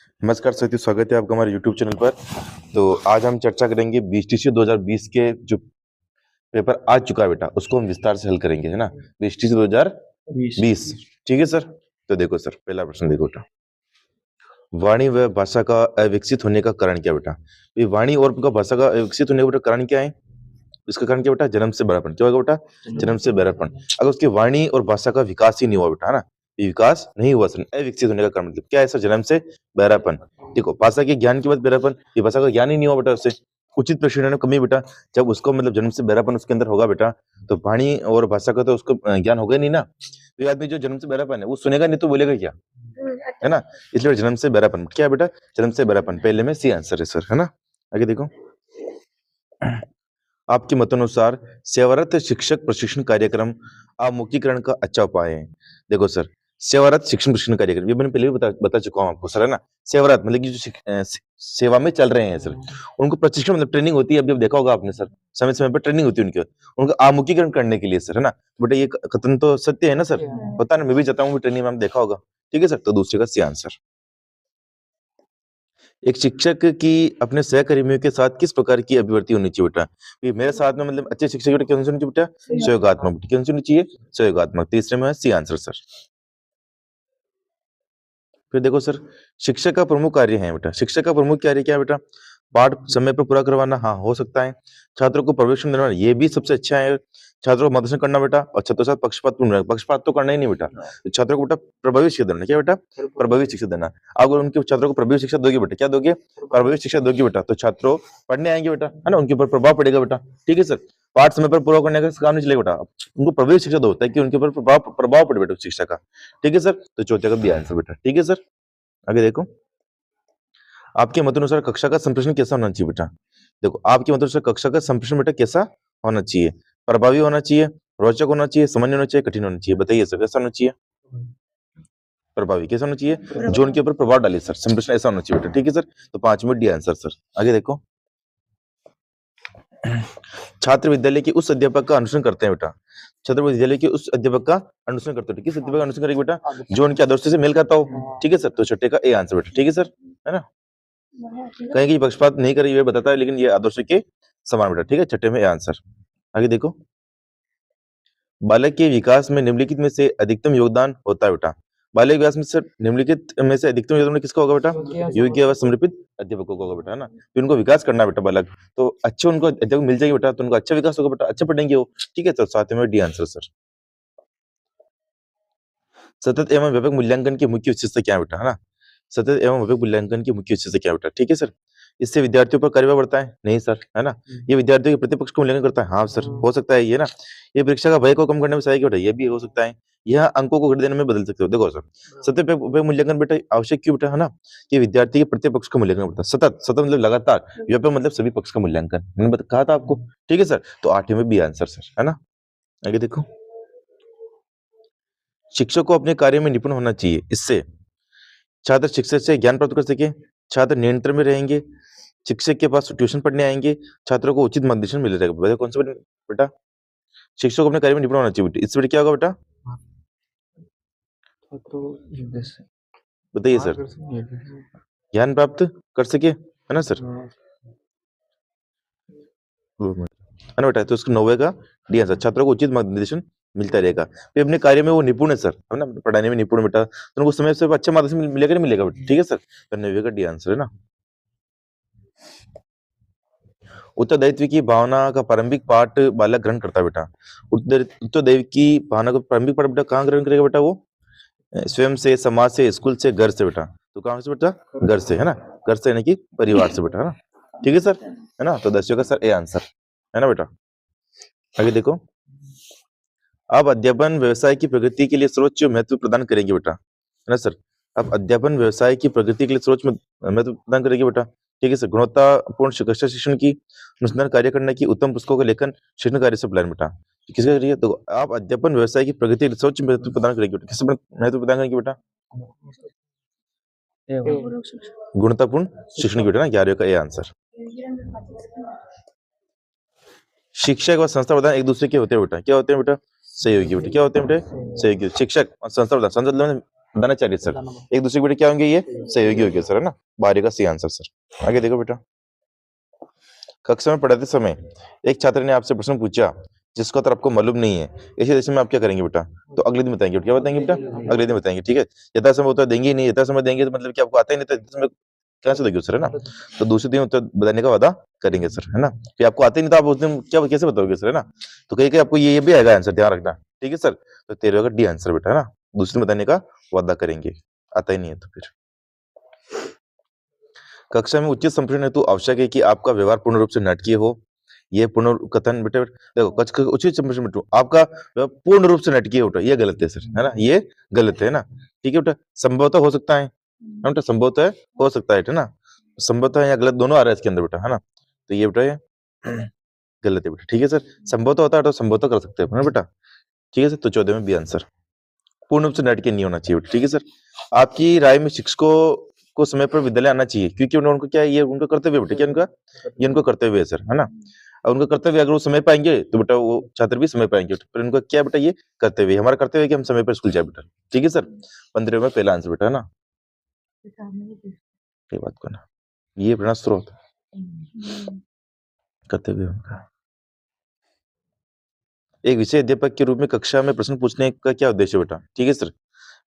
नमस्कार साथियों, स्वागत है आपका हमारे यूट्यूब चैनल पर। तो आज हम चर्चा करेंगे बीएसटीसी 2020 के जो पेपर आ चुका है बेटा, उसको हम विस्तार से हल करेंगे, है ना। बीएसटीसी 2020, ठीक है सर। तो देखो सर, पहला प्रश्न देखो बेटा, वाणी व भाषा का अविकसित होने का कारण क्या बेटा। ये वाणी और भाषा का अविकसित होने का बेटा कारण क्या है? इसका कारण क्या बेटा? जन्म से बहरापन। क्या होगा बेटा? जन्म से बहरापन। अगर उसकी वाणी और भाषा का विकास ही नहीं हुआ बेटा, है ना, ये विकास नहीं हुआ सर, अविकसित होने का कारण मतलब क्या है सर? जन्म से बहरापन। देखो, भाषा के ज्ञान के बाद बहरापन, ये भाषा का ज्ञान ही नहीं हुआ बेटा उससे। उचित प्रशिक्षण में कमी बेटा, जब उसको मतलब जन्म से बहरापन उसके अंदर होगा बेटा, तो वाणी और भाषा का तो उसको ज्ञान होगा ही नहीं ना। तो ये आदमी जो जन्म से बहरापन है, वो सुनेगा नहीं तो बोलेगा क्या, है ना। इसलिए जन्म से बहरापन क्या है बेटा? जन्म से बहरापन, पहले में सी आंसर है सर, है ना। आगे देखो, आपके मतानुसार सेवारत शिक्षक प्रशिक्षण कार्यक्रम अमुखीकरण का अच्छा उपाय है। देखो सर, सेवारत शिक्षण प्रशिक्षण कार्यक्रम, ये मैंने पहले भी बता चुका हूँ आपको सर, है ना। सेवारत मतलब कि जो सेवा में चल रहे हैं सर, उनको प्रशिक्षण मतलब ट्रेनिंग होती है। अभी अब देखा होगा आपने सर, समय समय पर ट्रेनिंग होती है उनकी, उनका आमुखीकरण करने के लिए सर, है ना। बेटा ये कथन तो सत्य है ना सर, पता नहीं, मैं भी जाता हूँ ट्रेनिंग में, देखा होगा। ठीक है सर, तो दूसरे का सी आंसर। एक शिक्षक की अपने सहकर्मियों के साथ किस प्रकार की अभिव्यक्ति होनी चाहिए बेटा? ये मेरे साथ में मतलब अच्छे शिक्षक बेटा कौन सी होनी चाहिए बेटा? सहयोगात्मक। कौन सी होनी चाहिए? सहयोगात्मक। तीसरे में है सी आंसर सर। फिर देखो सर, शिक्षक का प्रमुख कार्य है बेटा, शिक्षक का प्रमुख कार्य क्या है बेटा? पाठ समय पर पूरा करवाना, हाँ हो सकता है। छात्रों को प्रवेशन दिलवाना, ये भी सबसे अच्छा है। छात्रों को मार्गदर्शन करना बेटा, और छात्रों के साथ पक्षपात तो करना ही नहीं बेटा। तो छात्रों को बेटा प्रभावी शिक्षा देना, क्या बेटा? प्रभावी शिक्षा देना। अगर उनके छात्रों को प्रभावी शिक्षा दोगे बेटा, क्या दोगे? प्रभावी शिक्षा दोगे बेटा, तो छात्रों पढ़ने आएंगे बेटा, है ना, उनके ऊपर प्रभाव पड़ेगा बेटा। ठीक है सर, पाठ समय पर पूरा करने का काम नहीं चलेगा बेटा, उनको प्रभावी शिक्षा दो ताकि उनके ऊपर प्रभाव पड़े बेटा उस शिक्षा का। ठीक है सर, तो चौथे का भी आंसर बेटा। ठीक है सर, आगे देखो, आपके मतानुसार कक्षा का संप्रेषण कैसा होना चाहिए बेटा? देखो, आपके मतानुसार कक्षा का संप्रेषण बेटा कैसा होना चाहिए? प्रभावी होना चाहिए, रोचक होना चाहिए, सामान्य होना चाहिए, कठिन होना चाहिए? बताइए सर, कैसा होना चाहिए? प्रभावी। कैसा होना चाहिए? जो उनके ऊपर प्रभाव डाले सर, संप्रेषण ऐसा होना चाहिए बेटा। ठीक है सर, तो 5 में डी आंसर सर। आगे देखो, छात्र विद्यालय के उस अध्यापक का अनुसरण करते हैं बेटा, छात्र विद्यालय के उस अध्यापक का अनुसरण करते हैं। किस अध्यापक का अनुसरण करेंगे बेटा? जो उनके आदर्श से मेल खाता हो। ठीक है सर, तो छठे का ए आंसर बेटा। ठीक है सर, है ना। कहीं की पक्षपात नहीं करी हुई बताता है, लेकिन ये आदर्श के समान बेटा। ठीक है, छठे में आंसर। आगे देखो, बालक के विकास में निम्नलिखित में से अधिकतम योगदान होता है बेटा। बालक विकास में से निम्नलिखित में से अधिकतम योगदान किसका होगा बेटा? योग्य व समर्पित अध्यापकों का होगा बेटा, है ना। तो उनको विकास करना बेटा बालक, तो अच्छे उनको अध्यापक मिल जाएगी बेटा, तो उनका अच्छा विकास होगा बेटा, अच्छा पढ़ेंगे वो। ठीक है, तो सातवें में डी आंसर सर। सतत एवं व्यापक मूल्यांकन की मुख्य विशेषता क्या है बेटा, है ना। सतत एवं व्यापक मूल्यांकन की मुख्य विशेषता क्या है बेटा? ठीक है सर, इससे विद्यार्थियों पर कार्यभार बढ़ता है? नहीं सर, है ना। ये विद्यार्थियों के प्रतिपक्ष को मूल्यांकन करता है? हाँ सर, हो सकता है ये ना। ये परीक्षा का भय को कम करने में सहायक बेटा, ये भी हो सकता है। यह अंकों को घट देने में बदल सकते हो। देखो सर, सतत व्यापक मूल्यांकन बेटा आवश्यक क्यों बेटा, है ना, कि विद्यार्थी के प्रतिपक्ष का मूल्यांकन होता है। सतत, सतत मतलब लगातार, व्यापक मतलब सभी पक्ष का मूल्यांकन, मैंने कहा था आपको। ठीक है सर, तो 8वें में बी आंसर सर, है ना। आगे देखो, शिक्षक को अपने कार्य में निपुण होना चाहिए, इससे छात्र शिक्षक से ज्ञान प्राप्त कर सके, छात्र नियंत्रण में रहेंगे, शिक्षक के पास ट्यूशन पढ़ने आएंगे, छात्रों को उचित मार्गदर्शन मिल रहेगा। बेटा कौन सा बेटा? शिक्षक को अपने कार्य में निपुण होना चाहिए बेटा, इससे बेटा क्या होगा बेटा? बताइए सर, ज्ञान प्राप्त कर सके, है ना सर, है ना बेटा। तो उसका 9वें का डी आंसर, छात्रों को उचित मार्गदर्शन मिलता रहेगा। फिर अपने कार्य में वो निपुण है सर, है ना, पढ़ाने में निपुण बेटा, तो उनको समय से अच्छा मार्गदर्शन मिलेगा नहीं मिलेगा बेटा। ठीक है सर, तो 9वें का डी आंसर, है ना। उत्तरदायित्व की भावना का प्रारंभिक पाठ बालक ग्रहण करता है बेटा। उत्तरदायित्व की भावना का प्रारंभिक पाठ बेटा कहाँ ग्रहण करेगा बेटा? वो स्वयं से, समाज से, स्कूल से, घर से बेटा। तो कहाँ से बेटा? घर से, है ना। घर से यानी कि परिवार से बेटा, है ना। ठीक है सर, है ना, तो 10वें का सर ए आंसर, है ना बेटा। आगे देखो, आप अध्यापन व्यवसाय की प्रगति के लिए सर्वोच्च महत्व प्रदान करेंगे बेटा, है ना सर। आप अध्यापन व्यवसाय की प्रगति के लिए सर्वोच्च महत्व प्रदान करेंगे बेटा। ठीक है सर, गुणवत्तापूर्ण शिक्षा शिक्षण की अनुसंधान कार्य करने की, उत्तम पुस्तकों का लेखन, शिक्षण कार्य से प्लान बेटा। किसका करिए? तो आप अध्यापन व्यवसाय की प्रगति के लिए सर्वोच्च महत्व प्रदान करेंगे बेटा। किस महत्व प्रदान करेंगे बेटा? गुणवत्तापूर्ण शिक्षण की बेटा ना, 11वें का ए आंसर। शिक्षक व संस्था प्रधान एक दूसरे के होते हैं बेटा, क्या होते हैं बेटा? सहयोगी बेटा। क्या होते हैं बेटा? सहयोगी। शिक्षक और संस्था प्रधान, संस्था प्रधान दानाचार्य सर, एक दूसरे के बेटे क्या होंगे, ये सहयोगी होंगे सर, है ना। 12 का सी आंसर सर। आगे देखो बेटा, कक्षा में पढ़ाते समय एक छात्र ने आपसे प्रश्न पूछा जिसका उत्तर आपको मालूम नहीं है, ऐसे दशा में आप क्या करेंगे बेटा? तो अगले दिन बताएंगे। क्या बताएंगे बेटा? अगले दिन बताएंगे, ठीक है। यथा समय उत्तर देंगे ही नहीं, यथा समय देंगे तो मतलब कि आपको आता ही नहीं, तो समय क्या से दोगे सर, है ना। तो दूसरे दिन उत्तर बताने का वादा करेंगे सर, है ना। कि आपको आते ही नहीं तो आप उस दिन क्या कैसे बताओगे सर, है ना। तो कहीं आपको ये भी आएगा आंसर, ध्यान रखना, ठीक है सर। तो 13 का डी आंसर बेटा, है ना। दूसरे दिन बताने का वादा करेंगे, आता ही नहीं है तो फिर। कक्षा में उचित संप्रेषण हेतु आवश्यक है कि आपका व्यवहार पूर्ण रूप से नाटकीय हो। ये पूर्ण कथन बेटे देखो, उचित संप्रेषण बेटा आपका व्यवहार पूर्ण रूप से नाटकीय उठा, ये गलत है सर, है ना, ये गलत है ना। ठीक है बेटा, संभवतः हो सकता है बेटा, संभवतः हो सकता है ना, संभवतः या गलत दोनों आ रहा है इसके अंदर बेटा, है ना। तो ये बेटा ये गलत है बेटा, ठीक है सर। संभवतः होता है तो संभवतः कर सकते हैं बेटा, ठीक है सर। तो 14 में बी आंसर पूर्ण रूप से नाटकीय नहीं होना चाहिए बेटा, ठीक है सर। आपकी राय में शिक्षकों को समय पर विद्यालय आना चाहिए, क्योंकि उनको क्या है, ये उनका कर्तव्य बेटा, क्या उनका, ये उनका कर्तव्य है सर, है ना। और उनका कर्तव्य अगर वो समय पाएंगे तो बेटा वो छात्र भी समय पाएंगे, पर उनका क्या बेटा, ये कर्तव्य है, हमारा कर्तव्य है कि हम समय पर स्कूल जाए बेटा, ठीक है सर। 15 में पहला आंसर बेटा, है ना। ये बात को ना, ये प्रेरणा स्रोत कर्तव्य उनका। एक विषय अध्यापक के रूप में कक्षा में प्रश्न पूछने का क्या उद्देश्य बेटा, ठीक है सर।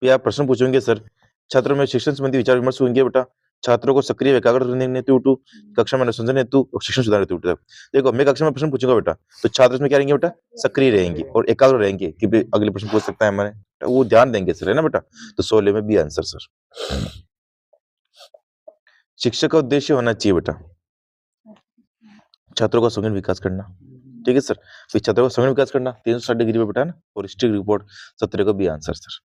ये आप प्रश्न पूछेंगे सर, छात्रों में शिक्षण संबंधी विचार विमर्श होंगे बेटा, छात्रों को सक्रिय एकाग्र करने हेतु, कक्षा में अनुसंधान हेतु और शिक्षण सुधार हेतु। देखो मैं कक्षा में प्रश्न पूछूंगा बेटा, तो छात्र इसमें क्या रहेंगे बेटा, सक्रिय रहेंगे और एकाग्र रहेंगे कि अगले प्रश्न पूछ सकता है हमारे, वो ध्यान देंगे सर, है ना बेटा। तो 16 में बी आंसर सर। शिक्षक का उद्देश्य होना चाहिए बेटा छात्रों का सर्वांगीण विकास करना, ठीक है सर। फिर छात्रों का सर्वांगीण विकास करना 360 डिग्री पे बेटा ना, और स्ट्रिक्ट रिपोर्ट 17 का बी आंसर सर।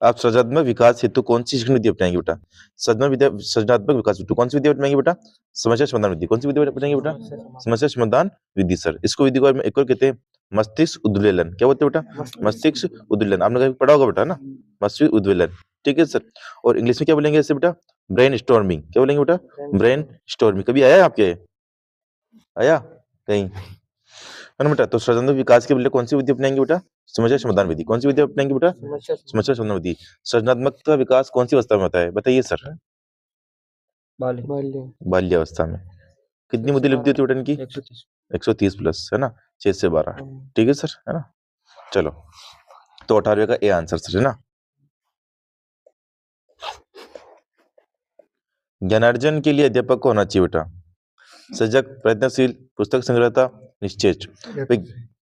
आप सृजनात्मक विकास हेतु कौन सी शिक्षण विधि अपनाएंगे बेटा? सृजनात्मक विकास हेतु कौन सी विधि अपनाएंगे बेटा? समस्या समाधान विधि। कौन सी विधि अपनाएंगे बेटा? समस्या समाधान विधि सर। इसको विधि को एक और कहते हैं मस्तिष्क उद्वेलन। क्या बोलते हैं बेटा? मस्तिष्क उद्वेलन। आपने कभी पढ़ा होगा बेटा ना, मस्तिष्क उद्वेलन, ठीक है सर। और इंग्लिश में क्या बोलेंगे ऐसे बेटा? Brain storming. क्या बोलेंगे बेटा? Brain storming. कभी आया है आपके, आया कहीं, है ना बेटा। तो सृजनात्मक विकास के लिए कौन सी विधि अपनाएंगे बेटा? समस्या समाधान विधि। कौन सी विधि अपनाएंगे बेटा? समस्या समाधान विधि। सृजनात्मक का विकास कौन सी अवस्था में होता है बताइए सर? बाल्यावस्था में। कितनी बुद्धि लब्धि होती है बेटा इनकी? 130 प्लस, है ना, 6 से 12, ठीक है सर, है ना। चलो तो 18वें का ए आंसर सर, है ना। ज्ञानार्जन के लिए अध्यापक को होना चाहिए बेटा सजग, प्रयत्नशील, पुस्तक संग्रहता, निश्चेष्ट।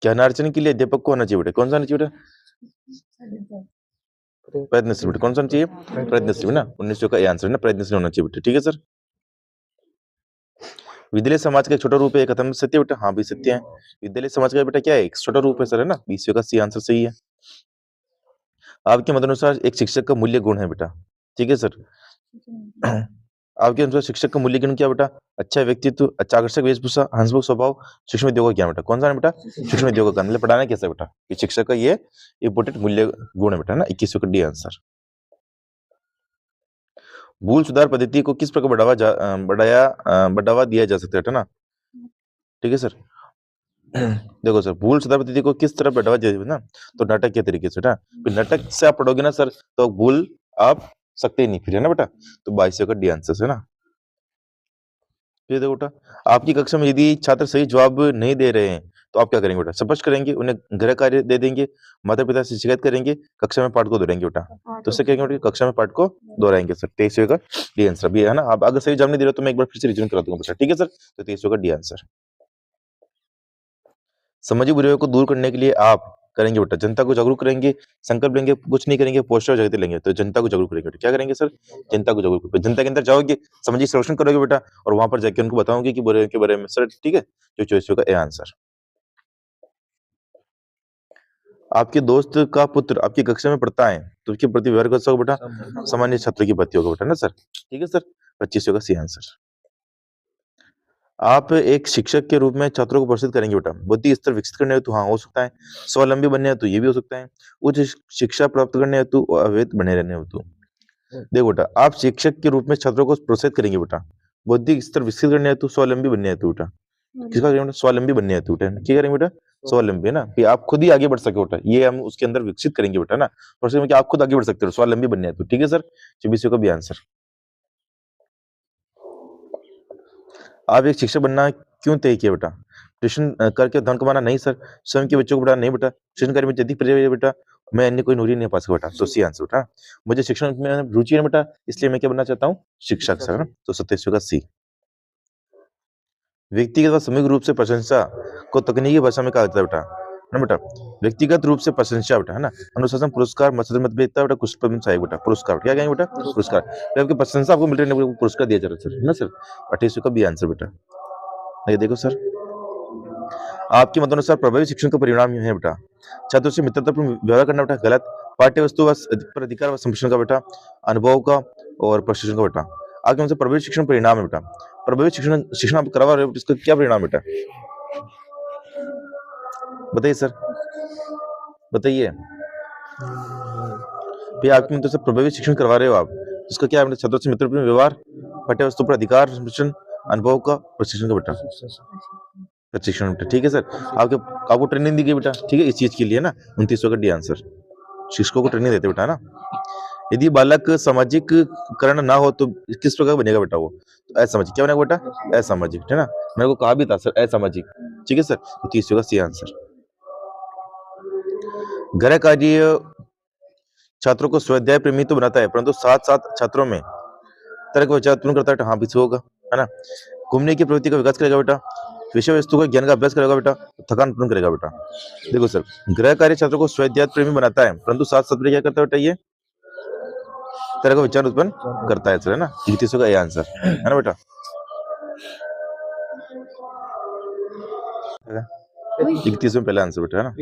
ज्ञानार्जन के लिए अध्यापक को होना चाहिए बेटा, कौन सा होना चाहिए बेटा? प्रयत्नशील बेटा। कौन सा चाहिए? प्रयत्नशील, है ना। 19 का ये आंसर है ना, प्रयत्नशील होना चाहिए बेटा, ठीक है सर। विद्यालय समाज का एक छोटा रूप है, कथन सत्य बेटा? हाँ भी सत्य है। विद्यालय समाज का बेटा क्या है? एक छोटा रूप है सर, है ना। 20 का सी आंसर सही है। आपके मत अनुसार एक शिक्षक का मूल्य गुण है बेटा, ठीक है सर। आपके अनुसार शिक्षक का मूल्य गुण क्या बेटा? अच्छा व्यक्तित्व, अच्छा आकर्षक वेशभूषा, हंसमुख स्वभाव, सूक्ष्म उद्योग का ज्ञान बेटा। कौन सा है बेटा? सूक्ष्म उद्योग का ज्ञान। मतलब पढ़ाना कैसा बेटा, ये शिक्षक का ये इंपोर्टेंट मूल्य गुण है बेटा, ना। 21 का डी आंसर। भूल सुधार पद्धति को किस प्रकार बढ़ावा दिया जा सकता है ना, ठीक है सर। देखो सर, भूल सुधार पद्धति को किस तरह बढ़ावा दिया जाए ना, तो नाटक के तरीके से ना। फिर नाटक से आप पढ़ोगे ना सर तो भूल आप सकते ही नहीं फिर, है ना बेटा। तो 22 का डी आंसर है ना। फिर देखो बेटा, आपकी कक्षा में यदि छात्र सही जवाब नहीं दे रहे हैं तो आप क्या करेंगे बेटा? स्पष्ट करेंगे, उन्हें गृह कार्य दे देंगे, माता पिता से शिकायत करेंगे, कक्षा में पाठ को दोहराएंगे बेटा। तो उससे क्या करेंगे बेटा? कक्षा में पाठ को दोहराएंगे सर। 23 का डी आंसर भी है ना। आप अगर सही जवाब नहीं दे रहे तो मैं एक बार फिर से रिवीजन करा दूंगा बेटा, ठीक है सर। तो 23 का डी आंसर। सामाजिक बुराइयों को दूर करने के लिए आप करेंगे बेटा, जनता को जागरूक करेंगे, संकल्प लेंगे, कुछ नहीं करेंगे, पोस्टर जगह लेंगे। तो जनता को जागरूक करेंगे बेटा। क्या करेंगे सर? जनता को जागरूक। जनता के अंदर जाओगे, सामाजिक सर्वेक्षण करोगे बेटा, और वहां पर जाके उनको बताओगे कि बुराइयों के बारे में सर, ठीक है। जो 24 का ए आंसर। आपके दोस्त का पुत्र आपकी कक्षा में पढ़ता है तो उसके प्रति व्यवहार कैसा होगा बेटा? सामान्य छात्र की प्रति होगा बेटा, ना सर, ठीक है सर। 25 का सी आंसर। आप एक शिक्षक के रूप में छात्रों को प्रोत्साहित करेंगे बेटा, बुद्धि स्तर विकसित करने हेतु, हाँ हो सकता है। स्वावलंबी बनने हेतु, ये भी हो सकता है। उच्च शिक्षा प्राप्त करने हेतु, अवैध बने रहने हेतु। देखो बेटा, आप शिक्षक के रूप में छात्रों को प्रोत्साहित करेंगे बेटा, बुद्धि स्तर विकसित करने हेतु, स्वावलंबी बनने हेतु बेटा। किसका करेंगे बेटा? स्वावलंबी बनने हेतु बेटा। क्या करेंगे बेटा? स्वावलंबी है ना, कि आप खुद ही आगे बढ़ सके बेटा, ये हम उसके अंदर विकसित करेंगे बेटा ना, प्रोसेस में कि आप खुद आगे बढ़ सकते हो, स्वावलंबी बनने है तो, ठीक है सर। 24 का भी आंसर। आप एक शिक्षक बनना क्यों तय किया बेटा? ट्यूशन करके धन कमाना नहीं सर, स्वयं के बच्चों को पढ़ाना नहीं बेटा, ट्यूशन करने में जल्दी प्रिय बेटा, मैं अन्य कोई नौकरी नहीं पा सकता बेटा, तो सी आंसर बेटा। मुझे शिक्षण में रुचि है बेटा, इसलिए मैं क्या बनना चाहता हूँ, शिक्षक सर, है ना? तो 27 का सी। व्यक्तिगत व सामूहिक रूप से प्रशंसा को तकनीकी भाषा में कहा जाता है बेटा, है ना बेटा? व्यक्तिगत रूप से प्रशंसा बेटा, है ना, अनुशासन, पुरस्कार, मतभेदता बेटा, कुछ सहायक बेटा, पुरस्कार क्या कहेंगे बेटा, पुरस्कार। जब आपकी प्रशंसा आपको मिल रही है, पुरस्कार दिया जा रहा है सर, है ना सर। 28 का भी आंसर बेटा। ये देखो सर, आपके मतानुसार प्रभावी शिक्षण का परिणाम है बेटा, छात्रों से मित्रतापूर्ण व्यवहार करना बेटा, गलत। पाठ्य वस्तु पर अधिकार व संप्रेषण का बेटा, अनुभव का और प्रशिक्षण का बेटा। आपके मतलब प्रभावी शिक्षण परिणाम है बेटा, प्रभावी शिक्षण आप करवा रहे हो, इसका क्या परिणाम बेटा, बताइए सर, बताइए। भैया आपके मतलब से प्रभावी शिक्षण करवा रहे हो आप, इसका क्या है, छात्रों से मित्रपूर्ण व्यवहार, पाठ्य वस्तु पर अधिकार, संप्रेषण, अनुभव का, प्रशिक्षण का बेटा, प्रशिक्षण बेटा, ठीक है सर। आपको ट्रेनिंग दी गई बेटा, ठीक है, इस चीज के लिए ना। 29 का डी आंसर, शिक्षकों को ट्रेनिंग देते बेटा ना। यदि बालक सामाजिक करण ना हो तो किस प्रकार बनेगा बेटा वो, तो असामाजिक, क्या बनेगा बेटा, असामाजिक, है ना। मेरे को कहा भी था सर असामाजिक, ठीक है सर। तो 30 का सी आंसर। गृह कार्य छात्रों को स्वाध्याय प्रेमी तो बनाता है, परंतु साथ साथ छात्रों में तर्क विचार उत्पन्न करता है, हाँ भी होगा, है ना। घूमने की प्रवृत्ति का विकास करेगा बेटा, विषय वस्तु का ज्ञान का अभ्यास करेगा बेटा, थकान उत्पन्न करेगा बेटा। देखो सर, गृह कार्य छात्रों को स्वाध्याय प्रेमी बनाता है, परंतु साथ साथ क्या करता है बेटा, ये तरह का विचार उत्पन्न करता है सर, है ना। 31 का ये आंसर है ना बेटा। 31 में पहला आंसर बेटा, है ना।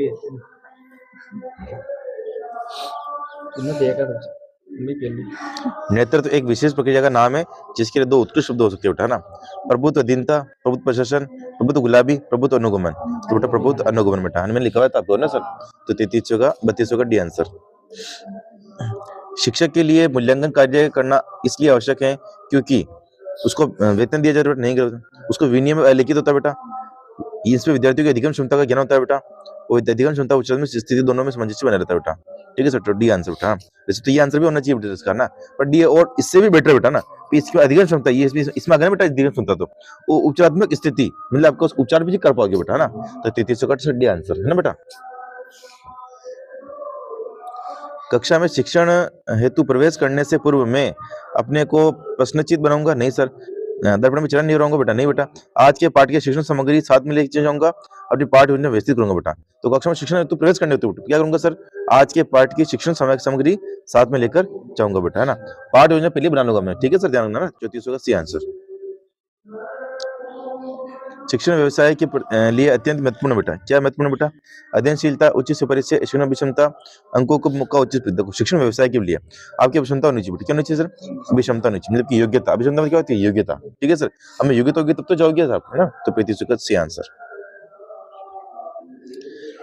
नेतृत्व तो एक विशेष प्रक्रिया का नाम है जिसके लिए दो उत्कृष्ट शब्द हो सकते हैं बेटा, है ना। प्रभुत्व अधीनता, प्रभुत्व प्रशासन, प्रभुत्व गुलाबी, प्रभुत्व अनुगमन। तो बेटा प्रभुत्व अनुगमन बेटा, मैंने लिखा हुआ था आपको ना सर। तो 32 का डी आंसर। शिक्षक के लिए मूल्यांकन कार्य करना इसलिए आवश्यक है क्योंकि उसको वेतन दिया जाता है, नहीं करता उसको विनियम लिखित होता है बेटा, इसमें विद्यार्थियों की अधिगम क्षमता का ज्ञान होता है बेटा, और अधिगम क्षमता उच्चारण में स्थिति दोनों में सामंजस्य बना रहता है बेटा, ठीक है सर। तो डी आंसर बेटा। वैसे तो ये आंसर भी होना चाहिए बेटा इसका ना, पर डी और इससे भी बेटर बेटा ना, इसकी अधिगम क्षमता, ये इसमें आ गया बेटा अधिगम क्षमता, तो वो उपचारात्मक स्थिति मतलब आपको उपचार भी कर पाओगे बेटा, है ना। तो 33 का डी आंसर, है ना बेटा। कक्षा में शिक्षण हेतु प्रवेश करने से पूर्व मैं अपने को प्रश्नचित बनाऊंगा, नहीं सर। दर्पण में चरण नहीं रहूंगा बेटा, नहीं बेटा। आज के पाठ की शिक्षण सामग्री साथ में लेके जाऊंगा, अपनी पाठ योजना व्यवस्थित करूंगा बेटा। तो कक्षा में शिक्षण हेतु प्रवेश करने हेतु क्या करूंगा सर, आज के पाठ की शिक्षण सामग्री साथ में लेकर जाऊंगा बेटा, है ना। पाठ योजना पहले बना लूंगा मैं, ठीक है सर, ध्यान रखना ना। 34 का सी आंसर। शिक्षण व्यवसाय के लिए अत्यंत महत्वपूर्ण बेटा, क्या महत्वपूर्ण बेटा, अध्ययनशीलता, उच्च सुपरिचय, शिक्षण अभिक्षमता, अंकों को मौका, उचित प्रदर्शन। शिक्षण व्यवसाय के लिए आपकी अभिक्षमता होनी चाहिए बेटा, क्या होनी चाहिए सर, अभिक्षमता होनी चाहिए, मतलब की योग्यता। अभिक्षमता क्या होती है, योग्यता, ठीक है सर। हमें योग्यता होगी तब तो जाओगे आप, है ना। तो 35 का सी आंसर।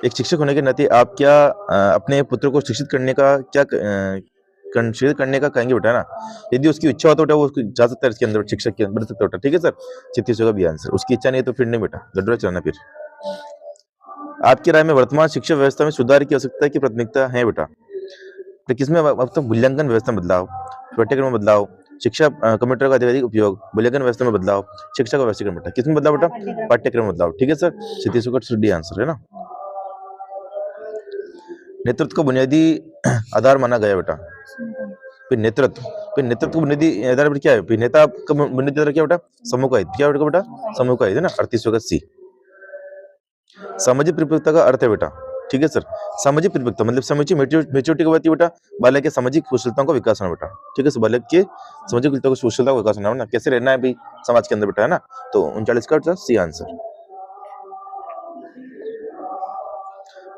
एक शिक्षक होने के नाते आप क्या अपने पुत्र को शिक्षित करने का क्या शिक्षित करने का कहेंगे बेटा, है ना। यदि उसकी इच्छा हो तो बेटा वो जा सकता है इसके अंदर, शिक्षक के अंदर सकता बेटा, ठीक है सर। 36 का भी आंसर। उसकी इच्छा नहीं है तो फिर नहीं बेटा, गडरा चलाना फिर। आपकी राय में वर्तमान शिक्षा व्यवस्था में सुधार की आवश्यकता की प्राथमिकता है बेटा, तो किसमें अब तो मूल्यांकन व्यवस्था में बदलाव, पाठ्यक्रम में बदलाव, शिक्षा कंप्यूटर का अधिक उपयोग, मूल्यांकन व्यवस्था में बदलाव, शिक्षा का व्यवस्थीकरण बेटा, किसमें बदलाव बेटा, पाठ्यक्रम में बदलाव, ठीक है सर। 36 का डी आंसर, है ना। नेतृत्व का बुनियादी आधार माना गया बेटा, फिर नेतृत्व का बुनियादी आधार क्या है, फिर नेता का बुनियादी आधार क्या बेटा, समूह का हित, क्या बेटा, समूह का हित, है ना। 38 का सी। सामाजिक परिपक्वता का अर्थ है बेटा, ठीक है सर। सामाजिक परिपक्वता मतलब समुचित मेच्योरिटी का बात है बेटा, बालक के सामाजिक कुशलताओं का विकास होना बेटा, ठीक है सर। बालक के सामाजिक कुशलता का विकास होना ना, कैसे रहना है भाई समाज के अंदर बेटा, है ना। तो 39 का सी आंसर।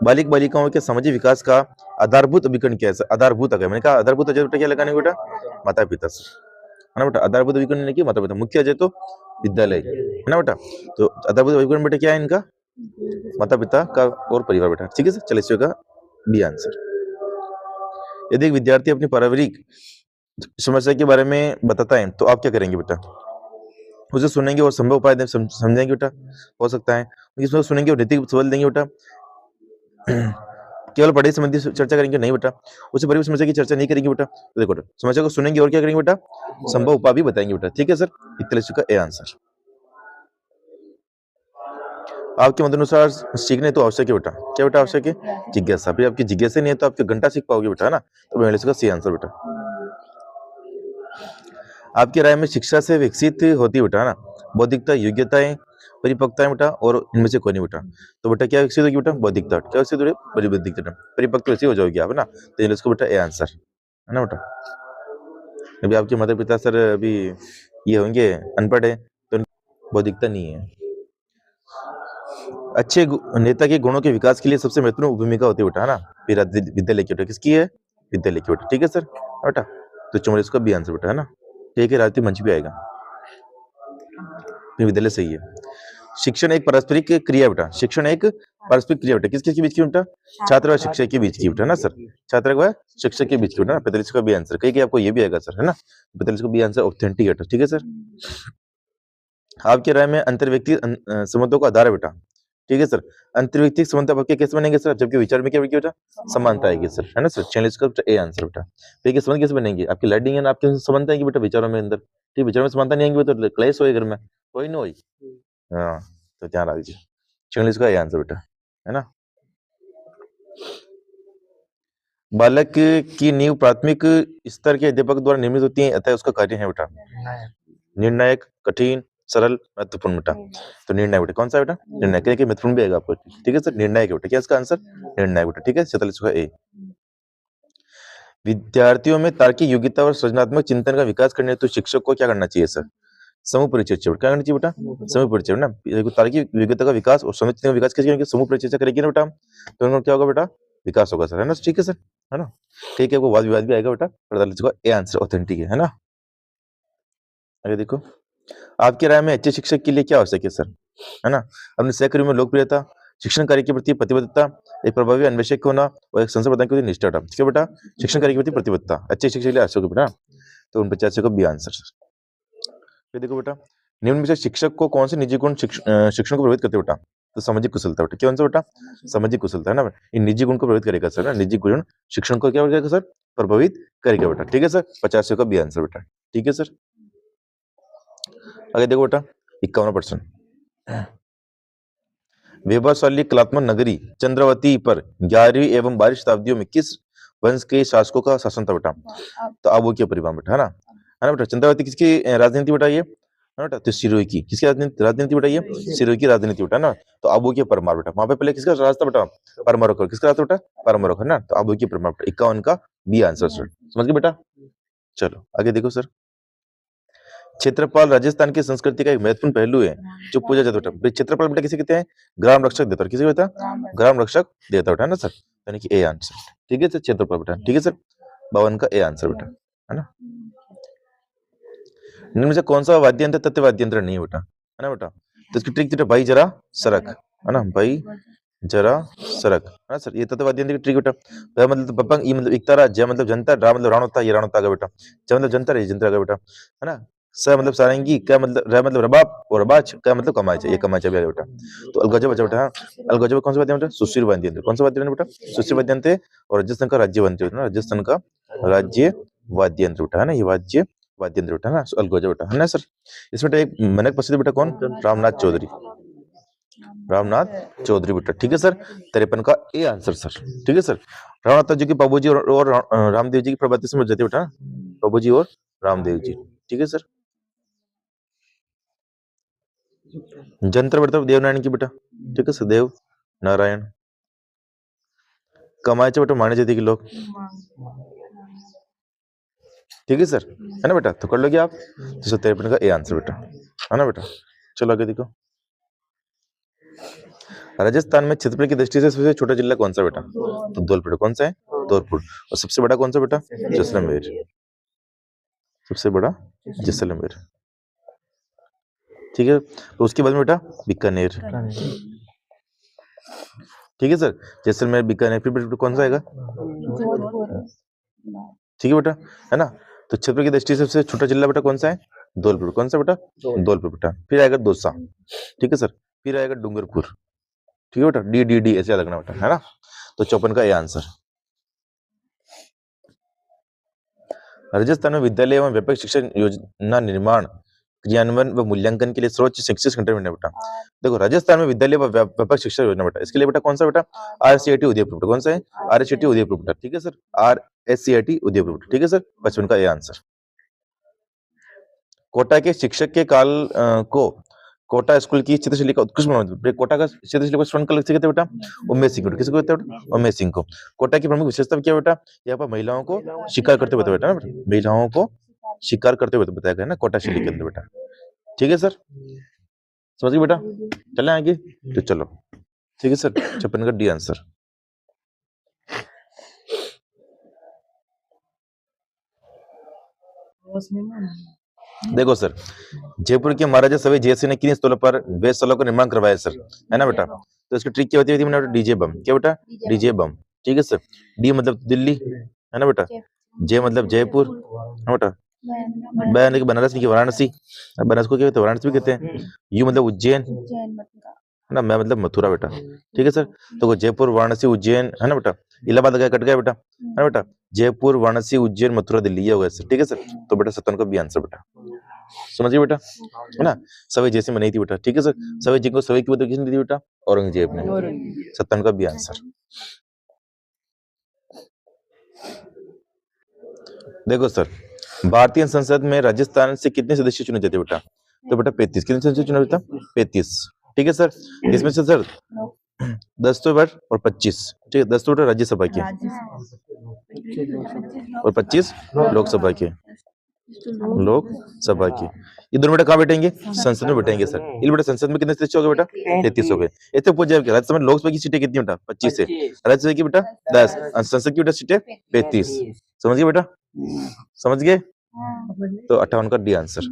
बालिक बालिकाओं के सामाजिक विकास का आधारभूत अभिकरण क्या है, आधारभूत अगर मैंने कहा आधारभूत अजय बेटा क्या लगाने बेटा, माता पिता से, है ना बेटा। आधारभूत अभिकरण नहीं, माता पिता, मुख्य अजय तो विद्यालय, है ना बेटा। तो आधारभूत अभिकरण बेटा क्या है इनका, माता पिता का और परिवार बेटा, ठीक है सर। 40 का बी आंसर। यदि एक विद्यार्थी अपनी पारिवारिक समस्या के बारे में बताता है तो आप क्या करेंगे बेटा, उसे सुनेंगे और संभव उपाय समझेंगे बेटा, हो सकता है उसको सुनेंगे और नीति सबल देंगे बेटा। केवल पढ़ाई संबंधी चर्चा करेंगे नहीं बेटा, उसे बड़ी समस्या की चर्चा नहीं करेंगे बेटा। तो देखो बेटा, समस्या को सुनेंगे और क्या करेंगे बेटा, संभव उपाय भी बताएंगे बेटा। ठीक है सर, 41 का ए आंसर। आपके मत अनुसार सीखने तो आवश्यक है बेटा, क्या बेटा आवश्यक है, जिज्ञासा। अभी आपकी जिज्ञासा नहीं है तो आपके घंटा सीख पाओगे बेटा, है ना। तो 42 का सी आंसर बेटा। आपकी राय में शिक्षा से विकसित होती है बेटा, है ना, बौद्धिकता, योग्यताएं, परिपक्वताएं बेटा, और इनमें से कोई नहीं बेटा। तो बेटा क्या विकसित होगी बेटा, बौद्धिकता। क्या विकसित हो रही है, बड़ी बौद्धिकता, परिपक्व ऐसी हो जाओगी आप, है ना। तो इसको बेटा ए आंसर, है ना बेटा। अभी आपके माता पिता सर अभी ये होंगे अनपढ़ है तो बौद्धिकता नहीं है। अच्छे नेता के गुणों के विकास के लिए सबसे महत्वपूर्ण भूमिका होती है बेटा, है ना, विद्यालय की बेटा। किसकी है, विद्यालय की बेटा। ठीक है सर बेटा, तो 44 का बी आंसर बेटा, है ना। ठीक है, राजनीति मंच भी आएगा, विद्यालय सही है। शिक्षण एक पारस्परिक क्रिया बेटा, शिक्षण एक पारस्परिक क्रिया बेटा, किसके बीच की बेटा, छात्र व शिक्षक के बीच की बेटा, ना सर, छात्र व शिक्षक के बीच की बेटा। 45 का बी आंसर, कहीं आपको ये भी आएगा सर, है ना। 45 का बी आंसर ऑथेंटिक बेटा। ठीक है सर। आपकी राय में अंतर्व्यक्ति संबंधों का आधार है बेटा। ठीक है सर, अंतर्व्यक्तिक संबंध आपके कैसे बनेंगे सर, जबकि विचार में क्या बेटा, समानता आएगी सर, है ना सर। 46 का ए आंसर बेटा। देखिए संबंध कैसे बनेंगे, आपकी लाइटिंग है ना, आपके समानता आएगी बेटा विचारों में अंदर। ठीक, विचारों में समानता नहीं आएंगे तो क्लेश होए घर में, कोई नहीं होई। हाँ, तो ध्यान रखिए, 46 का ए आंसर बेटा, है ना। बालक की नींव प्राथमिक स्तर के अध्यापक द्वारा निर्मित होती है, अतः उसका कार्य है बेटा निर्णायक, कठिन, सरल, महत्वपूर्ण बेटा। तो निर्णय बेटा कौन सा बेटा, निर्णय। क्या महत्वपूर्ण भी आएगा आपको। ठीक है सर, निर्णायक बेटा। क्या इसका आंसर, निर्णय बेटा। ठीक है, 47 का ए। विद्यार्थियों में तार्किक योग्यता और सृजनात्मक चिंतन का विकास करने हेतु शिक्षक को क्या करना चाहिए सर, समूह परिचय। क्या करना चाहिए बेटा, समूह परिचय ना। तार्किक योग्यता का विकास और समझ का विकास कैसे करेंगे, समूह परिचय करेगी ना बेटा, तो उनका क्या होगा बेटा, विकास होगा सर, है ना। ठीक है सर, है ना। ठीक है, वो वाद विवाद भी आएगा बेटा। 48 का ए आंसर ऑथेंटिक है ना। आगे देखो, आपकी राय में अच्छे शिक्षक के लिए क्या आवश्यक है सर, है ना। अपने सहकर्मियों में लोकप्रियता, शिक्षण कार्य के प्रति प्रतिबद्धता, एक प्रभावी अन्वेषक होना और एक संस्था प्रदान के प्रति निष्ठा। ठीक है बेटा, शिक्षण कार्य के प्रति प्रतिबद्धता अच्छे शिक्षक के लिए आवश्यक है बेटा। तो 49 का बी आंसर। फिर देखो बेटा, निम्न में से शिक्षक को कौन से निजी गुण शिक्षण को प्रभावित करते बेटा, तो सामाजिक कुशलता बेटा। कौन सा बेटा, सामाजिक कुशलता, है ना। इन निजी गुण को प्रभावित करेगा सर, निजी गुण शिक्षण को क्या करेगा सर, प्रभावित करेगा बेटा। ठीक है सर, 85 का बी आंसर बेटा। ठीक है सर, आगे देखो बेटा, 51%। व्यवसायी कलात्मक नगरी चंद्रवती पर 11वीं एवं 12वीं शताब्दियों में किस वंश के शासकों का शासन था बेटा, तो आबू के परिवार बेटा, है ना बेटा। चंद्रवती किसकी राजनीति बेटा, ये है बेटा, तो सिरोही की। किसकी राजनीति बेटा, ये सिरोही की राजनीति बेटा ना। तो आबू के परमार बेटा, वहां पे पहले किसका राज था बेटा, परमार। किसका राज था बेटा, परमार, है ना। तो आबू के परमार बेटा, 51 का बी आंसर सर, समझ गए बेटा। चलो आगे देखो सर, क्षेत्रपाल राजस्थान की संस्कृति का एक महत्वपूर्ण पहलू है जो पूजा जाता है। क्षेत्रपाल बेटा किसे कहते हैं, ग्राम रक्षक देवता। किसे कहता है, ग्राम रक्षक देवता बेटा, है ना सर, यानी कि ए आंसर। ठीक है सर, क्षेत्रपाल बेटा। ठीक है सर, 52 का ए आंसर बेटा, है ना। इनमें से कौन सा वाद्य यंत्र तत्व वाद्य यंत्र नहीं बेटा, है ना बेटा। तो इसकी ट्रिक भाई जरा सरक, है ना, भाई जरा सरक, है ना सर। ये तत्व वाद्य यंत्र की ट्रिक बेटा, मतलब पपंग, ई मतलब इकतारा, जय मतलब जंतर, रा मतलब राण होता है, ये राण होता है बेटा। जय मतलब जंतर, ये जंतर का बेटा, है ना। स मतलब सारंगी, क्या मतलब, र मतलब रबाब, और रबाज क्या मतलब कमाचा, ये कमाचा भी है बेटा। तो अलगजब बचा बेटा, अलगजब कौन सा वाद्य बेटा, सुशील वाद्य यंत्र। कौन सा वाद्य बेटा, सुशील वाद्य यंत्र। और राजस्थान का राज्य वाद्य यंत्र, राजस्थान का राज्य वाद्य यंत्र बेटा, है ना, ये राज्य वाद्य यंत्र बेटा, है ना, अलगोजा बेटा, है ना सर। इसमें एक मनक प्रसिद्ध बेटा कौन, रामनाथ चौधरी, रामनाथ चौधरी बेटा। ठीक है सर, 53 का ए आंसर सर। ठीक है सर, रामनाथ जी की बाबूजी और रामदेव जी की प्रभाती समझ जाती बेटा, बाबूजी और रामदेव जी। ठीक है सर, जंतर बेटा देवनारायण की बेटा। ठीक है सर, देव नारायण। कमायचे बेटा माने जाती के लोग। ठीक है सर, है ना बेटा, तो कर लोगे आप। तो 53 का ए आंसर बेटा, है ना बेटा। चलो आगे देखो, राजस्थान में क्षेत्रफल की दृष्टि से सबसे छोटा जिला कौन सा बेटा, तो धौलपुर। कौन सा है, धौलपुर। और सबसे बड़ा कौन सा बेटा, जैसलमेर। सबसे बड़ा जैसलमेर। ठीक है, तो उसके बाद में बेटा बीकानेर। ठीक है सर, जैसलमेर, बीकानेर, फिर बेटा कौन सा आएगा, ठीक है बेटा, है ना। तो क्षेत्रफल की दृष्टि से सबसे छोटा जिला बेटा कौन सा है, धौलपुर, कौन सा बेटा? धौलपुर बेटा। फिर आएगा दौसा, ठीक है सर। फिर आएगा डूंगरपुर, ठीक है बेटा, डी डी डी ऐसे याद रखना बेटा, है ना। तो 54 का ये आंसर। राजस्थान में विद्यालय एवं व्यापक शिक्षा योजना निर्माण, क्रियान्वयन व मूल्यांकन के लिए सर्वोच्च शैक्षिक संगठन है बेटा। देखो राजस्थान में विद्यालय व व्यापक शिक्षा योजना बेटा, इसके लिए बेटा कौन सा बेटा? RSCIT उदयपुर, कौन सा है? RSCIT उदयपुर बेटा, ठीक है सर। RSCIT उदयपुर, ठीक है सर। 55 का ये आंसर। कोटा के शिक्षक के काल को कोटा स्कूल की चित्रशैली का उत्कृष्ट बनाना, कोटा का चित्रशैली को स्वर्ण कलर से कहते हैं बेटा? उमेश सिंह को। किसको कहते हैं बेटा? उमेश सिंह को। कोटा की प्रमुख विशेषता क्या बेटा? यहाँ पर महिलाओं को शिकार करते हुए बेटा, महिलाओं को शिकार करते हुए बताया गया ना कोटा शैली के अंदर बेटा, ठीक है सर। समझ गए बेटा? चले आगे तो चलो, ठीक है सर। 56 का डी आंसर। देखो सर, जयपुर के महाराजा सवाई जय सिंह ने किन स्थलों पर वेधशाला का निर्माण करवाया सर, है ना बेटा। तो इसकी ट्रिक क्या होती है? डीजे बम, क्या बेटा? डीजे बम, ठीक है सर। डी मतलब दिल्ली, है ना बेटा। जे मतलब जयपुर, है बेटा। बनारस की वाराणसी, बनारस को क्या कहते हैं? वाराणसी भी कहते हैं। यू मतलब उज्जैन, है ना। मैं मतलब मथुरा बेटा, ठीक है सर। तो जयपुर, वाराणसी, उज्जैन, है ना बेटा। इलाहाबाद गया, कट गया बेटा, है ना बेटा। जयपुर, वाराणसी, उज्जैन, मथुरा, दिल्ली, ये हो गया सर, ठीक है सर। तो बेटा 57 का बी आंसर बेटा, समझिए बेटा, है ना। सवाई जैसी बनाई थी बेटा, ठीक है सर। सवाई जी को सवाई की किसने दी थी बेटा? औरंगजेब ने। 57 का बी आंसर। देखो सर, भारतीय संसद में राजस्थान से कितने सदस्य चुने जाते बेटा? तो बेटा 35। कितने सदस्य चुने बेटा? 35, ठीक है सर। इसमें से सर 10 तो बेटा और 25, ठीक है। 10 तो बेटा राज्यसभा के और 25 लोकसभा के, लोकसभा की। ये दोनों बेटा कहाँ बैठेंगे? संसद में बैठेंगे सर। ये बेटा संसद में कितने सदस्य हो गए बेटा? 33 हो गए। ऐसे पूछ जाए राज्यसभा में लोकसभा की सीटें कितनी बेटा? 25 है। राज्यसभा की बेटा 10, संसद की बेटा सीटें 35। समझिए बेटा, समझ गए? तो 58 का डी आंसर।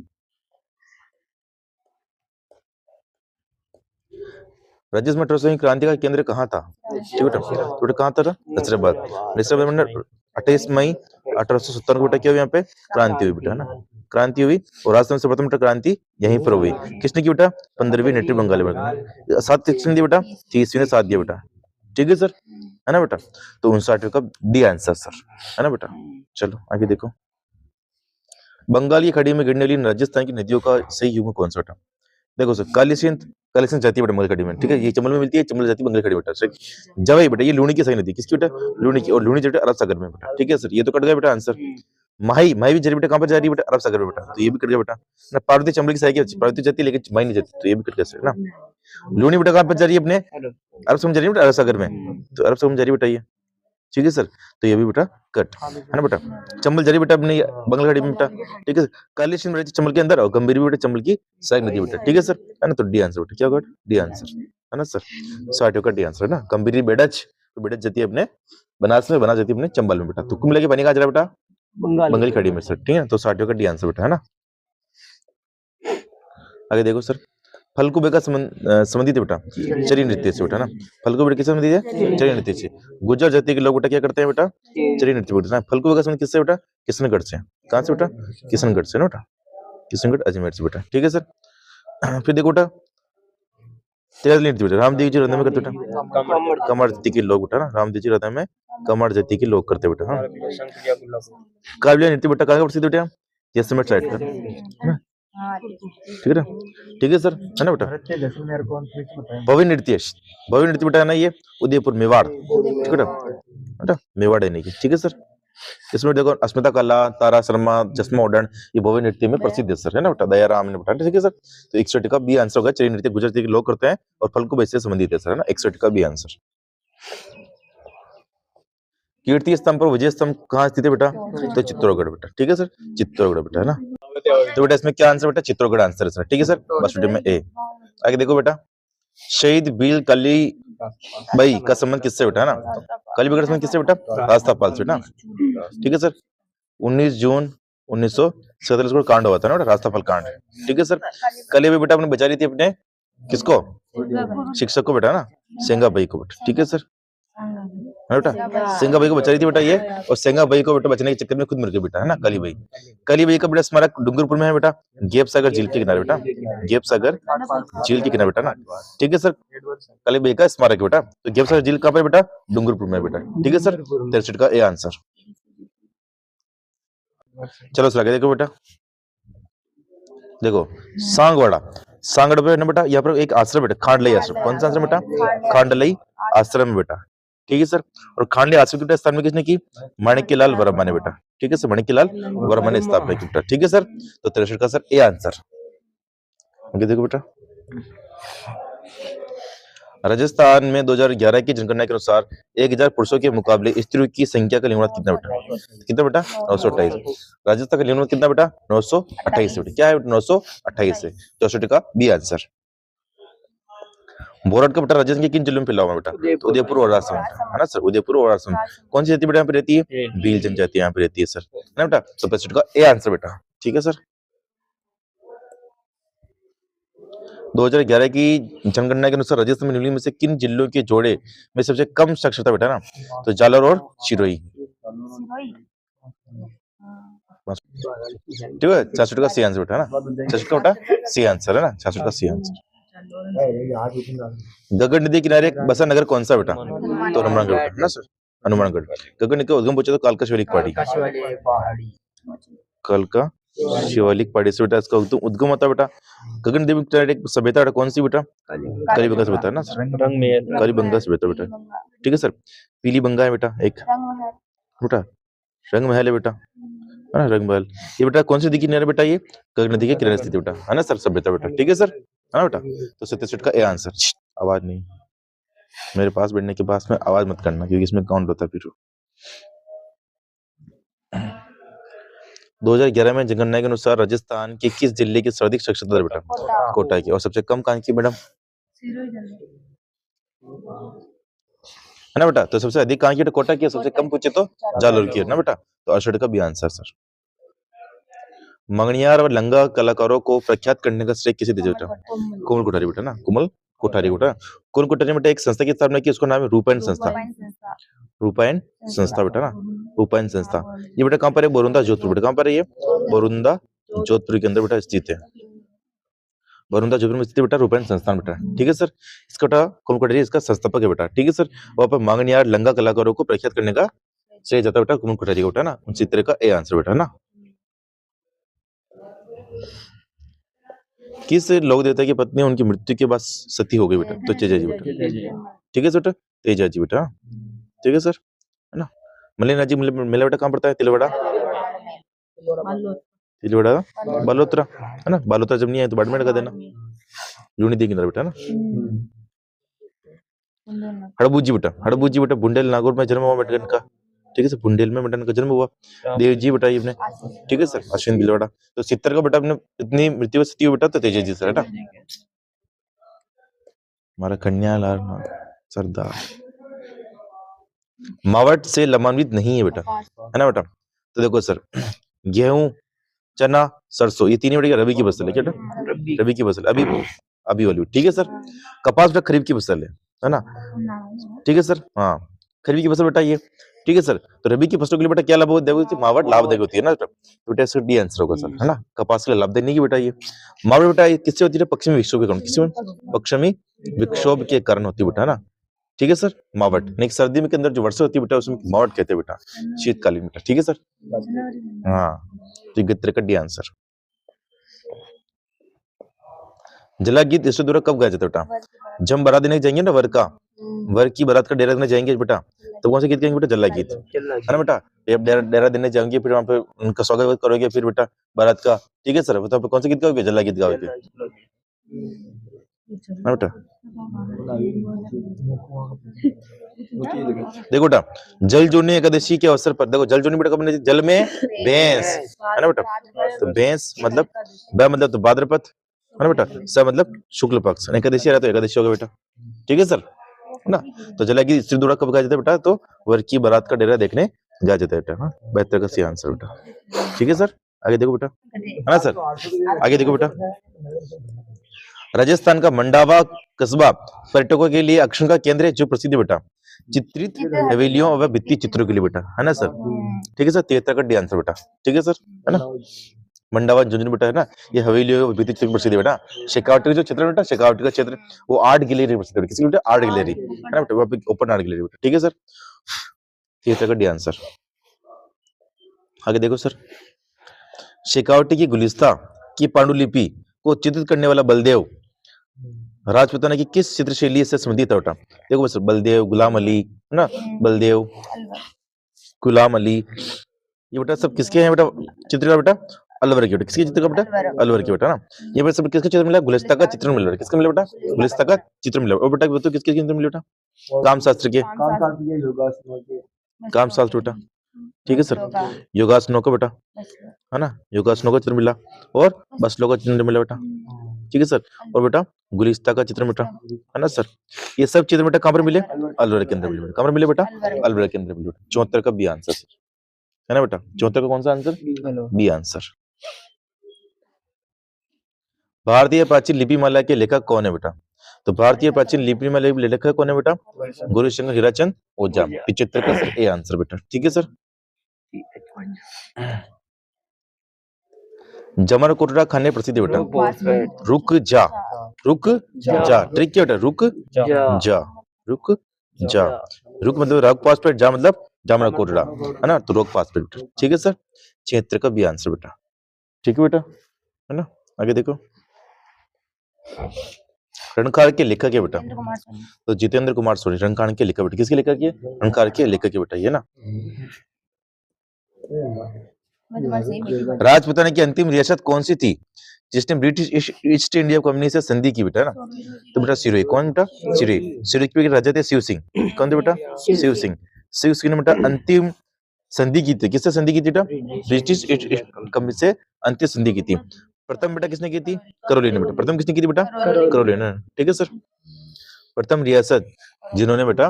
राजस्थान में 18वीं क्रांति का केंद्र कहाँ था? ठीक बेटा, तो कहाँ था? नसीराबाद। नसीराबाद में 28 मई 1870 को बेटा क्या हुआ? यहाँ पे क्रांति हुई बेटा, है ना। क्रांति हुई और राजस्थान से प्रथम क्रांति यहीं पर हुई। किसने की बेटा? 15वीं नेटिव बंगाली बेटा। 7 किसने दी बेटा? 30वीं ने 7 दिया बेटा, ठीक है सर, है ना बेटा। तो 59 का डी आंसर सर, है ना बेटा। चलो आगे देखो। बंगाल की खाड़ी में गिरने वाली राजस्थान की नदियों का सही युग कौन सा बेटा? देखो सर, काली सिंध जाती है बेटा बंगाल खाड़ी में, ठीक है। ये चंबल में मिलती है, चंबल जाती है बंगाल खाड़ी बेटा। जवाई बेटा ये लूणी की सही नदी, किसकी बेटा? लूणी की। और लूणी बेटा अरब सागर में बेटा, ठीक है सर। ये तो कट गया बेटा आंसर। माही भी जरी बेटा कहाँ पर जा रही है बेटा? अरब सागर में बेटा, तो ये भी कट गया बेटा ना। पार्वती चंबल की सही, पार्वती जाती है लेकिन माही नहीं जाती, तो ये भी कट गया सर, ना। लूणी बेटा कहाँ पर जा रही है? अपने अरब सागर जा रही है बेटा, अरब सागर में, तो अरब सागर में जा रही है बेटा ये, ठीक है सर। तो ये भी बेटा कट, है ना बेटा। चंबल जा रही बेटा अपने बंगाल खाड़ी में बेटा, ठीक है। काली सिंध चंबल के अंदर और गंभीर भी बेटा चंबल की सहायक नदी बेटा, ठीक है सर, है ना। तो डी आंसर बेटा क्या होगा? डी आंसर, है ना सर। 60 का डी आंसर, है ना। गंभीर बेडज, तो बेडज जाती है अपने बनारस में, बनारस जाती है अपने चंबल में बेटा। तो कुल मिला के पानी कहाँ जा रहा है बेटा? बंगाली खाड़ी में सर, ठीक है। तो 60 का डी आंसर बेटा, है ना। आगे देखो सर, फल्गु बेटा संबंधित बेटा चरी नृत्य से बेटा, ना। फल्गु बेटा किससे संबंधित है? चरी नृत्य से। गुर्जर जाति के लोग बेटा क्या करते हैं बेटा? चरी नृत्य बेटा। फल्गु बेटा संबंधित किससे बेटा? किशनगढ़ से। कहाँ से बेटा? किशनगढ़ से, ना बेटा। किशनगढ़ अजमेर से बेटा, ठीक है सर। फिर देखो बेटा तेरह नृत्य बेटा रामदेव जी रतन में करते बेटा, कमर जाति के लोग बेटा, ना। रामदेव जी रतन में कमर जाति के लोग करते बेटा, हाँ। काबिलिया नृत्य बेटा कहाँ का प्रसिद्ध बेटा? जैसलमेर साइड का, ठीक है ना, ठीक है सर, है ना बेटा। भव्य नृत्य बेटा है ना, ये उदयपुर मेवाड़, ठीक है बेटा, मेवाड़ है नहीं, ठीक है सर। इसमें देखो अस्मिता कला, तारा शर्मा, जस्मा उड़न, ये भव्य नृत्य में प्रसिद्ध है सर, है ना बेटा। दयाराम ने बेटा, ठीक है सर। तो 61 का बी आंसर होगा। चरी नृत्य गुजराती के लोग करते हैं और फल्गु से संबंधित है सर, है ना। 61 का बी आंसर। कीर्ति स्तंभ पर विजय स्तंभ कहाँ स्थित है बेटा? तो चित्तौड़गढ़ बेटा, ठीक है सर, चित्तौड़गढ़ बेटा, है ना। तो बेटा इसमें क्या आंसर बेटा? चित्तौड़गढ़ आंसर है सर, ठीक है सर। बस में ए। आगे देखो बेटा, शहीद बील कली भाई का संबंध किससे बेटा, है ना। कली का संबंध किससे बेटा? रास्तापाल से ना, ठीक है सर। 19 जून 1947 को कांड हुआ था ना बेटा, रास्तापाल कांड, ठीक है सर। कली भी बेटा अपने बचा रही थी अपने किसको? शिक्षक को बेटा, ना, सेंगा भाई को बेटा, ठीक है सर। है बेटा। सेंगा भाई को बचा रही थी बेटा ये, और सेंगा भाई को बेटा बचने के चक्कर में खुद मर गई बेटा, है ना काली भाई। काली भाई का बेटा स्मारक डूंगरपुर में है बेटा, गेप सागर झील के किनारे बेटा, गेप सागर झील के किनारे बेटा ना, ठीक है सर। काली भाई का स्मारक है बेटा, तो गेप सागर झील कहाँ पर बेटा, डूंगरपुर में बेटा, ठीक है सर। 63 का ए आंसर। चलो सर आगे देखो बेटा, देखो सांगवाड़ा, सांगड़ पे ना बेटा, यहाँ पर एक आश्रम बेटा, खांडलई आश्रम। कौन सा आश्रम बेटा, खांडलई आश्रम है बेटा, ठीक है सर। और खांडलई आश्रम की स्थापना किसने की, माणिक्यलाल वर्मा ने बेटा, ठीक है सर, माणिक्यलाल वर्मा ने स्थापना की बेटा, ठीक है सर। तो 63 का सर ए आंसर। आगे देखो बेटा, राजस्थान में 2011 की जनगणना के अनुसार 1000 पुरुषों के मुकाबले स्त्रियों की संख्या का लिंगानुपात कितना बेटा, कितना बेटा, 928। राजस्थान का लिंगानुपात कितना बेटा, 928 बेटा, क्या है 928 है, 64 का बी आंसर। बोराट का बेटा राजस्थान के किन जिलों में फैला हुआ है बेटा, तो उदयपुर और राजसमंद, है ना सर, उदयपुर और राजसमंद। कौन सी जाति बेटा यहाँ पे रहती है, भील जनजाति यहाँ पे रहती है सर, है ना बेटा। तो 65 का ए आंसर बेटा, ठीक है सर। 2011 की जनगणना के अनुसार राजस्थान में निम्नलिखित में से किन जिलों के जोड़े में सबसे कम साक्षरता बेटा ना, तो जालोर और सिरोही, ठीक है। 66 का सी आंसर बेटा ना, 66 का बेटा सी आंसर है ना, 66 का सी आंसर। गगन नदी किनारे बसा नगर कौन सा बेटा, तो हनुमानगढ़ बेटा, है ना सर, हनुमानगढ़। गगन नदी का उद्गम पूछे तो कालका शिवालिक पहाड़ी, कालका शिवालिक पहाड़ी से बेटा इसका उद्गम होता है बेटा। गगन नदी किनारे एक सभ्यता बेटा कौन सी बेटा, कालीबंगा सभ्यता है ना सर, कालीबंगा सभ्यता बेटा, ठीक है सर। पीली बंगा है बेटा एक बेटा, रंग महल है बेटा, है ना, रंग महल। ये बेटा कौन सी नदी के किनारे बेटा, ये गगन नदी के किनारे स्थित बेटा, है ना सर, सभ्यता बेटा, ठीक है सर, है ना बेटा। तो 67 का ए आंसर। आवाज नहीं, मेरे पास बैठने के पास में आवाज मत करना क्योंकि इसमें काउंट होता है फिर। 2011 में जनगणना के अनुसार राजस्थान के किस जिले की सर्वाधिक साक्षरता दर बेटा, कोटा की, और सबसे कम कहाँ की मैडम, है ना बेटा। तो सबसे अधिक कहाँ की, कोटा की, सबसे कम पूछे तो जालोर की, है ना बेटा। तो 68 का भी आंसर सर। मंगनियार और लंगा कलाकारों को प्रख्यात करने का श्रेय किसे दीजिए बेटा, कोमल कोठारी बेटा ना, कोमल कोठारी बेटा। कोमल कोठारी बेटा एक संस्था की स्थापना की, उसका नाम है रूपायन संस्था, रूपायन संस्था बेटा ना, रूपायन संस्था। ये बेटा कहाँ पर है, बोरुंदा जोधपुर बेटा, कहाँ पर है ये, बोरुंदा जोधपुर के अंदर बेटा स्थित है, बोरुंदा जोधपुर में स्थित बेटा रूपायन संस्थान बेटा, ठीक है सर। इसका बेटा कोमल कोठारी इसका संस्थापक है बेटा, ठीक है सर। वहाँ पर मंगनियार लंगा कलाकारों को प्रख्यात करने का श्रेय जाता बेटा कोमल कोठारी का बेटा ना, उसी तरह का ए आंसर बेटा ना। किस लोक देवता की पत्नी उनकी मृत्यु के बाद सती हो गई बेटा, तो तेजा जी बेटा, ठीक है सर बेटा, तेजा जी बेटा, ठीक है सर, है ना। मलिना जी मेला बेटा कहाँ पड़ता है, तिलवाड़ा, तिलवाड़ा बालोतरा, है ना, बालोतरा जब नहीं आए तो बाड़मेर लगा देना, यूनी दी किनारे बेटा ना। हड़बूजी बेटा, हड़बूजी बेटा बुंडेल नागौर में जन्म हुआ बेटा इनका, ठीक है सर, बुंडेल में बेटा इनका जन्म हुआ। देव जी बेटा ये अपने, ठीक है सर, अश्विन भिलवाड़ा। तो 70 का बेटा अपने इतनी मृत्यु सती हो बेटा, तो तेजा जी सर, है ना। हमारा कन्या लाल सरदार मावट से लाभान्वित नहीं है बेटा, है ना बेटा। तो देखो सर, गेहूं, चना, सरसों, ये तीनों बेटा रबी की फसल है, क्या बेटा, रबी की फसल, अभी वाली, ठीक है सर। कपास बेटा खरीफ की फसल है ना, ठीक है सर, हाँ खरीफ की फसल बेटा ये, ठीक है सर। तो रबी की फसलों के लिए बेटा क्या लाभदायक होती है, मावट लाभदायक होती है ना बेटा, तो बेटा इसका डी आंसर होगा सर, है ना। कपास के लिए लाभदायक नहीं है बेटा ये मावट बेटा, किससे होती है, पश्चिमी विक्षोभ के कारण, किससे, पश्चिमी विक्षोभ के कारण होती है बेटा, है ना, ठीक है सर। मावट नहीं, सर्दी में के अंदर जो वर्षा होती है बेटा उसमें मावट कहते हैं बेटा, शीतकालीन बेटा, ठीक है सर, हाँ। तो गत्र का डी आंसर। जला गीत ईश्वर द्वारा कब गाया जाता है बेटा, जब बारात देने जाएंगे ना, वर का, वर की बारात का डेरा देने जाएंगे बेटा, तो कौन सा गीत गाएंगे बेटा, जला गीत, है ना बेटा। डेरा देने जाएंगे, फिर वहां पे उनका स्वागत करोगे, फिर बेटा बारात का, ठीक है सर, तो कौन सा गीत गाओगे, जला गीत गाओगे, ना बेटा। देखो बेटा, जल जोड़नी एकादशी के अवसर पर, देखो जल जोड़नी बेटा कब, जल में भैंस, है ना बेटा। तो भैंस मतलब, ब मतलब तो भाद्रपद, है ना बेटा, स मतलब शुक्ल पक्ष, एकादशी रहा तो एकादशी होगा बेटा, ठीक है सर, है ना। तो जला की स्त्री द्वारा कब गाया जाता है बेटा, तो वर की बारात का डेरा देखने गाया जाता है बेटा, हाँ 72 का सही आंसर बेटा, ठीक है सर। आगे देखो बेटा, है ना सर, आगे देखो बेटा, राजस्थान का मंडावा कस्बा पर्यटकों के लिए आकर्षण का केंद्र है, जो प्रसिद्ध है बेटा चित्रित हवेलियों व भित्ति चित्रों के लिए बेटा, है ना सर। ठीक है सर, 73 का डी आंसर बेटा। ठीक है सर, है ना। मंडावा झुंझुनू बेटा है ना, ये हवेलियों भित्ति चित्रों प्रसिद्ध है बेटा। शेखावटी का जो क्षेत्र है बेटा, शेखावटी का क्षेत्र वो आर्ट गैलरी प्रसिद्ध है। किसकी बेटा? आर्ट गैलरी, है ना बेटा, वहाँ पे ओपन आर्ट गैलरी बेटा। ठीक है सर, 73 का डी आंसर। आगे देखो सर, शेखावटी की गुलिस्ता की पांडुलिपि को चित्रित करने वाला बलदेव राजपूताना की किस चित्र शैली से संबंधित है बेटा? देखो बस, बलदेव, गुलाम अली, है ना, बलदेव, गुलाम अली, ये बेटा सब किसके हैं बेटा? चित्रकार बेटा अलवर के बेटा। किसके चित्र का बेटा? अलवर के बेटा ना। ये बेटा सब किसका चित्र मिला? गुलिस्ता का चित्र मिला बेटा। किसका मिला बेटा? गुलिस्ता का चित्र मिला। और बेटा बताओ किसके चित्र मिले बेटा? काम शास्त्र के, काम शास्त्र बेटा। ठीक है सर, योगासनों का बेटा, है ना, योगासनों का चित्र मिला और बसलों का चित्र मिला बेटा। ठीक है सर, और बेटा गुलिस्ता का चित्र बेटा, है ना सर। ये सब चित्र बेटा कहाँ पर मिले? अलवर के अंदर मिले। कहाँ पर मिले बेटा? अलवर के अंदर मिले बेटा। 74 का बी आंसर सर, है ना बेटा। 74 का कौन सा आंसर? B answer. भारतीय प्राचीन लिपि माला के लेखक कौन है बेटा? तो भारतीय प्राचीन लिपि माला के लेखक कौन है बेटा? गौरीशंकर हीराचंद ओझा। 75 का सर ए आंसर बेटा। ठीक है सर। जमर कोटड़ा खाने प्रसिद्ध बेटा। रुक जा, रुक जा। ट्रिक क्या बेटा? रुक जा, रुक जा। रुक मतलब रॉक पास पे, जा मतलब जामर कोटड़ा, है ना, तो रोक पास पे बेटा। ठीक है सर, 76 का बी आंसर बेटा। ठीक है बेटा, है ना। आगे देखो, रणखार के लेखक है बेटा? तो जितेंद्र कुमार सोनी रणखार के लेखक बेटा। किसके लेखक है? रणखार के लेखक है बेटा, ये ना। राजपूताना की अंतिम रियासत कौन सी थी जिसने ब्रिटिश ईस्ट इंडिया कंपनी से संधि की बेटा, है ना? तो बेटा सिरोही। कौन बेटा? सिरोही। सिरोही के राजा थे शिव सिंह। कौन थे बेटा? शिव सिंह। शिव सिंह ने बेटा अंतिम संधि की थी। किससे संधि की थी बेटा? ब्रिटिश ईस्ट कंपनी से अंतिम संधि की थी। प्रथम बेटा किसने की थी? करौली ने बेटा। प्रथम किसने की थी बेटा? करौली ने। ठीक है सर, प्रथम रियासत जिन्होंने बेटा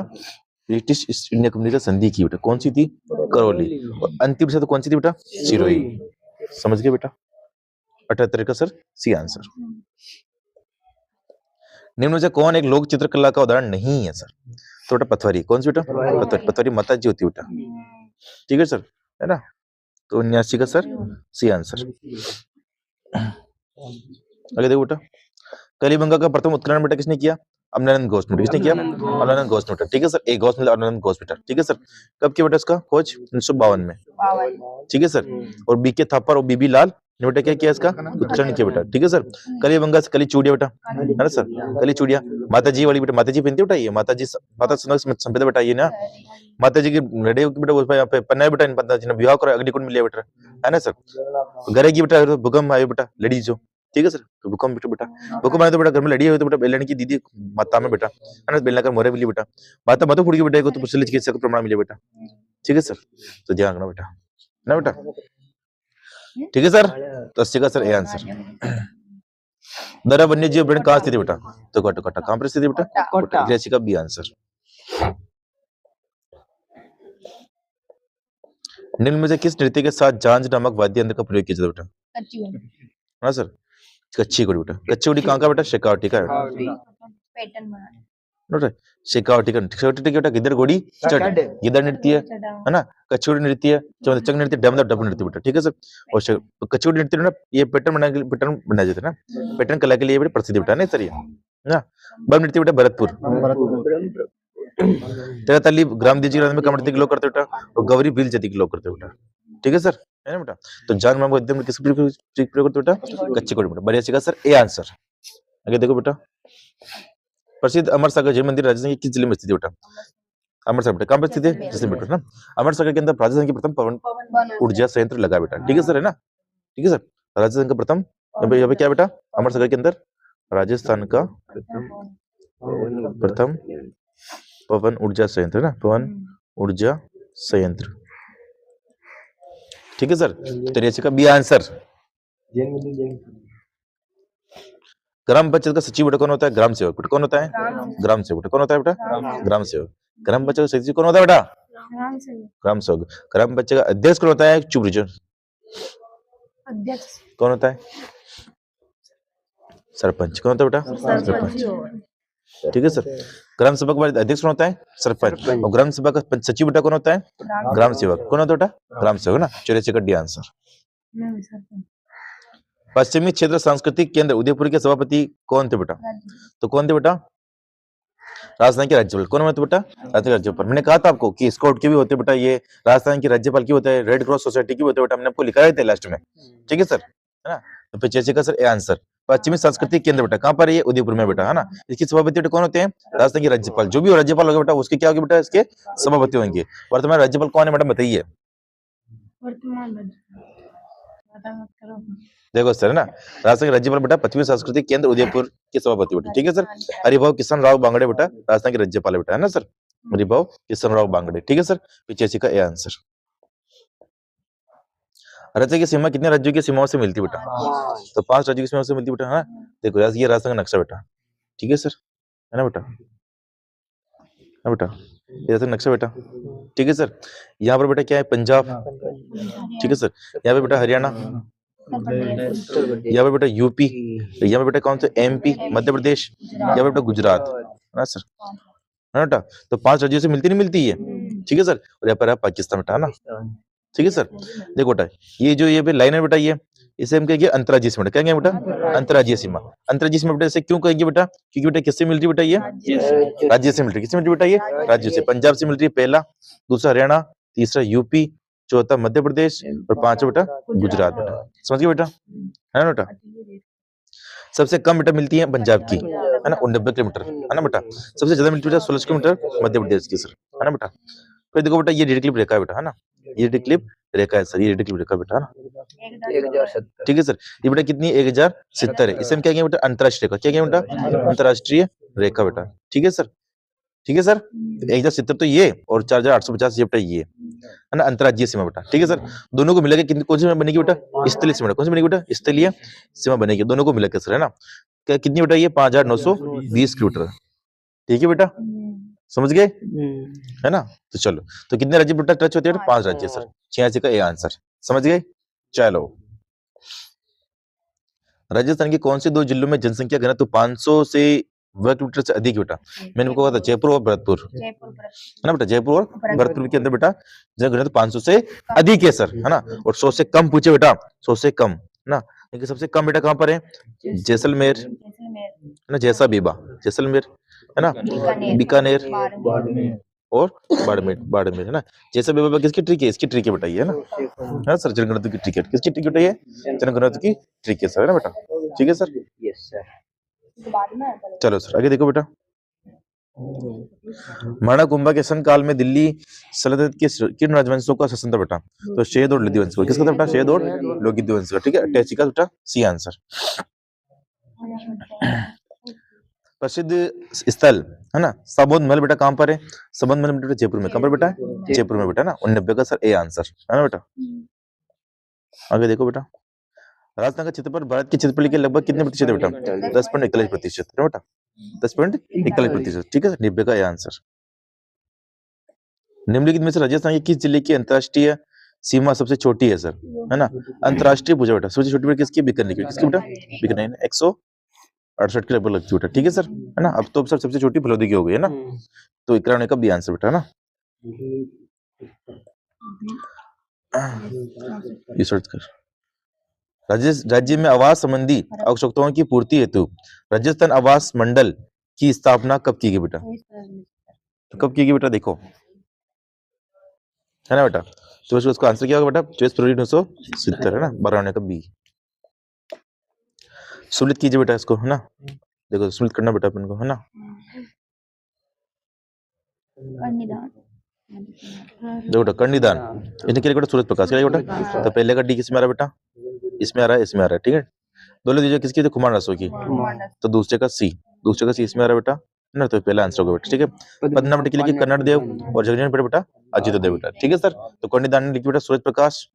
ब्रिटिश ईस्ट इंडिया कंपनी से संधि की बेटा, कौन सी थी? करौली। और अंतिम रियासत कौन सी थी बेटा? सिरोही। समझ गए बेटा? 78 का सर सी आंसर। निम्न में से कौन एक लोक चित्रकला का उदाहरण नहीं है सर? तो बेटा पथवारी। कौन सी बेटा? पथवारी। पथवारी माता जी होती बेटा। ठीक है सर, है ना। तो 79 का सर सी आंसर। आगे देखो बेटा, कलिबंगा का प्रथम उत्खनन बेटा किसने किया? अमलानंद घोष बेटा। किसने किया? अमलानंद घोष बेटा। ठीक है सर, एक घोष मिला, अमलानंद घोष बेटा। ठीक है सर, कब किया बेटा इसका खोज? 1952 में। ठीक है सर, और बीके थापर और बीबी लाल ने बेटा क्या किया इसका उत्खनन किया बेटा। ठीक है सर, कलिबंगा से कली चूड़िया बेटा, है ना सर, कली चूड़िया माता जी वाली बेटा। माता जी पहनती बेटा, ये माता जी, माता संपदा बेटा, ये ना माता जी की रेडी बेटा, उस यहाँ पे पन्ना बेटा, इन माता जी ने विवाह करा, अग्निकुंड मिले बेटा, है ना सर। घरे की बेटा भूकंप आयो बेटा, लेडीज जो। ठीक है सर, तो भूकंप बेटा, भूकंप आए तो बेटा घर में लड़ी हुई तो बेटा बेलन की दीदी माता में बेटा, है ना, बेलना कर मोरे मिली बेटा। माता मत फुड़ बेटा को तो पुष्ट चिकित्सा का प्रमाण मिले बेटा। ठीक है सर, तो ध्यान रखना बेटा, है ना बेटा। ठीक है सर, तो 80 का सर ए आंसर। दरा वन्य जीव अभ्यारण्य कहाँ स्थित है बेटा? तो कटकटा कहाँ पर स्थित है बेटा? 83 का बी आंसर। निम्न में से किस नृत्य के साथ झांझ नामक वाद्य यंत्र का प्रयोग किया जाता है बेटा? हाँ सर, कच्ची घोड़ी बेटा। कच्ची घोड़ी कहाँ का बेटा? शेखावटी का है। शेखावटी का बेटा गिद्धर घोड़ी चढ़, गिद्धर नृत्य है ना, कच्ची घोड़ी नृत्य, चक नृत्य, डब नृत्य बेटा। ठीक है सर, और कच्ची घोड़ी नृत्य ना ये पैटर्न बनाया जाता है ना, पैटर्न कला के लिए बेटा प्रसिद्ध बेटा, नहीं सर ये ना। बम नृत्य बेटा भरतपुर। तेरा तली ग्राम दीजी में कमर की लोग करते बेटा, और गौरी बिल जति की लोग करते बेटा। ठीक है सर, है ना बेटा। तो जान मामू एकदम किस प्रयोग करते बेटा? कच्ची घोड़ी बेटा। बढ़िया का सर ए आंसर। आगे देखो बेटा, प्रसिद्ध अमर सागर जैन मंदिर राजस्थान के किस जिले में स्थित है बेटा? अमरसर बेटा कहाँ पर स्थित है? जैसलमेर बेटा ना। अमरसर के अंदर राजस्थान की प्रथम पवन ऊर्जा संयंत्र लगा बेटा। ठीक है सर, है ना। ठीक है सर, राजस्थान का प्रथम यहाँ पे क्या बेटा? अमरसर के अंदर राजस्थान का प्रथम पवन ऊर्जा संयंत्र, ना, पवन ऊर्जा संयंत्र। ठीक है सर, 83 का बी आंसर। ग्राम पंचायत का सचिव बेटा कौन होता है? ग्राम सेवक बेटा। कौन होता है? ग्राम सेवक बेटा। कौन होता है बेटा? ग्राम सेवक। ग्राम पंचायत का सचिव कौन होता है बेटा? ग्राम सेवक। ग्राम पंचायत का अध्यक्ष कौन होता है? चुप रहिए, कौन होता है? सरपंच। कौन होता है बेटा? सरपंच। ठीक है सर। ग्राम सभा का अध्यक्ष कौन होता है? सरपंच। और ग्राम सभा का सचिव बेटा कौन होता है? ग्राम सेवक। कौन होता है बेटा? ग्राम सेवक ना। 84 का डी आंसर। पश्चिमी क्षेत्र सांस्कृतिक केंद्र उदयपुर के सभापति कौन थे बेटा? तो कौन थे बेटा? राजस्थान के राज्यपाल। कौन होते बेटा? राजस्थान के राज्यपाल। मैंने कहा था आपको कि स्काउट के भी होते बेटा, ये राजस्थान के राज्यपाल की होता है, रेड क्रॉस सोसाइटी की होते बेटा, हमने आपको लिखा थे लास्ट में। ठीक है सर, है ना। तो 85 का सर ए आंसर। पश्चिमी सांस्कृतिक केंद्र बेटा कहाँ पर है? ये उदयपुर में बेटा, है ना। इसकी सभापति बेटा कौन होते हैं? राजस्थान के राज्यपाल। जो भी राज्यपाल होगा बेटा उसके क्या होगी बेटा? इसके सभापति होंगे। वर्तमान राज्यपाल कौन है मैडम बताइए? देखो सर, है ना, राजस्थान के राज्यपाल बेटा पश्चिमी सांस्कृतिक केंद्र उदयपुर के सभापति बेटा। ठीक है सर। हरिभाऊ किशन राव बांगड़े बेटा राजस्थान के राज्यपाल बेटा, है ना सर। हरिभाऊ किशन राव बांगड़े। ठीक है सर। 85 का ए आंसर। राज्य की सीमा कितने राज्यों की सीमाओं से मिलती बेटा? तो 5 राज्यों की सीमाओं से मिलती बेटा, है। देखो यार, ये राजस्थान का नक्शा बेटा। ठीक है सर, है ना बेटा, है बेटा, ये राजस्थान नक्शा बेटा। ठीक है सर। यहाँ पर बेटा क्या है? पंजाब। ठीक है सर। यहाँ पे बेटा हरियाणा, यहाँ पे बेटा यूपी, यहाँ पे बेटा कौन सा? एमपी, मध्य प्रदेश, यहाँ पे बेटा गुजरात, है ना सर, है ना बेटा। तो 5 राज्यों से मिलती नहीं मिलती है। ठीक है सर। और यहाँ पर है पाकिस्तान बेटा, है ना। ठीक है सर। देखो बेटा, ये जो ये लाइन है बेटा, ये इसे हम कहेंगे अंतर्राज्यीय सीमा। कहेंगे बेटा अंतर्राज्यीय सीमा। अंतर्राज्यीय सीमा बेटा इसे क्यों कहेंगे बेटा? क्योंकि बेटा किससे मिल रही बेटा? ये राज्य से मिल रही। किससे मिल रही बेटा? ये राज्य से। पंजाब से मिल रही है पहला, दूसरा हरियाणा, तीसरा यूपी, चौथा मध्य प्रदेश और पांचवा बेटा गुजरात बेटा। समझ गए बेटा, है ना बेटा। सबसे कम बेटा मिलती है पंजाब की, है ना, 90 किलोमीटर, है ना बेटा। सबसे ज्यादा मिलती है 16 किलोमीटर मध्य प्रदेश की सर, है ना बेटा। फिर देखो बेटा, ये रेडिक्लिप रेखा है बेटा, है ना। ये रेडिक्लिप रेखा है सर, ये रेडिक्लिप रेखा बेटा, है ना। 1070। ठीक है सर। ये बेटा कितनी? 1070 है। इसे हम क्या कहेंगे बेटा? अंतरराष्ट्रीय रेखा। क्या कहेंगे बेटा? अंतरराष्ट्रीय रेखा बेटा। ठीक है सर। ठीक है सर। 1070 तो ये, और 4850 ये बेटा ये, है ना, अंतर्राज्यीय सीमा बेटा। ठीक है सर। दोनों को मिलाकर कितनी कौन सी सीमा बनेगी बेटा? स्थलीय सीमा। कौन सी बनेगी बेटा? स्थलीय सीमा बनेगी, दोनों को मिलाकर सर, है ना। क्या कितनी बेटा? ये 5920 किलोमीटर। ठीक है बेटा, समझ गए, है ना। तो चलो, तो कितने राज्य बेटा टच होते हैं? 5 राज्य सर। 86 का ए आंसर। समझ गए। चलो, राजस्थान के कौन से 2 जिलों में जनसंख्या घनत्व 500 से वर्ग किलोमीटर से अधिक बेटा? मैंने आपको कहा था जयपुर और भरतपुर, है ना बेटा। जयपुर और भरतपुर के अंदर बेटा घनत्व 500 से अधिक है सर, है ना। और 100 से कम पूछे बेटा, 100 से कम, है ना। लेकिन सबसे कम बेटा कहाँ पर है? जैसलमेर, है ना, जैसा बीबा, जैसलमेर, है ना, बीकानेर और बाड़मेर, बाड़मेर, है ना। जैसा बीबा किसकी ट्रिक है? इसकी ट्रिक है बेटा, ये, है ना सर। जनगणना की ट्रिक है। किसकी ट्रिक बेटा? ये जनगणना की ट्रिक है सर, है ना बेटा। ठीक है सर। Yes sir. चलो सर, आगे देखो बेटा। महाराणा कुंभा के शासन काल में दिल्ली सल्तनत के किन राजवंशों का शासन था बेटा? तो शहद और लोधी वंश का। किसका था बेटा? शहद और लोधी वंश का। ठीक है, 88 का बेटा सी आंसर। प्रसिद्ध स्थल, है ना, सबोध महल बेटा कहां पर है? सबोध महल बेटा जयपुर में। कहां पर बेटा? जयपुर में बेटा, ना। 90 का सर ए आंसर, है ना बेटा। आगे देखो बेटा। राजस्थान का क्षेत्रफल भारत के क्षेत्रफल के लगभग कितने प्रतिशत है बेटा? 10.41%, है बेटा। 10.41%। ठीक है, 90 का आंसर। निम्नलिखित में से राजस्थान के किस जिले की अंतरराष्ट्रीय सीमा सबसे छोटी है सर? है ना, अंतरराष्ट्रीय पूछा बेटा। सबसे छोटी बेटा किसकी? बीकानेर की। किसकी बेटा? बीकानेर। 168 के लगभग लगती बेटा। ठीक है सर, है ना। अब तो सर सबसे छोटी फलोदी की हो गई, है ना। तो 91 का बी आंसर बेटा, है ना। ये सर्च कर। राज्य में आवास संबंधी आवश्यकताओं की पूर्ति हेतु राजस्थान आवास मंडल की स्थापना कब की गई बेटा? तो कब की गई बेटा? देखो, है ना बेटा। तो उसका आंसर क्या होगा बेटा? 24 फरवरी 1970, है ना। 12 का बी। सुलित कीजिए बेटा इसको, है ना। देखो सुलित करना बेटा अपन को, है ना। देखो बेटा, कर्णिदान इसने क्या बेटा? सूरज प्रकाश क्या बेटा? तो पहले का डी किसमें आ रहा है बेटा? इसमें आ रहा है, इसमें आ रहा है। ठीक है, दोनों दीजिए किसकी? तो कुमार रसो की। तो दूसरे का सी, दूसरे का सी इसमें आ रहा है बेटा, है ना। तो पहला आंसर होगा बेटा। ठीक है, पद्मनाभ बेटा के लिए कन्नड़ देव और जगजीवन बेटा अजित देव बेटा। ठीक है सर। तो कर्णिदान ने लिखी बेटा सूरज प्रकाश,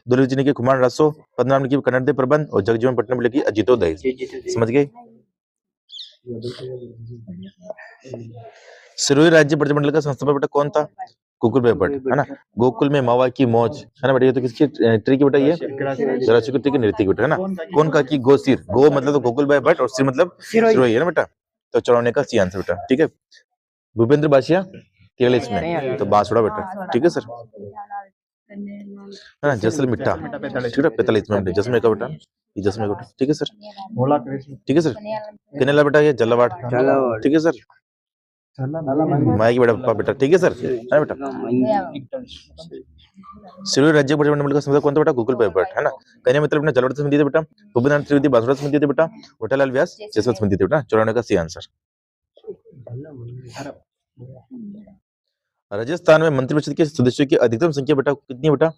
दोनों जी ने की कुमार रसो, पद्मनाभ ने की कन्नड़ देव प्रबंध और जगजीवन पटनम ने लिखी अजितोदय। समझ गए। सिरोही राज्य ब्रजमंडल का संस्थापक बेटा कौन था? गोकुल में बट है ना, गोकुल में मावा की मौज है ना बेटा, ये तो किसकी ट्री की बेटा, ये जरासु की ट्री की नृत्य की बेटा है ना। कौन का की गो सिर, गो मतलब तो गोकुल भाई भट्ट और सिर मतलब सिरोही है ना बेटा, तो चौराने का सी आंसर बेटा, ठीक है। भूपेंद्र बाशिया केवल इसमें तो बांसुड़ा बेटा, ठीक है सर, है ना। जैसल मिट्टा ठीक है, 45 में जैसलमेर का बेटा, ये जैसलमेर का बेटा, ठीक है सर, ठीक है सर। कनेला बेटा ये जलावाड़, ठीक है सर, माया की बेटा बेटा, ठीक है सर, है बेटा। सिरोही राज्य परिषद मंडल का संसद कौन था बेटा, गोकुल भाई भट्ट है ना। कन्या मित्र अपने जलवाड़ से संबंधित है बेटा, गोपीनाथ त्रिवेदी बांसुड़ा से संबंधित है बेटा, वोटालाल व्यास जैसलमेर से संबंधित है बेटा, 94 का सी आंसर। राजस्थान में मंत्रिपरिषद के सदस्यों की अधिकतम संख्या बेटा कितनी है बेटा,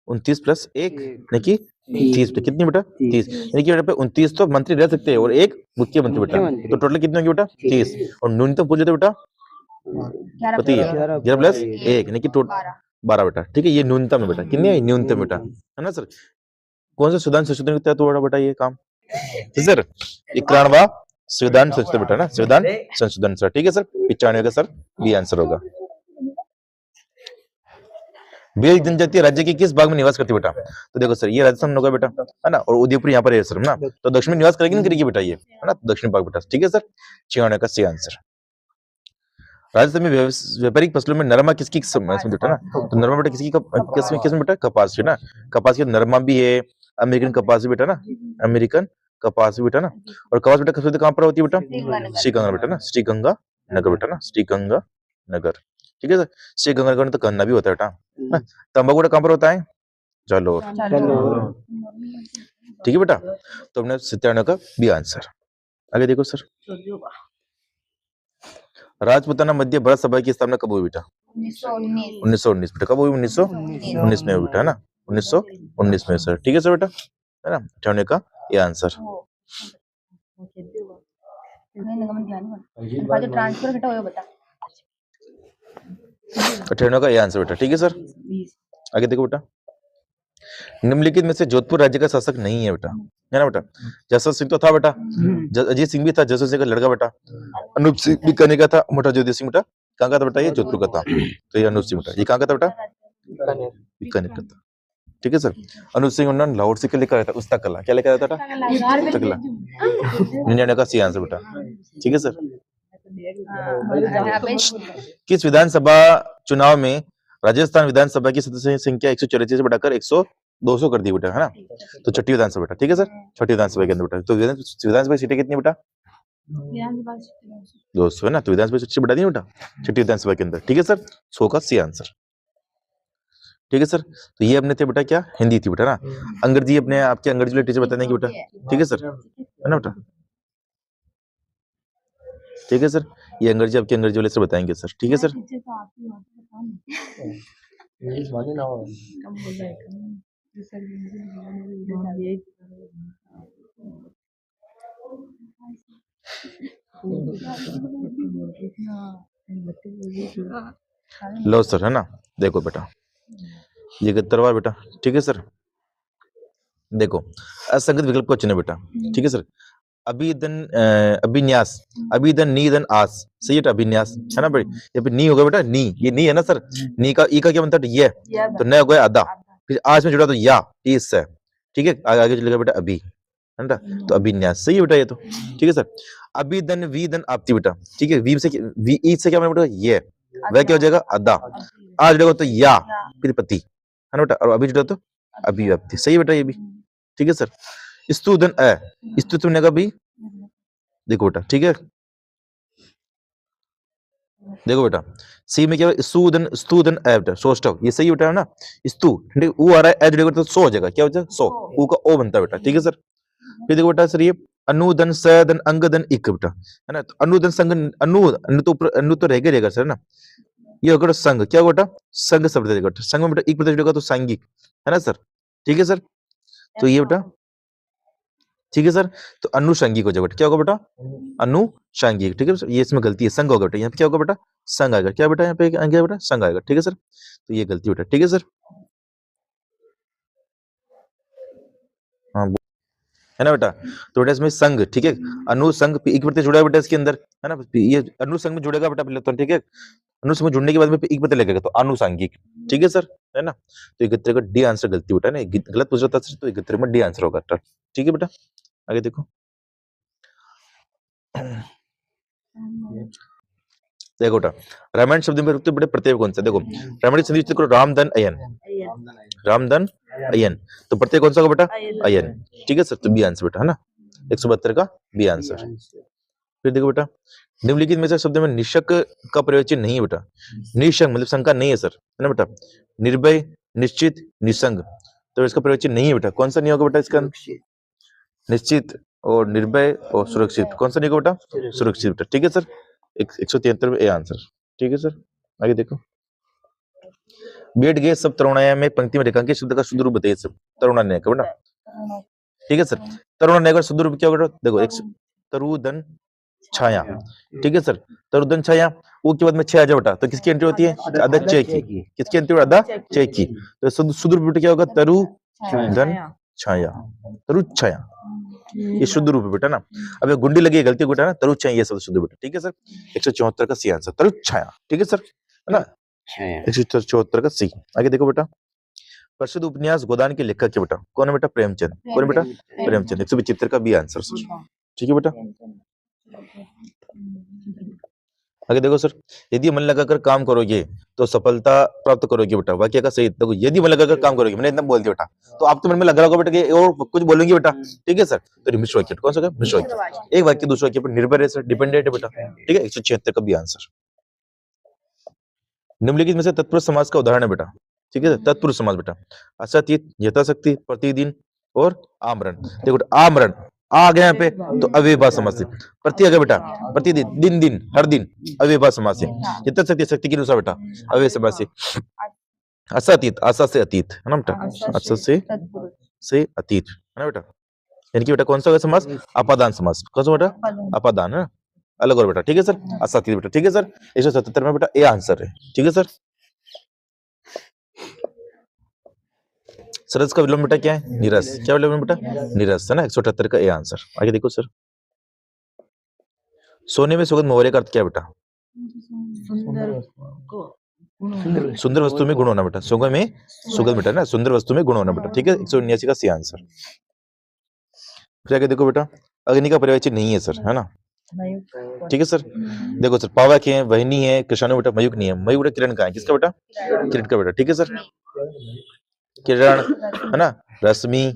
29 प्लस 1 यानी कि 30, कितनी बेटा 30, यानी कि बेटा 29 तो मंत्री रह सकते हैं और एक मुख्यमंत्री बेटा, तो टोटल कितने होंगे बेटा 30, और न्यूनतम पूछ लेते बेटा 11 प्लस 1 यानी कि 12 बेटा, ठीक है। ये न्यूनतम है बेटा, कितनी है न्यूनतम बेटा, है ना सर। कौन सा संविधान संशोधन के तहत हुआ बेटा ये काम, सर 91वां संविधान संशोधन बेटा ना, संविधान संशोधन सर, ठीक है सर। 95 का सर बी आंसर होगा। बेल जनजाति राज्य के किस भाग में निवास करती है बेटा, तो देखो सर ये राजस्थान होगा बेटा, है ना, और उदयपुर यहाँ पर है सर ना, तो दक्षिण में निवास करेगी नहीं करेगी बेटा ये, है ना, दक्षिण भाग बेटा, ठीक है सर। 96 का सी आंसर। राजस्थान में व्यापारिक फसलों में नरमा किसकी बेटा ना, तो नरमा बेटा किसकी किसमें बेटा, कपास है ना, कपास की नरमा भी है, अमेरिकन कपास भी बेटा ना, अमेरिकन कपास भी बेटा ना, और कपास बेटा सबसे कहाँ पर होती है बेटा, श्रीगंगा बेटा ना, श्रीगंगा नगर बेटा ना, श्रीगंगा नगर, ठीक है सर। श्रीगंगा नगर में तो गन्ना भी होता है बेटा, तंबाकू बेटा कहाँ पर होता है, जालोर, ठीक है बेटा। तो हमने 97 का बी आंसर। आगे देखो सर, राजपूताना मध्य भारत सभा की स्थापना कब हुई बेटा, 1919 बेटा, कब हुई 1919 में बेटा, है ना, 1919 में सर, ठीक है सर बेटा, है ना। 98 का ये आंसर। 98 का ये आंसर बेटा, ठीक है सर। आगे देखो बेटा, निम्नलिखित में से जोधपुर राज्य का शासक नहीं है बेटा, है ना बेटा। जसवंत सिंह तो था बेटा, अजीत सिंह भी था, जसवंत सिंह का लड़का बेटा, अनूप सिंह बीकानेर का था, मोटा ज्योति सिंह बेटा कहाँ का था बेटा, ये जोधपुर का था, तो ये अनूप सिंह बेटा, ये कहाँ का था बेटा, बीकानेर का था, ठीक है सर। अनूप सिंह उन्होंने लाहौर से लेकर आया था उस्ता कला, क्या लेकर आया था, 99 का सी आंसर बेटा, ठीक है सर। किस विधानसभा चुनाव में राजस्थान विधानसभा की सदस्य संख्या 184 से बढ़ाकर 200 कर दी बेटा, है ना, तो छठी विधानसभा बेटा, ठीक है सर, छठी विधानसभा के अंदर बेटा। तो विधानसभा सीटें कितनी बेटा, 200 है ना, तो विधानसभा सीटें बढ़ा दी बेटा छठी विधानसभा के अंदर, ठीक है सर। 100 का सी आंसर, ठीक है सर। तो ये अपने थे बेटा क्या, हिंदी थी बेटा ना। अंग्रेजी अपने आपके अंग्रेजी टीचर बता देंगे बेटा, ठीक है सर, है ना बेटा, ठीक है सर। ये अंग्रेजी आपके अंग्रेजी वाले से बताएंगे सर, ठीक है सर। लो सर, है ना, देखो बेटा ये 71वां बेटा, ठीक है सर। देखो असंगत विकल्प को चुने बेटा, ठीक है सर। अभिधन अभिन्यास, अभिधन नीधन आस, सही है अभिन्यास, है ना भाई। ये पे नी होगा बेटा, नी, ये नी है ना सर, नी का ई का क्या बनता है, ये तो न हो गया आधा, फिर आज में जुड़ा तो या तीस है, ठीक है। आगे चलेगा बेटा अभी, है ना, तो अभिन्यास सही है बेटा ये तो, ठीक है सर। अभिधन विधन आपती बेटा, ठीक है, वी से वी ई से क्या बना बेटा, ये वह क्या हो जाएगा आधा, आ जुड़ेगा तो या फिर पति, है ना बेटा, और अभी जुड़ा तो अभिव्यक्ति, सही है बेटा ये भी, ठीक है सर। स्तुधन अ, स्तुत का भी देखो बेटा, ठीक है। देखो बेटा सी में क्या है, स्तुधन स्तुधन अ बेटा, सोष्टव, ये सही बेटा है ना। स्तु ऊ आ रहा है, जुड़ेगा तो सो हो जाएगा, क्या हो जाएगा सो, ऊ का ओ बनता है बेटा, ठीक है सर। फिर देखो बेटा सर ये अनुधन सदन अंगदन इक बेटा, है ना, तो अनुधन संग अनु तो रहेगा सर ना। ये होगा संघ, क्या होगा बेटा, संघ शब्द देगा, संघ में बेटा एक प्रत्यय जुड़ेगा तो सांगिक, है ना सर, ठीक है सर। तो ये बेटा ठीक है सर, तो अनुषंगिक हो जाएगा बेटा, क्या होगा बेटा, अनुषंगिक, ठीक है सर। ये इसमें गलती है, संघ होगा बेटा, यहाँ पे क्या होगा बेटा, संघ आएगा, क्या बेटा यहाँ पे आएगा बेटा, संघ आएगा, ठीक है सर। तो ये गलती बेटा, ठीक है सर। हाँ है ना बेटा, तो बेटा इसमें संघ, ठीक है, अनुसंघ एक प्रत्यय जुड़ा है बेटा इसके अंदर, है ना, ये अनुसंघ में जुड़ेगा बेटा पहले तो, ठीक है। अनुसमूह जुड़ने के बाद में एक पता लगेगा, तो आनुषांगिक, ठीक है सर, है ना। तो 71 का डी आंसर गलती बेटा, ना गलत पूछ रहा था सर, तो 71 में डी आंसर होगा, ठीक है बेटा। आगे देखो, देखो बेटा, रामायण शब्द में रुकते बड़े प्रत्यय कौन सा, देखो रामायण संधि करो, रामधन अयन, रामधन अयन, तो प्रत्यय कौन सा होगा बेटा, अयन, ठीक है सर, तो बी आंसर बेटा, है ना, 172 का बी आंसर। फिर देखो बेटा, निम्नलिखित में से शब्द में निशक का प्रयोजन नहीं है बेटा, निशंक मतलब शंका नहीं है सर, है ना बेटा, निर्भय, निश्चित, निसंग, तो इसका प्रयोजन नहीं है बेटा, कौन सा नहीं होगा बेटा इसका, निश्चित और निर्भय और सुरक्षित, कौन सा नहीं होगा बेटा, सुरक्षित बेटा, ठीक है सर, 173 में ए आंसर, ठीक है सर। आगे देखो, बैठ गए सब तरुणाया में पंक्ति में रेखांकित शब्द का शुद्ध रूप बताइए सब, तरुणान्याय का बेटा, ठीक है सर, तरुणान्याय का शुद्ध रूप क्या होगा, देखो एक तरुदन छाया, ठीक है सर, तरुदन छाया, वो के बाद में छह आ जाए बेटा, तो किसकी एंट्री होती है, अदा च की, किसकी एंट्री, अदा च की, तो शुद्ध रूप क्या होगा, तरु धन छाया, तरु छाया, ये शुद्ध रूप है बेटा ना। अब ये गुंडी लगी है, गलती बेटा ना, तरु छाया ये सब शुद्ध बेटा, ठीक है सर, 174 का सी आंसर, तरु छाया, ठीक है सर, है ना, 174 का सी। आगे देखो बेटा, प्रसिद्ध उपन्यास गोदान के लेखक के बेटा कौन है बेटा, प्रेमचंद, कौन है बेटा, प्रेमचंद, 175 का बी आंसर सर, ठीक है बेटा। आगे देखो सर, यदि मन लगाकर काम करोगे तो सफलता प्राप्त करोगे बेटा, वाक्य का सही, देखो यदि मन लगाकर काम करोगे, मैंने इतना बोल दिया बेटा, तो आपके मन में लग रहा होगा बेटा कि और कुछ बोलेंगे बेटा, ठीक है सर, तो मिश्र वाक्य कौन सा होगा, मिश्र वाक्य, एक वाक्य दूसरे वाक्य पर निर्भर है सर, डिपेंडेंट है बेटा, ठीक है, 176 का भी आंसर। निम्नलिखित में से तत्पुरुष समास का उदाहरण है बेटा, ठीक है, तत्पुरुष समास बेटा, असतीत, यथाशक्ति, प्रतिदिन और आमरण, देखो आमरण आ गया यहाँ पे, तो अव्ययभाव समास है, प्रति आ गया बेटा, प्रतिदिन, दिन दिन, हर दिन, अव्ययभाव समास है, यथाशक्ति शक्ति के अनुसार बेटा अव्यय समास है, असतीत, आशा से अतीत, है ना बेटा, आशा से अतीत, है ना बेटा, यानी कि बेटा कौन सा होगा समास, अपादान समास, कौन सा बेटा, अपादान, है अलग और बेटा, ठीक है सर, असतीत बेटा, ठीक है सर, 177 में बेटा ए आंसर है, ठीक है सर। सरस का विलोम बेटा क्या है, निरस, क्या विलोम बेटा, निरस, है ना, 178 का ए आंसर। आगे देखो सर, सोने में सुगंध मोहरे का अर्थ क्या है बेटा, सुंदर वस्तु में गुण होना बेटा, सोने में सुगंध बेटा ना, सुंदर वस्तु में गुण होना बेटा, ठीक है, 179 का सी आंसर। फिर आगे देखो बेटा, अग्नि का पर्यायवाची नहीं है सर, है ना, ठीक है सर, देखो सर, पावक है, वहनी है, कृष्णाणु बेटा, मयूक नहीं है, मयूक बेटा किरण का है, किसका बेटा, किरण का बेटा, ठीक है सर, किरण, है ना, रश्मि,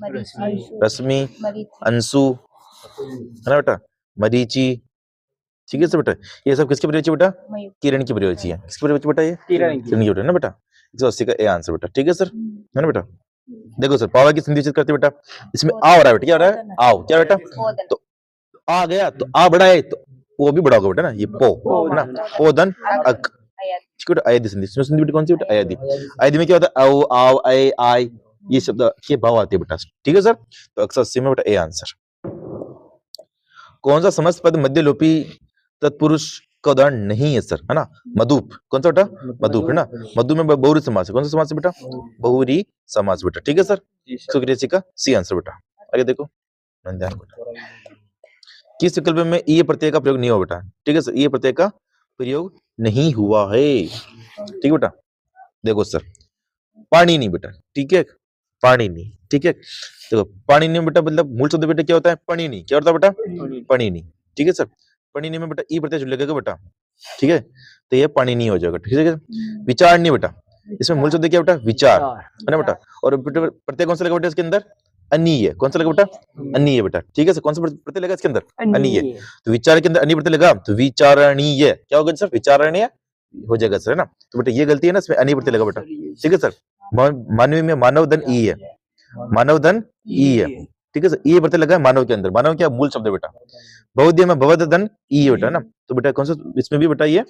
रश्मि, अंशु, है ना बेटा, मरीचि, ठीक है सर बेटा, ये सब किसके प्रयोज्य बेटा, किरण की प्रयोज्य है, किसके प्रयोज्य बेटा, ये किरण की बेटा ना बेटा, 180 का ए आंसर बेटा, ठीक है सर, है ना बेटा। देखो सर, पावा की संधि करते बेटा, इसमें आ हो रहा है बेटा, क्या हो रहा है, आओ, क्या बेटा, तो आ गया, तो आ बड़ा है, तो वो भी बड़ा होगा बेटा ना, ये पो, है ना, पोधन अक, अयदि संधि, इसमें संधि बेटा कौन सी बेटा, अयदि, अयदि में क्या होता है, आओ, आओ, आए, आय, ये शब्द के भाव आते हैं बेटा, ठीक है सर, तो 180 में बेटा ए आंसर। कौन सा समस्त पद मध्यलोपी तत्पुरुष का उदाहरण नहीं है सर, है ना, मधुप, कौन सा बेटा, मधुप, है ना, मधु में बहुरी समास है, कौन सा समास है बेटा, बहुरी समास बेटा, ठीक है सर, 183 का सी आंसर बेटा। आगे देखो, ध्यान बेटा, किस विकल्प में ई प्रत्यय का प्रयोग नहीं हुआ बेटा, ठीक है सर, ई प्रत्यय का प्रयोग नहीं हुआ है, ठीक है बेटा। देखो सर, पानी नहीं बेटा, ठीक है, पानी नहीं, ठीक है, देखो पानी नहीं बेटा, मतलब मूल शब्द बेटा क्या होता है, पणी नहीं, क्या होता है बेटा, पणी नहीं, ठीक है सर, पणी नहीं में बेटा ई प्रत्यय लगेगा बेटा, ठीक है, तो ये पानी नहीं हो जाएगा, ठीक है। विचार नहीं बेटा, इसमें मूल शब्द क्या बेटा, विचार, है ना बेटा, और प्रत्यय कौन सा लगा बेटा इसके अंदर, अनीय, कौन सा लगा बेटा, अनीय बेटा, ठीक है सर, कौन सा प्रत्यय लगा इसके अंदर, अनीय, तो विचार के अंदर अनीय प्रत्यय लगा, तो विचारणीय क्या होगा सर, विचारणीय हो जाएगा सर, है ना, तो बेटा ये गलती है ना, इसमें अनीय प्रत्यय लगा बेटा, ठीक है सर। मानवी में मानव धन ई है, मानव धन ई है, ठीक है सर, ई प्रत्यय लगा है मानव के अंदर, मानव क्या मूल शब्द है बेटा, बहुद्य में भवद धन ई है बेटा ना, तो बेटा कौन सा इसमें भी बेटा ये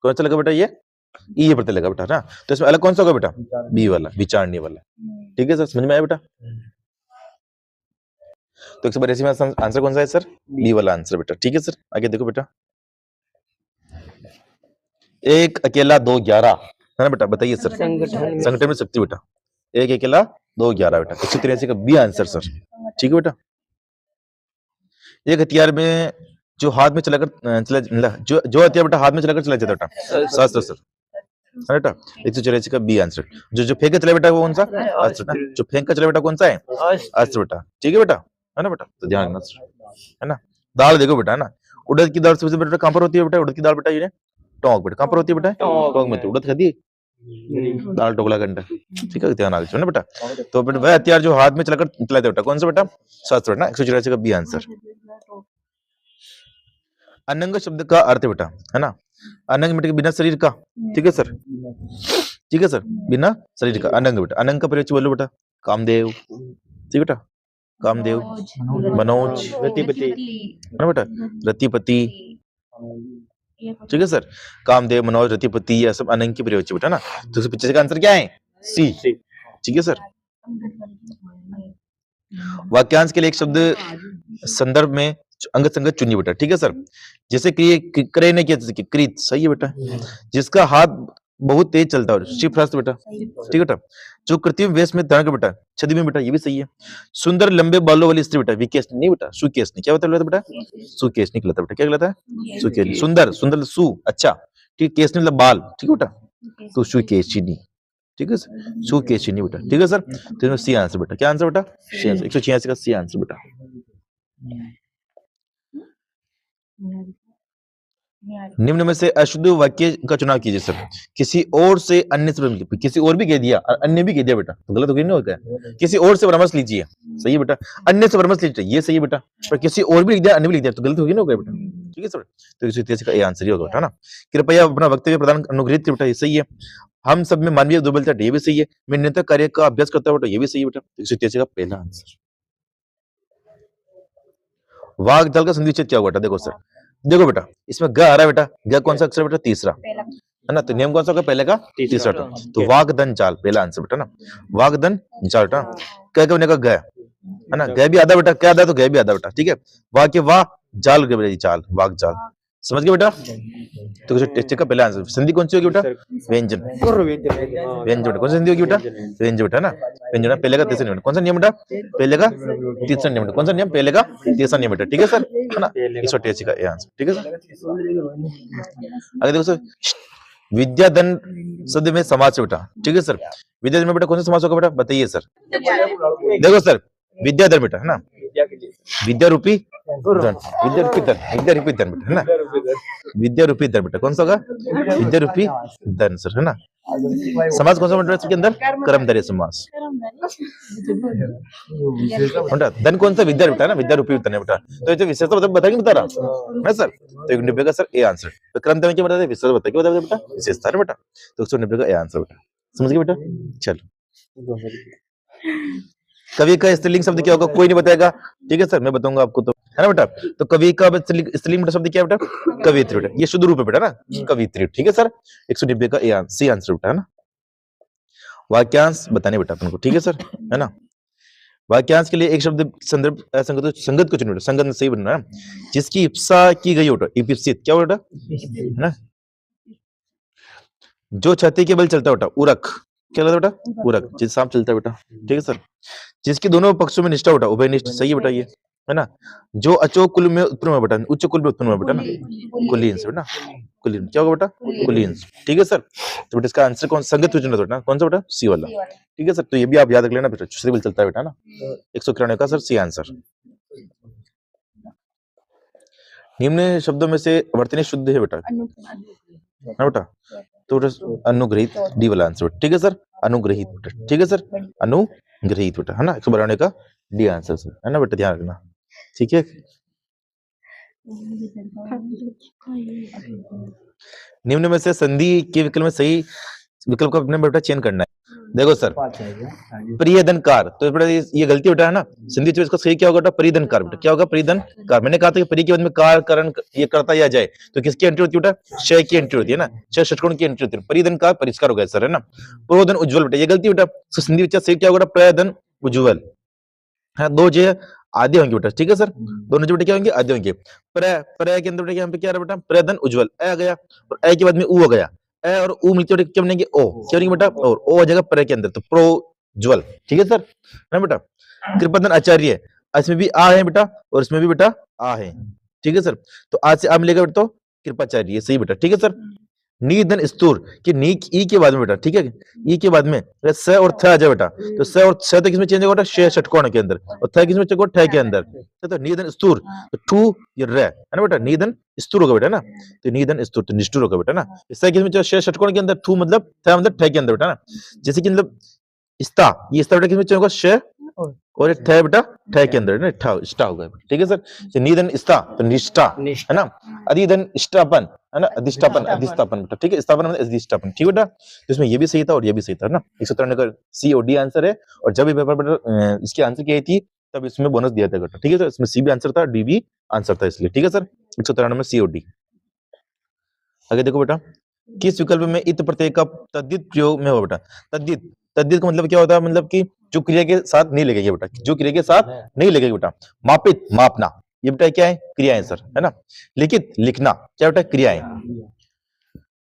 कौन सा लगा बेटा, ये ई प्रत्यय लगा बेटा ना, तो इसमें अलग कौन सा होगा बेटा, बी वाला, विचारणीय वाला, ठीक है सर, समझ में आया बेटा। तो 182 में आंसर कौन सा है सर, बी वाला आंसर बेटा, ठीक है सर। आगे देखो बेटा, एक अकेला 2 11 है ना बेटा, बताइए सर, संगठन में शक्ति बेटा, एक अकेला 2 11 बेटा, 183 का बी आंसर सर, ठीक है बेटा। एक हथियार में जो हाथ में चलाकर जो हथियार बेटा हाथ में चलाकर चला जाता बेटा शस्त्र सर, है बेटा 184 का बी आंसर। जो फेंक के चला बेटा वो कौन सा अस्त्र ना, जो फेंक का चला बेटा कौन सा है अस्त्र बेटा, ठीक है बेटा, है ना बेटा, तो ध्यान रखना सर, है ना। दाल देखो बेटा, है ना, उड़द की दाल सबसे बेटा कहां पर होती है बेटा, उड़द की दाल बेटा ये टोंक बेटा, कहां पर होती है बेटा टोंक में, तो उड़द खाती दाल टोकला घंटा, ठीक है, ध्यान रखना बेटा। तो बेटा वह हथियार जो हाथ में चलाकर चलाते बेटा कौन सा बेटा शस्त्र ना, 184 का बी आंसर। अनंग शब्द का अर्थ बेटा, है ना, अनंग बेटा बिना शरीर का, ठीक है सर, ठीक है सर, बिना शरीर का अनंग बेटा, अनंग का प्रयोग बोलो बेटा कामदेव, ठीक बेटा, कामदेव, मनोज, रतिपति, है ना बेटा, रतिपति, ठीक है सर, कामदेव, मनोज, रतिपति, ये सब अनंग की प्रयोग बेटा ना। तो इसके पीछे का आंसर क्या है सी, ठीक है सर। वाक्यांश के लिए एक शब्द संदर्भ में अंग संगत चुनिए बेटा, ठीक है सर। जैसे क्रय ने किया कृत, सही है बेटा। जिसका हाथ बहुत तेज चलता है शिवराष्ट्र बेटा, ठीक है बेटा। जो कृत्रिम वेश में धारण कर बेटा छवि में बेटा, ये भी सही है। सुंदर लंबे बालों वाली स्त्री बेटा विकेश नहीं बेटा, सुकेश नहीं, क्या बताया बेटा सुकेश नहीं कहलाता बेटा, क्या कहलाता है सुकेश। सुंदर, सुंदर सु अच्छा, ठीक, केश नहीं मतलब बाल, ठीक है बेटा, तो सुकेशिनी, ठीक है सर, सुकेशिनी बेटा, ठीक है सर। तो सी आंसर बेटा, क्या आंसर बेटा 186 का सी आंसर बेटा। निम्न में से अशुद्ध वाक्य का चुनाव कीजिए सर। किसी और से अन्य से, किसी और भी कह दिया और अन्य भी कह दिया बेटा, तो गलत हो गया नहीं होगा। किसी और से परामर्श लीजिए, सही है बेटा, अन्य से परामर्श लीजिए, ये सही है बेटा, पर किसी और भी लिख दिया अन्य भी लिख दिया तो गलत हो गया नहीं होगा बेटा, ठीक है सर। तो 183 का ये आंसर ही होगा बेटा ना। कृपया अपना वक्तव्य प्रदान अनुग्रहित बेटा, ये सही है। हम सब में मानवीय दुर्बलता, ये भी सही है। मैं निरंतर कार्य का अभ्यास करता हूं बेटा, ये भी सही है बेटा। 183 का पहला आंसर। वाग दल का संधि विच्छेद क्या हुआ बेटा, देखो सर, देखो बेटा इसमें ग आ रहा है बेटा, ग कौन सा अक्षर बेटा तीसरा, है ना, तो नियम कौन सा होगा पहले का तीसरा, तो वागदन चाल पहला आंसर बेटा ना, वागदन चाल बेटा। क्या कहने का ग, है ना, ग भी आधा बेटा, क्या आधा तो ग भी आधा बेटा, ठीक है। वाह के वाह, जाल के बेटा चाल, वाग जाल, समझ गए बेटा। तो टेस्ट का पहला आंसर संधि कौन सी होगी बेटा व्यंजन, व्यंजन बेटा, कौन सी संधि होगी बेटा व्यंजन बेटा ना, व्यंजन पहले का तीसरा नियम, कौन सा नियम बेटा पहले का तीसरा नियम, कौन सा नियम पहले का तीसरा नियम बेटा, ठीक है सर, है ना। 183 का ये आंसर, ठीक है सर। अगर देखो सर विद्याधन शब्द में समास है बेटा, ठीक है सर। विद्याधन में बेटा कौन सा समास होगा बेटा बताइए सर। देखो सर विद्याधन बेटा, है ना, विद्या रूपी धन, विद्या रूपी धन, विद्या रूपी धन बेटा, है ना, विद्या रूपी धन बेटा, कौन सा होगा विद्या रूपी धन सर, है ना। समास कौन सा बेटा इसके अंदर कर्मधारय समास बेटा, धन कौन सा विद्या बेटा ना, विद्या रूपी धन है बेटा। तो ये विशेषता बताएंगे बता रहा है सर, तो 190 का सर ए आंसर। तो कर्मधारय क्या बताते विशेषता बताइए, क्या बताते बेटा विशेषता है बेटा, तो 190 का ए आंसर बेटा, समझ गए बेटा। चलो कवि का स्त्रीलिंग शब्द क्या होगा कोई नहीं बताएगा, ठीक है सर, मैं बताऊंगा आपको, तो है ना बेटा। तो कवि का स्त्रीलिंग शब्द क्या है बेटा कवित्री बेटा, ये शुद्ध रूप है बेटा ना कवित्री, ठीक है सर। 190 का सी आंसर बेटा, है ना। वाक्यांश बताने बेटा अपन को, ठीक है सर, है ना। वाक्यांश के लिए एक शब्द संदर्भ असंगत संगत को चुनो, संगत में सही बनना है, जिसकी इप्सा की गई बेटा, इप्सित क्या बेटा, है ना। जो छाती के बल चलता बेटा उरख, क्या कहता बेटा उरख, जिस सांप चलता है बेटा, ठीक है सर। जिसके दोनों पक्षों में निष्ठा बेटा उभयनिष्ठ, सही है बेटा ये, है ना। जो अचोक कुल में उत्पन्न हुआ बेटा, उच्च कुल में उत्पन्न हुआ बेटा ना, कुलीन बेटा, कुलीन क्या होगा बेटा कुलीन, ठीक है सर। तो बेटा इसका आंसर कौन संगत चुना बेटा, कौन सा बेटा सी वाला, ठीक है सर। तो ये भी आप याद रख लेना बेटा, श्री बल चलता है बेटा ना, 193 का सर सी आंसर। निम्न शब्दों में से वर्तनी शुद्ध है बेटा, है बेटा, तो अनुग्रहित डी वाला आंसर, ठीक है सर, अनुग्रहित बेटा, ठीक है सर, अनुग्रहित बेटा, है ना। 192 का डी आंसर सर, है ना बेटा, ध्यान रखना, ठीक है। निम्न में से संधि के विकल्प में सही विकल्प का अपने बेटा चयन करना है। देखो सर प्रियधनकार, तो बेटा ये गलती बेटा है ना, संधि इसका सही क्या होगा बेटा परिधनकार बेटा, क्या होगा परिधनकार। मैंने कहा था कि परि के बाद में कार करण ये करता या जाए तो किसकी एंट्री होती है बेटा शय की एंट्री होती है ना, शय षटकोण की एंट्री होती है, परिधनकार परिष्कार हो गया सर, है ना। प्रोधन उज्ज्वल बेटा, ये गलती बेटा, संधि सही क्या होगा प्रधन उज्ज्वल, है, दो जे आधे होंगे बेटा, ठीक है सर, दोनों जो बेटा क्या होंगे आधे होंगे। प्र के अंदर बेटा यहाँ पे क्या रहा बेटा प्रधन उज्ज्वल, ए आ गया और ए के बाद में ऊ हो गया, ए और ऊ मिलते बेटा क्या बनेंगे ओ, क्या बनेंगे बेटा और ओ हो जाएगा प्र के अंदर, तो प्रोज्वल, ठीक है सर, है बेटा। कृपधन आचार्य, इसमें भी आ है बेटा और इसमें भी बेटा आ है, ठीक है सर। तो आज से आप मिलेगा बेटा तो कृपाचार्य, सही बेटा, ठीक है सर। निधन स्तूर कि नी ई के बाद में बेटा, ठीक है, ई के बाद में अगर स और थ आ जाए बेटा, तो स और स तो किसमें चेंज होगा बेटा, श षटकोण के अंदर, और थ किसमें चेंज होगा, ठ के अंदर। तो निधन स्तूर तो टू ये र है ना बेटा, निधन स्तूर होगा बेटा ना, तो निधन स्तूर तो निष्ठुर होगा बेटा ना। स किसमें चेंज, श षटकोण के अंदर, थू मतलब थ मतलब ठ के अंदर बेटा ना। जैसे कि मतलब स्ता, ये स्ता बेटा किसमें चेंज होगा, श और एक ठ बेटा ठ के अंदर ना, ठ स्टा होगा, ठीक है सर। तो निधन स्ता तो निष्ठा है ना, अधिधन इष्टापन है ना, अधिष्ठापन अधिष्ठापन बेटा, ठीक है, स्थापन मतलब अधिष्ठापन, ठीक बेटा। तो इसमें ये भी सही था और ये भी सही था ना, 193 का सी और डी आंसर है। और जब ये पेपर बेटा इसकी आंसर की आई थी तब इसमें बोनस दिया था बेटा, ठीक है सर। इसमें सी भी आंसर था, डी भी आंसर था, इसलिए ठीक है सर। 193 में सी और डी। आगे देखो बेटा, किस विकल्प में इत प्रत्यय का तद्धित प्रयोग में हो बेटा, तद्धित, तद्धित का मतलब क्या होता है, मतलब कि जो क्रिया के साथ नहीं लगेगी बेटा, जो क्रिया के साथ नहीं लगेगी बेटा। मापित मापना, ये बेटा क्या है, क्रिया है सर, है ना। लिखित लिखना, क्या बेटा, क्रिया है।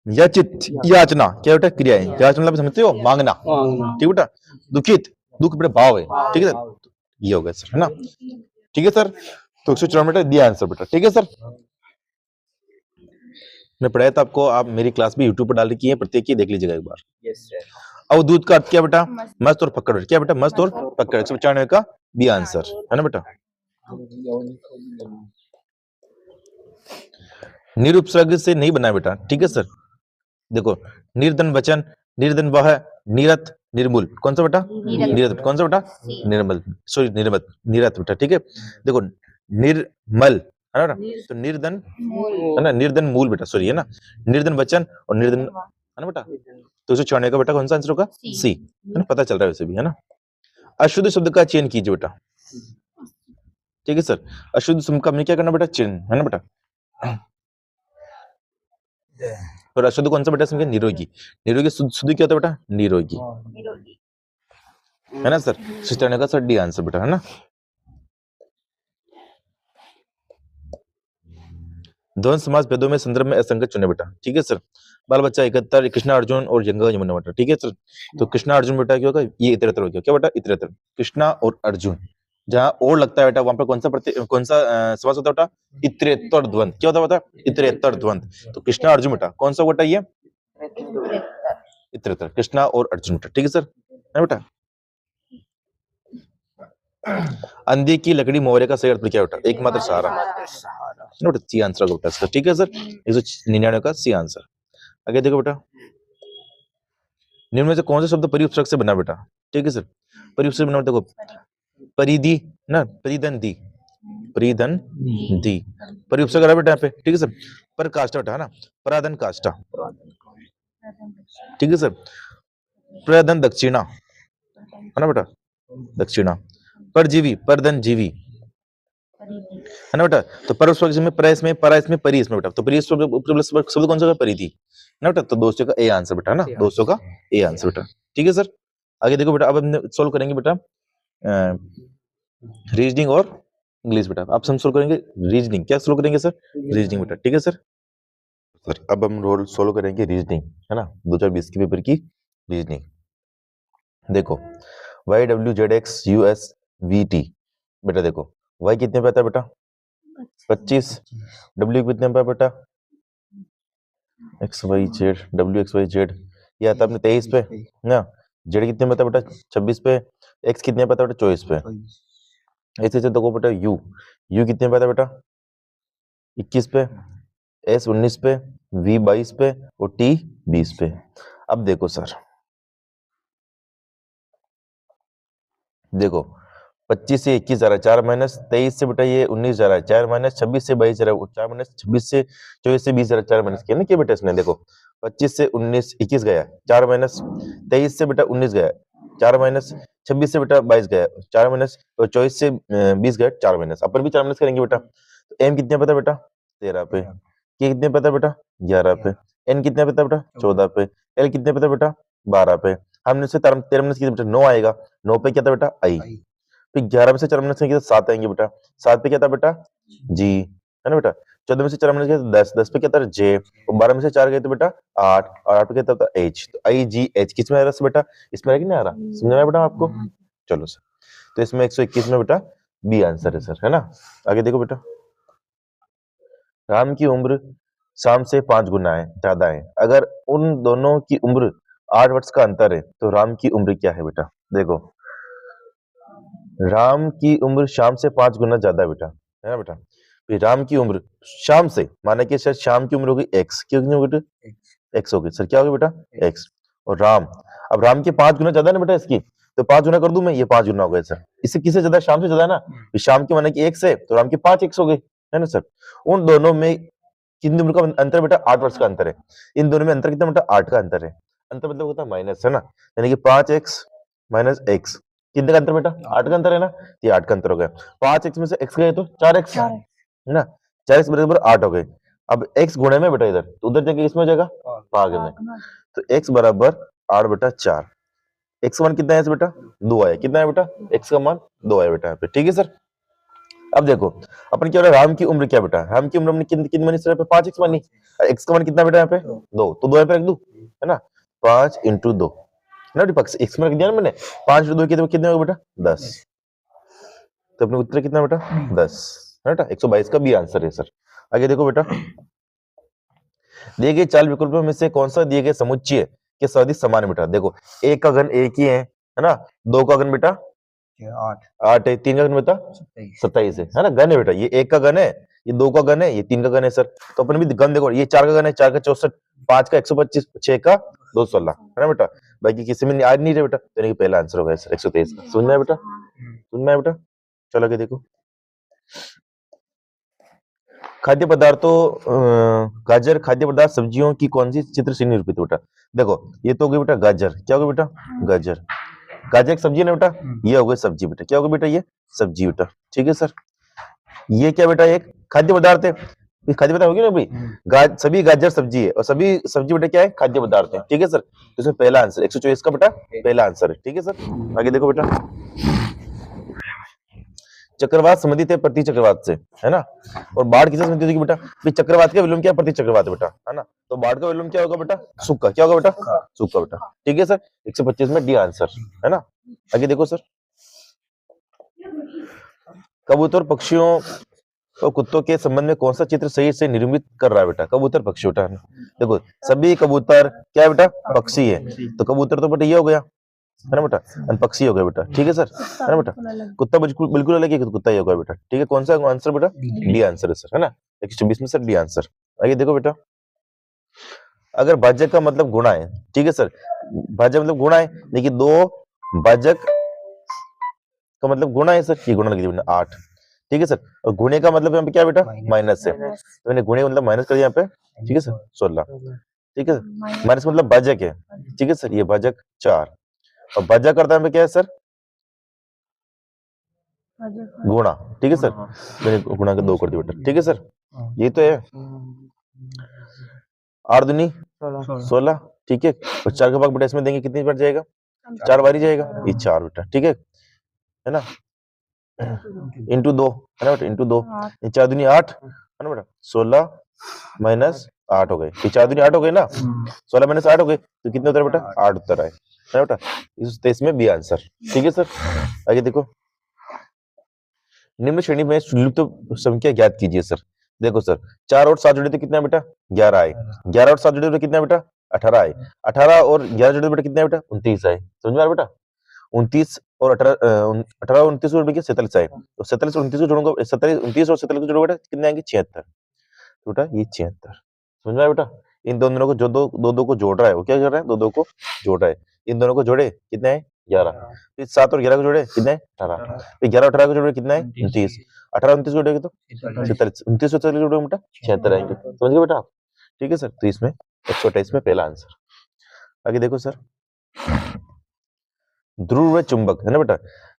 याचित याचना, क्या बेटा, क्रिया है। याचना मतलब समझते हो, मांगना, ठीक बेटा। दुखित दुख बेटा भाव है, ठीक है सर, ये हो गया सर, है ना, ठीक है सर। तो 194 बेटा दिया आंसर बेटा, ठीक है सर। मैं पढ़ाया था आपको, आप मेरी क्लास भी यूट्यूब पर डाल रखी है, प्रत्येक की देख लीजिएगा एक बार। अवधूत का अर्थ क्या बेटा, मस्त और पकड़, क्या बेटा, मस्त और पकड़, 195 का बी आंसर है ना बेटा। निरुपसर्ग से नहीं बना बेटा, ठीक है सर। देखो, निर्धन वचन, निर्धन वह, निरत निर्मूल, कौन सा बेटा, निरत, कौन सा बेटा, निर्मल, सॉरी निर्मत, निरत बेटा, ठीक है। देखो निर्मल है ना, तो निर्धन है ना, निर्धन मूल बेटा, सॉरी है ना, निर्धन वचन और निर्धन है ना बेटा। तो 194 का बेटा कौन सा आंसर होगा, सी, है ना, पता चल रहा है वैसे भी, है ना। अशुद्ध शब्द का चयन कीजिए बेटा, ठीक है सर। अशुद्ध शब्द का हमने क्या करना बेटा, चयन, है ना बेटा। और अशुद्ध कौन सा बेटा, इसमें निरोगी, निरोगी शुद्ध क्या होता है बेटा, निरोगी, है ना सर। 194 का सर डी आंसर बेटा, है ना। द्वंद समास भेदों में संदर्भ में असंगत चुने बेटा, ठीक है सर। बाल बच्चा 71, कृष्णा अर्जुन और यंगा यमुना बेटा, ठीक है सर। तो कृष्णा अर्जुन बेटा क्या होगा, ये इतरेतर हो गया, क्या बेटा, इतरेतर, कृष्णा और अर्जुन, जहां और लगता है बेटा वहां पर कौन सा कौन सा समास होता है बेटा, इतरेतर द्वंद, क्या होता है बेटा, इतरेतर द्वंद। तो कृष्णा अर्जुन बेटा कौन सा बेटा, ये इतरेतर, कृष्णा और अर्जुन बेटा, ठीक है सर, है बेटा। अंधे की लकड़ी मोहरे का सही अर्थ क्या बेटा, एकमात्र सहारा, नोट सी आंसर होगा बेटा इसका, ठीक है सर। 199 का सी आंसर। आगे देखो बेटा, निम्न में से कौन सा शब्द परिउपसर्ग से बना बेटा, ठीक है सर। परिउपसर्ग बना, देखो परिधि ना, परिधन दी, परिधन दी, परिउपसर्ग है बेटा यहाँ पे, ठीक है सर। पर काष्ठा बेटा, है ना, पराधन काष्ठा, ठीक है सर। प्रधन दक्षिणा, है ना बेटा, दक्षिणा। परजीवी, परधन जीवी, है ना बेटा। तो पर में प्रयस में परा, इसमें परी, इसमें बेटा, तो परी शब्द कौन सा है, परिधि, ना बेटा। तो 200 का ए आंसर बेटा, है ना, 200 का ए आंसर बेटा, ठीक है सर। आगे देखो बेटा, अब हम सोल्व करेंगे बेटा रीजनिंग और इंग्लिश बेटा। आप हम सोल्व करेंगे रीजनिंग, क्या सोल्व करेंगे सर, रीजनिंग बेटा, ठीक है सर। सर अब हम रोल सोल्व करेंगे रीजनिंग, है ना, 2020 के पेपर की रीजनिंग। देखो Y W Z X U S V T बेटा, देखो वाई कितने पे आता है बेटा, 25, डब्ल्यू कितने पे बेटा, X Y Z, W X Y Z ये आता है अपने 23 पे ना, जेड कितने पे आता है बेटा, 26 पे, एक्स कितने पे आता है बेटा, 24 पे। ऐसे से देखो बेटा यू, यू कितने पे आता है बेटा, 21 पे, एस 19 पे, वी 22 पे और टी 20 पे। अब देखो सर, देखो 25 से 21 जा रहा है, 4 माइनस 23 से बेटा ये 19 जा रहा है, 4 माइनस 26 से 22 जा रहा है, 4 माइनस 26 से 24 से 20 जा रहा है, 4 माइनस किया ना, क्या बेटा इसने, देखो 25 से 19 21 गया, 4 माइनस 23 से बेटा 19 गया, 4 माइनस 26 से बेटा 22 गया, 4 माइनस 24 से 20 गया, 4 माइनस, अपन भी 4 माइनस करेंगे बेटा। तो एम कितने पता बेटा, 13 पे, के कितने पता बेटा, 11 पे, एन कितने पता बेटा, 14 पे, एल कितने पता बेटा, 12 पे। हमने से 13 माइनस किया बेटा, 9 आएगा, 9 पे क्या था बेटा, आई। फिर 11 में से 4 माइनस किया 7 आएंगे बेटा, 7 पे क्या था बेटा, जी, है ना बेटा। 14 में से 4 माइनस किया 10, 10 पे क्या था, जे, और 12 में से 4 गए तो बेटा 8, और 8 पे क्या था, एच। तो आई जी एच किस में आ रहा है बेटा, इसमें आ रहा कि नहीं आ रहा, समझ में आया बेटा आपको। चलो सर, तो इसमें 121 में बेटा बी आंसर है सर, है ना। आगे देखो बेटा, राम की उम्र श्याम से 5 गुना है, ज्यादा है। अगर उन दोनों की उम्र 8 वर्ष का अंतर है तो राम की उम्र क्या है बेटा? देखो, राम की उम्र श्याम से 5 गुना ज्यादा है बेटा, है ना बेटा? फिर राम की उम्र श्याम से, माना कि शायद श्याम की उम्र होगी एक्स, कितनी होगी बेटा? एक्स होगी सर, क्या होगी बेटा? एक्स। और राम, अब राम के 5 गुना ज्यादा है ना बेटा इसकी, तो 5 गुना कर दूं मैं, ये 5 गुना हो गया सर। इससे किससे ज्यादा? श्याम से ज्यादा है ना। फिर श्याम की माना कि एक्स है तो राम की 5 एक्स हो गई, है ना सर? उन दोनों में कितनी उम्र का अंतर बेटा? 8 वर्ष का अंतर है। इन दोनों में अंतर कितना बेटा? 8 का अंतर है। अंतर मतलब होता है माइनस, है ना? यानी कि 5x माइनस एक्स, कितने का अंतर बेटा? 8 का अंतर है ना। ये 8 का अंतर हो गया। 5x में से x गए तो 4x, है ना? 4x बराबर 8 हो गए। अब x गुणे में बेटा इधर, तो उधर जाके इसमें हो जाएगा भागे में, तो x बराबर 8 बेटा 4। x का मान कितना है बेटा? 2 आया। कितना है बेटा? x का मान 2 आया बेटा यहाँ पे, ठीक है सर। अब देखो अपन क्या हो रहा है, राम की उम्र क्या बेटा? राम की उम्र हमने कितनी मानी सर? 5x मानी। x का मान कितना बेटा यहाँ पे? 2, तो 2 यहाँ पे रख दूं, है ना? 5 इंटू 2, है ना? पक्ष x में रख दिया ना मैंने। 5 इंटू 2 कितने हो बेटा? 10। तो अपने उत्तर कितना बेटा? 10, है बेटा? 122 का बी आंसर है सर। आगे देखो बेटा, दिए गए 4 विकल्पों में से कौन सा दिए गए समुच्चय के सदिश समान है बेटा? देखो, एक का घन एक ही है ना? 2 का घन बेटा 8 है, 3 का घन बेटा 27 है ना? घन है बेटा, ये 1 का घन है, ये 2 का घन है, ये 3 का घन है सर। तो अपन भी घन देखो, ये 4 का घन है, 4 का 64, 5 का 125, 6 का 216, है ना बेटा? बाकी किसी में आज नहीं रहे बेटा, तो यानी कि पहला आंसर होगा सर 123 का। सुनना है बेटा? सुनना है बेटा? चलो आगे देखो, खाद्य पदार्थों गाजर खाद्य पदार्थ सब्जियों की कौन सी चित्र से निरूपित बेटा? देखो, ये तो हो गई बेटा गाजर, क्या होगा बेटा? गाजर। गाजर एक सब्जी है ना बेटा, ये हो गई सब्जी बेटा, क्या होगा बेटा? ये सब्जी बेटा, ठीक है सर। ये क्या बेटा? एक खाद्य पदार्थ है, ये खाद्य पदार्थ होगी ना भाई। सभी गाजर सब्जी है और सभी सब्जी बेटा क्या है? खाद्य पदार्थ है, ठीक है सर। तो इसमें पहला आंसर 124 का बेटा पहला आंसर है, ठीक है सर। आगे देखो बेटा, चक्रवात संबंधित है प्रति चक्रवात से, है ना? और बाढ़ किससे संबंधित होगी बेटा? चक्रवात का विलोम क्या है? प्रति चक्रवात बेटा, है ना? तो बाढ़ का विलोम क्या होगा बेटा? सूखा। क्या होगा बेटा? सूखा बेटा, ठीक है सर। 125 में डी आंसर, है ना? आगे देखो सर, कबूतर पक्षियों और कुत्तों के संबंध में कौन सा चित्र सही से निर्मित कर रहा है बेटा? कबूतर पक्षी बेटा, देखो सभी कबूतर क्या है बेटा? पक्षी है, तो कबूतर तो बेटा ये हो गया, है ना बेटा? पक्षी हो गया बेटा, ठीक है सर, है ना बेटा? कुत्ता बिल्कुल बिल्कुल अलग है, कुत्ता ही होगा बेटा, ठीक है। कौन सा आंसर बेटा? डी आंसर है सर, है ना? 124 में सर डी आंसर। आगे देखो बेटा, अगर भाजक का मतलब गुणा है, ठीक है सर, भाजक मतलब गुणा है, लेकिन 2 भाजक का मतलब गुणा है सर, ये गुणा लग दिया 8, ठीक है सर। और गुणे का मतलब यहाँ पे क्या है बेटा? माइनस है, तो मैंने गुणे मतलब माइनस कर दिया यहाँ पे, ठीक है सर, 16, ठीक है। माइनस मतलब भाजक है, ठीक है सर, ये भाजक 4, और भाजक करता है क्या है सर? गुणा, ठीक है सर। मैंने गुणा का 2 कर दिया बेटा, ठीक है सर। ये तो है 8 दूनी 16, ठीक है। और 4 का भाग बेटा इसमें देंगे कितनी बार जाएगा? 4 बार ही जाएगा, ये 4 बेटा, ठीक है ना? इंटू 2, है ना बेटा? इंटू 2, 4 दूनी 8, है ना बेटा? 16 माइनस 8 हो गए, ये 4 दूनी 8 हो गए ना, 16 माइनस 8 हो गए, तो कितने उत्तर बेटा? 8 उत्तर आए, है ना बेटा? इस 23 में बी आंसर, ठीक है सर। आगे देखो, निम्न श्रेणी में लुप्त संख्या ज्ञात कीजिए सर। देखो सर, 4 और 7 जोड़े तो कितना बेटा? 11 आए। 11 और 7 जोड़े तो कितना बेटा? 18 आए। 18 और 11 जोड़े बेटा कितना बेटा? 29 आए। समझ में आ रहा बेटा? 29 और 18 और 29 जोड़ के 47 आए, तो 47 और 29 को जोड़ूंगा, 47 29 और 47 को जोड़ोगे बेटा कितने आएंगे? 76 बेटा, ये 76। समझ में आया बेटा? इन दोनों को जो दो को जोड़ रहा है, वो क्या कर रहा है? दो को जोड़ रहा है। इन दोनों को जोड़े कितने है? 11। फिर 7 और 11 को जोड़े कितने है? 18। फिर 11 18 को जोड़े कितना है? 29। 18 29 जोड़ेंगे तो 47। 29 और 47 जोड़ेंगे बेटा 76 आएंगे। समझ गए बेटा आप? ठीक है सर, तो इसमें 128 में पहला आंसर। आगे देखो सर, ध्रुव व चुंबक, है ना बेटा?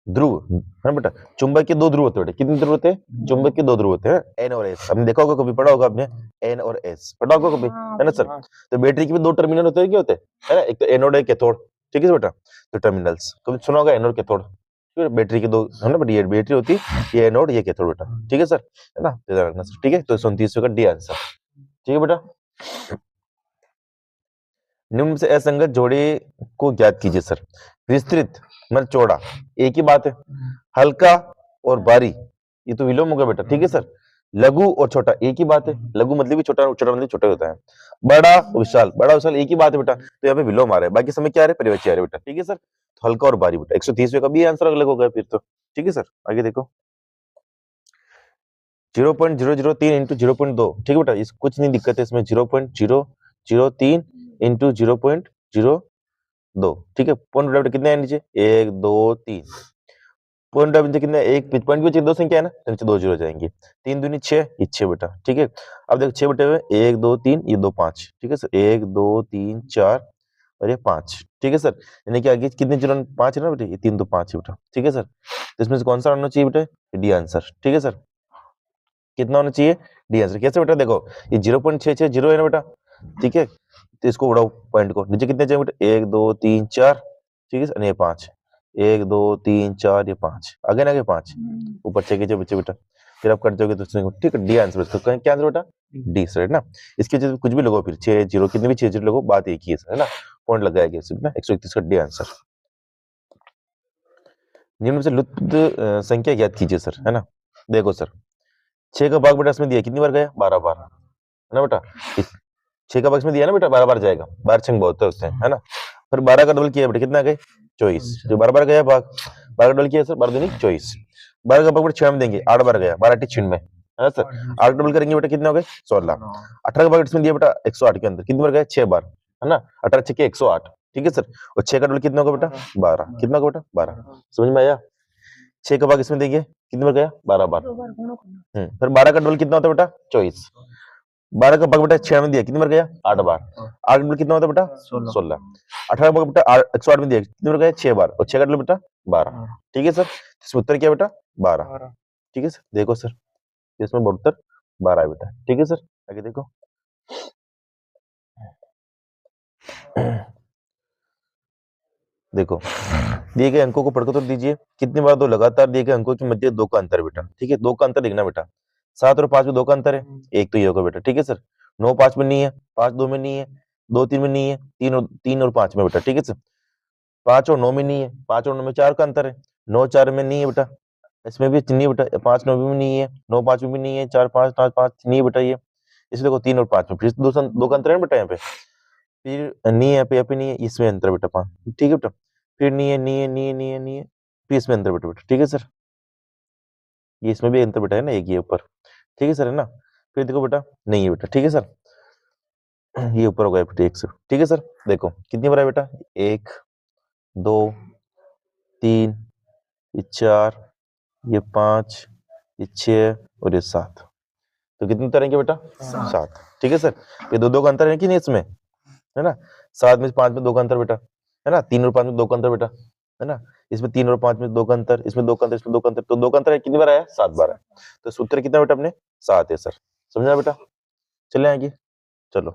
ध्रुव, है ना बेटा? चुंबक के 2 ध्रुव होते हैं बेटा, कितने ध्रुव होते हैं? चुंबक के 2 ध्रुव होते हैं, एन और एस। हमने देखा होगा, कभी पढ़ा होगा आपने, एन और एस पढ़ा होगा कभी, है ना सर? तो बैटरी के भी 2 टर्मिनल होते हैं, क्या होते हैं, है ना? एक तो एनोड है, कैथोड, ठीक है बेटा? तो टर्मिनल्स कभी सुना होगा, एनोड कैथोड, ठीक है? बैटरी के 2, है ना बेटा? ये बैटरी होती है, ये एनोड ये कैथोड बेटा, ठीक है सर, है ना? ध्यान रखना सर, ठीक है? तो 29 का डी आंसर, ठीक है बेटा? निम्न से असंगत जोड़े को ज्ञात कीजिए सर। विस्तृत मतलब चौड़ा, एक ही बात है। हल्का और भारी, ये तो विलोम होगा बेटा, ठीक है सर? लघु और छोटा एक ही बात है, लघु मतलब भी छोटा, छोटा मतलब छोटा होता है, बड़ा विशाल, बड़ा विशाल एक ही बात है बेटा। तो यहाँ पे विलोम आ रहा है, बाकी समय क्या आ रहा है, पर्ययवाची आ रहा है बेटा। ठीक है सर, तो हल्का और भारी बेटा 130 का भी आंसर अलग हो गया फिर तो। ठीक है सर, आगे देखो 0.003 इंटू 0.2। ठीक है बेटा, इस कुछ नहीं दिक्कत है इसमें, 0.003 इंटू 0.02। ठीक है, पॉइंट बेटा कितने हैं नीचे, 1 2 3 पॉइंट नीचे कितने, एक पॉइंट के नीचे दो संख्या है ना, तो नीचे 2 जीरो जाएंगे, 3 दूनी 6, ये 6 बेटा। ठीक है, अब देखो 6 बटे हुए 1 2 3, ये 2 5। ठीक है सर, 1 2 3 4 और ये 5। ठीक है सर, यानी कि आगे कितने जीरो, 5 है ना बेटे, ये 3 तो 5 है बेटा। ठीक है सर, तो इसमें से कौन सा होना चाहिए बेटा, डी आंसर। ठीक है सर, कितना होना चाहिए, डी आंसर। कैसे बेटा, देखो ये 0.660 है ना बेटा। ठीक है, तो इसको उड़ाओ पॉइंट को, नीचे कितने चाहिए बेटा, 1 2 3 4। ठीक है सर, ये 5, 1 2 3 4, ये 5, आगे ना आगे 5, ऊपर 6 के बच्चे बेटा, फिर आप कट जाओगे तो ठीक है, डी आंसर। इसका क्या आंसर बेटा, डी सर है ना। इसकी वजह से कुछ भी लगो, फिर 6 जीरो कितने भी 6 जीरो लगो, बात एक ही है सर, है ना, पॉइंट लगाया गया इसमें ना, 131 का डी आंसर। निम्न में से लुप्त संख्या ज्ञात कीजिए सर, है ना। देखो सर 6 का भाग बेटा इसमें दिया, कितनी बार गया, 12 बार, है ना बेटा। 6 का भाग इसमें दिया ना बेटा, 12 बार जाएगा, 12 छंग बहुत है उससे, है ना। फिर 12 का डबल किया बेटा, कितना गए, 24, जो 12 बार गया भाग, 12 का डबल किया सर, 12 दूनी 24, 12 का भाग बेटा 6 में देंगे, 8 बार गया, 12 8 96, है ना सर। 8 डबल करेंगे बेटा, कितने हो गए, 16। 18 का भाग इसमें दिया बेटा 108 के अंदर, कितनी बार गया, 6 बार, है ना, 18 6 के 108। ठीक है सर, और 6 का डबल कितना होगा बेटा, 12, कितना होगा बेटा, 12। समझ में आया, 6 का भाग इसमें देंगे, कितनी बार गया, 12 बार। फिर 12 का डबल कितना होता है बेटा, 24, 12 का भाग बेटा 6 में दिया, कितनी बार गया, 8 बार, 8 डबल कितना होता है बेटा, 16। 18 का भाग बेटा 108 में दिया, कितनी बार गया, 6 बार, और 6 का डबल बेटा 12। ठीक है सर, इसमें उत्तर क्या बेटा, 12। ठीक है सर, देखो सर इसमें उत्तर 12 है बेटा। ठीक है सर, आगे देखो देखो दिए गए अंकों को पढ़कर तो दीजिए, कितनी बार दो लगातार दिए गए अंकों के मध्य 2 का अंतर बेटा। ठीक है, 2 का अंतर लिखना बेटा, 7 और 5 में 2 का अंतर है, एक तो ये होगा बेटा। ठीक है सर, 9 5 में नहीं है, 5 2 में नहीं है, 2 3 में नहीं है, 3 और 5 में बेटा। ठीक है सर, 5 और 9 में नहीं है, 5 और 9 में 4 का अंतर है, 9 4 में नहीं है बेटा, इसमें भी नहीं है बेटा, 5 9 में नहीं है, 9 5 में भी नहीं है, 4 5 5 5 नहीं है बेटा ये, इसलिए देखो 3 और 5 में फिर 2 का अंतर है बेटा यहाँ पे, फिर नहीं है पे नहीं है, इसमें अंतर बेटा 5। ठीक है बेटा, फिर नहीं है नहीं है नहीं है नहीं है नहीं है, फिर इसमें अंतर बेटा। ठीक है सर, ये इसमें भी अंतर बेटा है ना, एक ये ऊपर। ठीक है सर, है ना, फिर देखो बेटा नहीं है बेटा। ठीक है सर, ये ऊपर हो गया बेटा 1 से। ठीक है सर, देखो कितनी बार है बेटा, 1 2 3, ये 4, ये 5, ये 6 और ये 7, तो कितने उत्तर आएंगे बेटा, 7। ठीक है सर, ये 2 2 का अंतर है कि नहीं इसमें, है ना, 7 में 5 में 2 का अंतर बेटा, है ना, 3 और 5 में 2 का अंतर बेटा, है ना, इसमें 3 और 5 में 2 का अंतर, इसमें 2 का अंतर, इसमें 2 का अंतर, तो 2 का अंतर है, कितनी बार आया, 7 बार है, तो सूत्र कितना बेटा अपने 7 है सर। समझा बेटा, चले आगे, चलो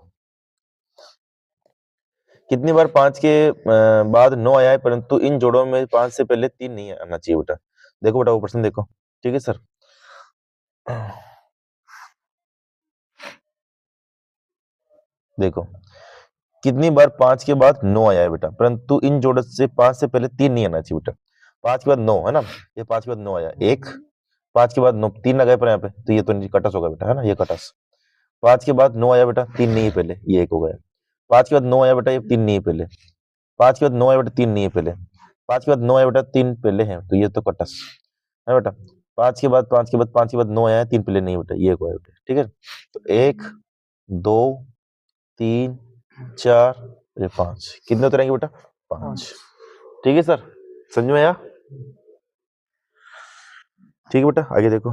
कितनी बार 5 के बाद 9 आया है, परंतु इन जोड़ों में 5 से पहले 3 नहीं आना चाहिए बेटा। देखो बेटा वो प्रश्न देखो। ठीक है सर, देखो कितनी बार 5 के बाद 9 आया है बेटा, परंतु इन जोड़ों से 5 से पहले 3 नहीं आना चाहिए बेटा। 5 के बाद 9 है ना, ये 5 के बाद 9 आया, 1 5 के बाद 9 3 लगाए पर यहाँ पे, तो ये तो कटस होगा बेटा, है ना, ये कटस। 5 के बाद 9 आया बेटा, 3 नहीं है पहले, ये 1 हो गया। 5 के बाद 9 आया बेटा, ये 3 नहीं है पहले। 5 के बाद 9 आया बेटा, 3 नहीं है पहले। 5 के बाद 9 आया बेटा, 3 पहले है, तो ये तो कटस है बेटा। 5 के बाद 5 के बाद 5 के बाद 9 आया, 3 पहले नहीं है बेटा, ये 1 हो गया बेटा। ठीक है, तो 1 2 3 4 ये 5, कितने उतर आएंगे बेटा, 5। ठीक है सर, समझ में आया। ठीक है बेटा, आगे देखो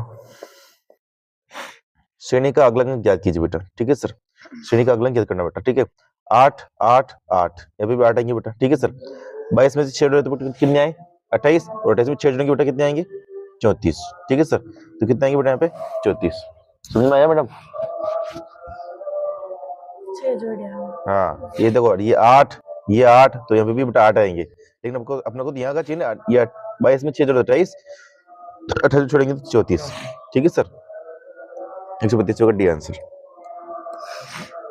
श्रेणी का अगला ज्ञात कीजिए बेटा। ठीक है सर, श्रेणी का अगला ज्ञात करना बेटा। ठीक है, 8 8 8, यहाँ पे भी 8 आएंगे बेटा। ठीक है सर, 22 में से 6 जोड़े तो बेटा कितने आए, 28, और 28 में 6 जोड़ेंगे बेटा, कितने आएंगे, 34। ठीक है सर, तो कितने आएंगे बेटा यहाँ पे, 34। समझ में आया मैडम, हाँ ये देखो ये 8 ये 8, तो यहाँ पे भी बेटा 8 आएंगे, लेकिन आपको अपने को यहाँ का चाहिए ना, ये 22 में 6 जोड़े 28, 28 छोड़ेंगे तो 34। ठीक है सर, 132 का डी आंसर।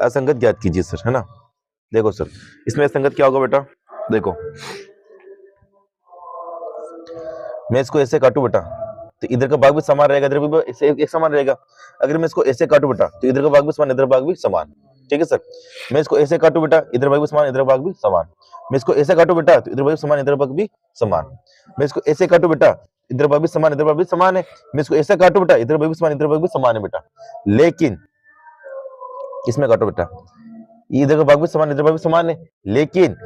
असंगत ज्ञात कीजिए सर, है ना। देखो सर इसमें असंगत क्या होगा बेटा, देखो मैं इसको ऐसे काटू बेटा, तो इधर का भाग भी समान रहेगा, इधर भी ऐसे एक समान रहेगा। अगर मैं इसको ऐसे काटू बेटा तो इधर का भाग भी समान, इधर भाग भी समान, ठीक है सर। मैं इसको ऐसे काटू बेटा, इधर भाग भी समान, इधर भाग भी समान। मैं इसको ऐसे काटू बेटा तो इधर भाग भी समान, इधर भाग भी समान। मैं इसको ऐसे काटू बेटा, इधर भाग भी समान, इधर भाग भी समान है। मैं इसको ऐसे काटू बेटा, इधर भाग भी समान, इधर भाग भी समान है बेटा। लेकिन इसमें काटो बेटा, इधर का भाग भी समान, इधर भाग भी समान है, लेकिन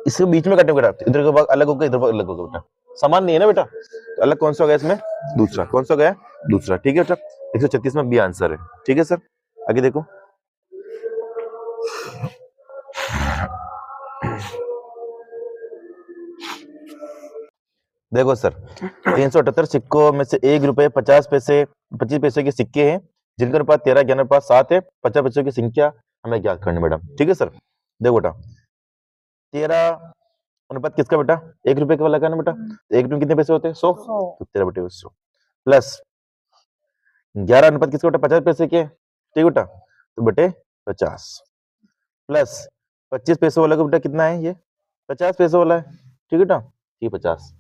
इसके बीच में काटेंगे बेटा, इधर का भाग अलग होगा, इधर भाग अलग होगा बेटा, समान नहीं है ना बेटा। तो अलग कौन सा हो गया इसमें? दूसरा। कौन सा हो गया? दूसरा, ठीक है बेटा। 136 में बी आंसर है, ठीक है सर। आगे देखो, देखो सर 378 सिक्कों में से 1 रुपए 50 पैसे 25 पैसे के सिक्के हैं जिनका अनुपात 13 के अनुपात 7 है। 50 पैसों की संख्या हमें ज्ञात करनी मैडम, ठीक है सर। देखो बेटा 13 अनुपात किसका बेटा? 1 रुपए का वाला का ना बेटा। 1 रुपए में कितने पैसे होते हैं? 100। तो 13 बटे 100 प्लस 11 अनुपात किसका बेटा? 50 पैसे के, ठीक बेटा, तो बटे 50 प्लस 25 पैसे वाला का बेटा कितना है? ये 50 पैसे वाला है, ठीक है बेटा, ये 50।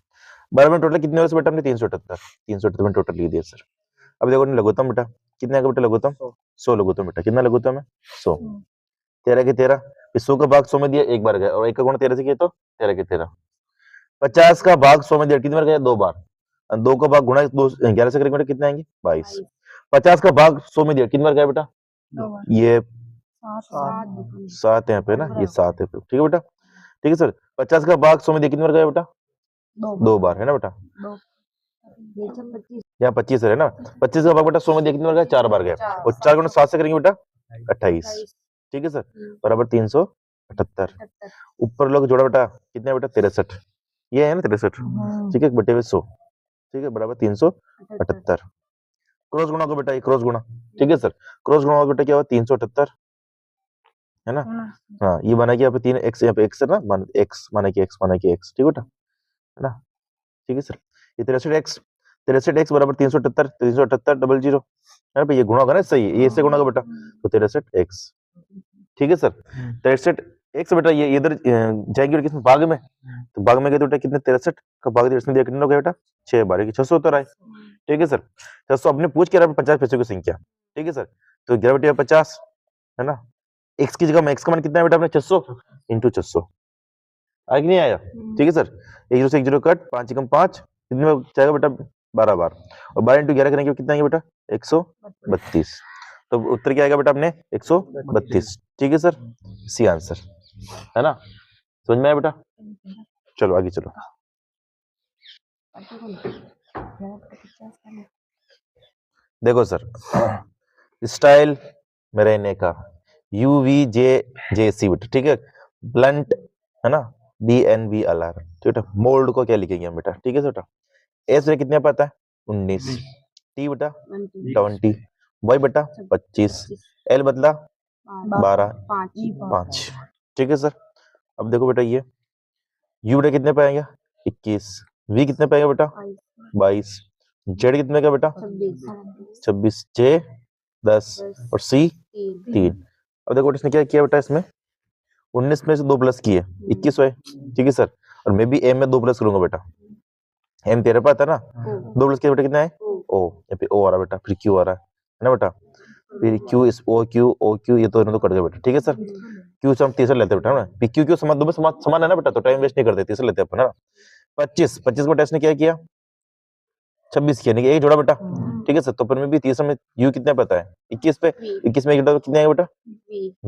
12 में टोटल कितने हुए बेटा? हमने 378 378 में टोटल लिख दिया सर। अब देखो लघुत्तम बेटा कितने आएगा बेटा? लघुत्तम 100 लघुत्तम बेटा, कितना लघुत्तम है? 100। 13 के 13, 100 का भाग 100 में दिया, एक बार गया, और 1 का गुणा 13 से किया तो 13 के 13। 50 का भाग 100 में दिया, कितनी बार गया? 2 बार। 2 का भाग गुणा 11 से करेंगे बेटा, कितने आएंगे? 22। 50 का भाग 100 में दिया, कितनी बार गया बेटा? ये 7 यहाँ पे ना, ये 7 है, ठीक है बेटा, ठीक है सर। 50 का भाग 100 में दिया, कितनी बार गया बेटा? 2 बार, है ना बेटा। यहाँ 25 है ना। 25 का भाग बेटा 100 में दिया, कितनी बार गया? 4 बार गया, और 4 गुणा 7 से करेंगे बेटा 28, ठीक है सर, बराबर 378। ऊपर लोग जोड़ा बेटा कितने बेटा? 63, ये है ना 63, ठीक है, बटे हुए 100, ठीक है, बराबर 378। क्रॉस गुणा को बेटा, ये क्रॉस गुणा, ठीक है सर। क्रॉस गुणा बेटा क्या हुआ? 378, है ना। हाँ, ये बना कि यहाँ पे 3 x, यहाँ पे x है ना, मान x माना कि x माना कि x, ठीक बेटा, है ना, ठीक है सर। ये 63x बराबर 378, 378 डबल 0, है ना, ये गुणा होगा ना, सही है, ये इससे गुणा होगा बेटा, तो 63x, ठीक है सर। 63x बेटा ये इधर जाएंगे किसमें? भाग में, तो भाग में गए तो बेटा कितने? 63 का भाग 63 में दिया, कितने हो गया बेटा? 6 बार की 600 तो आए, ठीक है सर। 600 अपने पूछ के रहा 50 पैसों की संख्या, ठीक है सर। तो 11 बटे 50, है ना, x की जगह में x का मान कितना है बेटा? अपने 600 इंटू 600, आया कि नहीं आया? ठीक है सर। 1 0 से 1 0 कट, 5 एकम 5, कितने में जाएगा बेटा? 12 बार, और 12 इंटू 11 करेंगे कितना आएगा बेटा? 132। तो उत्तर क्या आएगा बेटा अपने? 132, ठीक है सर, सी आंसर, है ना। समझ में आया बेटा? चलो आगे चलो। देखो सर स्टाइल में रहने का UVJJC बेटा, ठीक है, ब्लंट, है ना, BNBLR, ठीक है। मोल्ड को क्या लिखेंगे हम बेटा? ठीक है बेटा। एस में कितने पता है? 19, टी बेटा 20, वाई बेटा 25, एल बदला 12, 5, ठीक है सर। अब देखो बेटा ये यू बेटा कितने पे आएगा? 21, वी कितने पे आएगा बेटा? 22, जेड कितने का बेटा? 26, जे 10, और सी 3। अब देखो इसने क्या किया बेटा? इसमें 19 में से 2 प्लस किए, 21 हुए, ठीक है सर। और मैं भी एम में 2 प्लस करूंगा बेटा, एम तेरे पास है ना, 2 प्लस किया बेटा कितना है? ओ, यहाँ पे ओ आ रहा बेटा, फिर क्यू आ रहा है ना बेटा, फिर क्यू इस ओ क्यू ये तो कट गया बेटा, ठीक है सर। क्यू से हम तीसरा लेते बेटा ना, पी क्यू समान, दो में समान है ना बेटा, तो टाइम वेस्ट नहीं करते, तीसरा लेते अपन, है ना। 25 को टेस्ट ने क्या किया? 26 किया, नहीं एक जोड़ा बेटा, ठीक है सर। तो अपन में भी तीसरा में यू कितने पता है? 21 पे, 21 में एक जोड़ा कितने आएगा बेटा?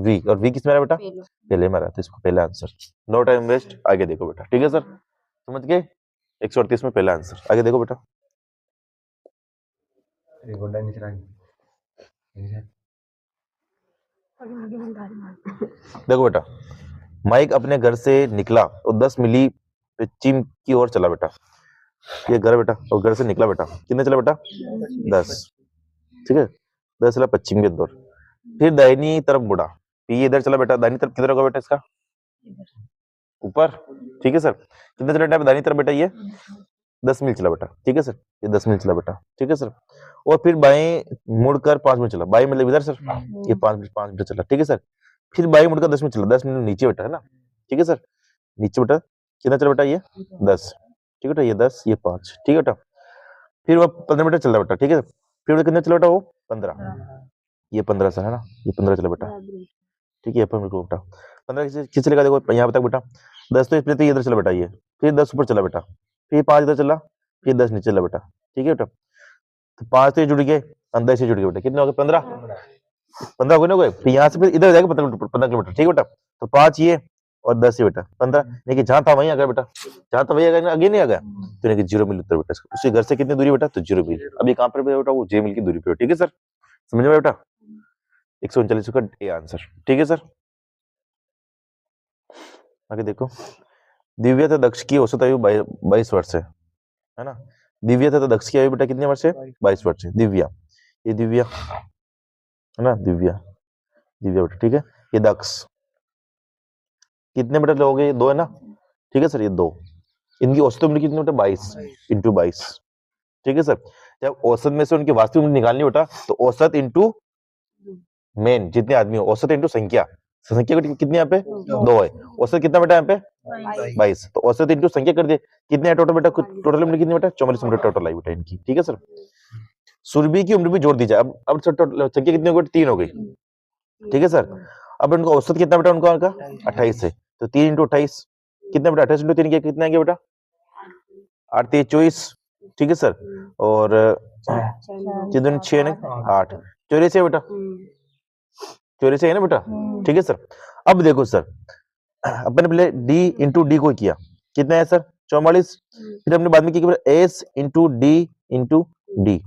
वी, और वी किस में बेटा? पहले में रहा, तो इसको पहला आंसर, नो टाइम वेस्ट, आगे देखो बेटा, ठीक है सर, समझ गए? 138 में पहला आंसर, आगे देखो बेटा। देखो बेटा, माइक अपने घर से निकला और 10 मील पश्चिम की ओर चला बेटा, ये घर बेटा, और घर से निकला बेटा, कितने चला बेटा? 10, ठीक है, 10 चला पश्चिम की ओर, फिर दाहिनी तरफ मुड़ा, ये इधर चला बेटा, दाहिनी तरफ किधर होगा बेटा? इसका ऊपर, ठीक है सर। कितने चला दाहिनी तरफ बेटा? ये 10 मील चला बेटा, ठीक है सर, ये 10 मील चला बेटा, ठीक है सर। और फिर बाएं मुड़कर 5 मिनट चला, बाएं मतलब इधर सर, ये 5 मिनट चला, ठीक है सर। फिर बाएं मुड़कर 10 मिनट चला, 10 मिनट नीचे बेटा, है ना, ठीक है सर, नीचे बेटा कितना चला बेटा? ये 10, ठीक है बेटा, ये 10, ये 5, ठीक है बेटा। फिर वो 15 मीटर चल रहा बेटा, ठीक है। फिर वो कितने चला बेटा, वो 15, ये 15 सर है ना, ये 15 चला बेटा, ठीक है। ये 15 बेटा 15 किस चलेगा, देखो यहाँ तक बेटा 10 तो इसलिए तो ये इधर चला बेटा, ये फिर 10 ऊपर चला बेटा, फिर 5 इधर चला, फिर 10 नीचे चला बेटा, ठीक है बेटा। तो 5 से जुड़ गए, 15 से जुड़ गए बेटा, कितने हो गए 15, 15 हो गए। फिर यहाँ से फिर इधर जाएगा 15 किलोमीटर, ठीक है बेटा। तो 5 ये और 10 ये बेटा 15, लेकिन जहां था वहीं आ गया बेटा, जहां था वहीं आ गया, आगे नहीं आ गया, तो यानी कि 0 मिल उत्तर बेटा। उसके घर से कितनी दूरी बेटा, तो 0 मिल। अब ये कहां पर बेटा, वो J मिल की दूरी पे, ठीक है सर, समझ में बेटा। 139 का ए आंसर, ठीक है सर। आगे देखो, दिव्या तथा दक्ष की औसत आयु 22 वर्ष है ना। दिव्या तथा दक्ष की आयु बेटा कितने वर्ष है, 22 वर्ष है। दिव्या, ये दिव्या है ना, दिव्या बेटा, ठीक है। ये दक्ष, कितने बेटा लोग ये 2 है ना, ठीक है सर, ये 2। इनकी औसत उम्र कितनी बेटा, 22 इंटू 22, ठीक है सर। जब औसत में से उनकी वास्तविक उम्र निकालनी बेटा, तो औसत इंटू मेन जितने आदमी हो, औसत इंटू संख्या, संख्या कितनी यहाँ पे 2 है, औसत कितना बेटा यहाँ पे 22, तो औसत इंटू संख्या कर दिए, कितने है टोटल बेटा, टोटल उम्र कितनी बेटा 44 उम्र टोटल आई बेटा इनकी, ठीक है सर। सुरभि की उम्र भी जोड़ दी जाए, अब संख्या कितनी हो गई, 3 हो गई, ठीक है सर। अब उनका औसत कितना बेटा, उनका 28 है, तो 3 इंटू 28 कितना बेटा, 28 इंटू 3 कितना आएगा बेटा, 8 3 24, ठीक है सर। और कितने 6 ने 8, 84 है बेटा, 84 है ना बेटा, ठीक है सर। अब देखो सर, अपन पहले d इंटू डी को किया, कितना है सर 44, फिर हमने बाद में किया s into D into D,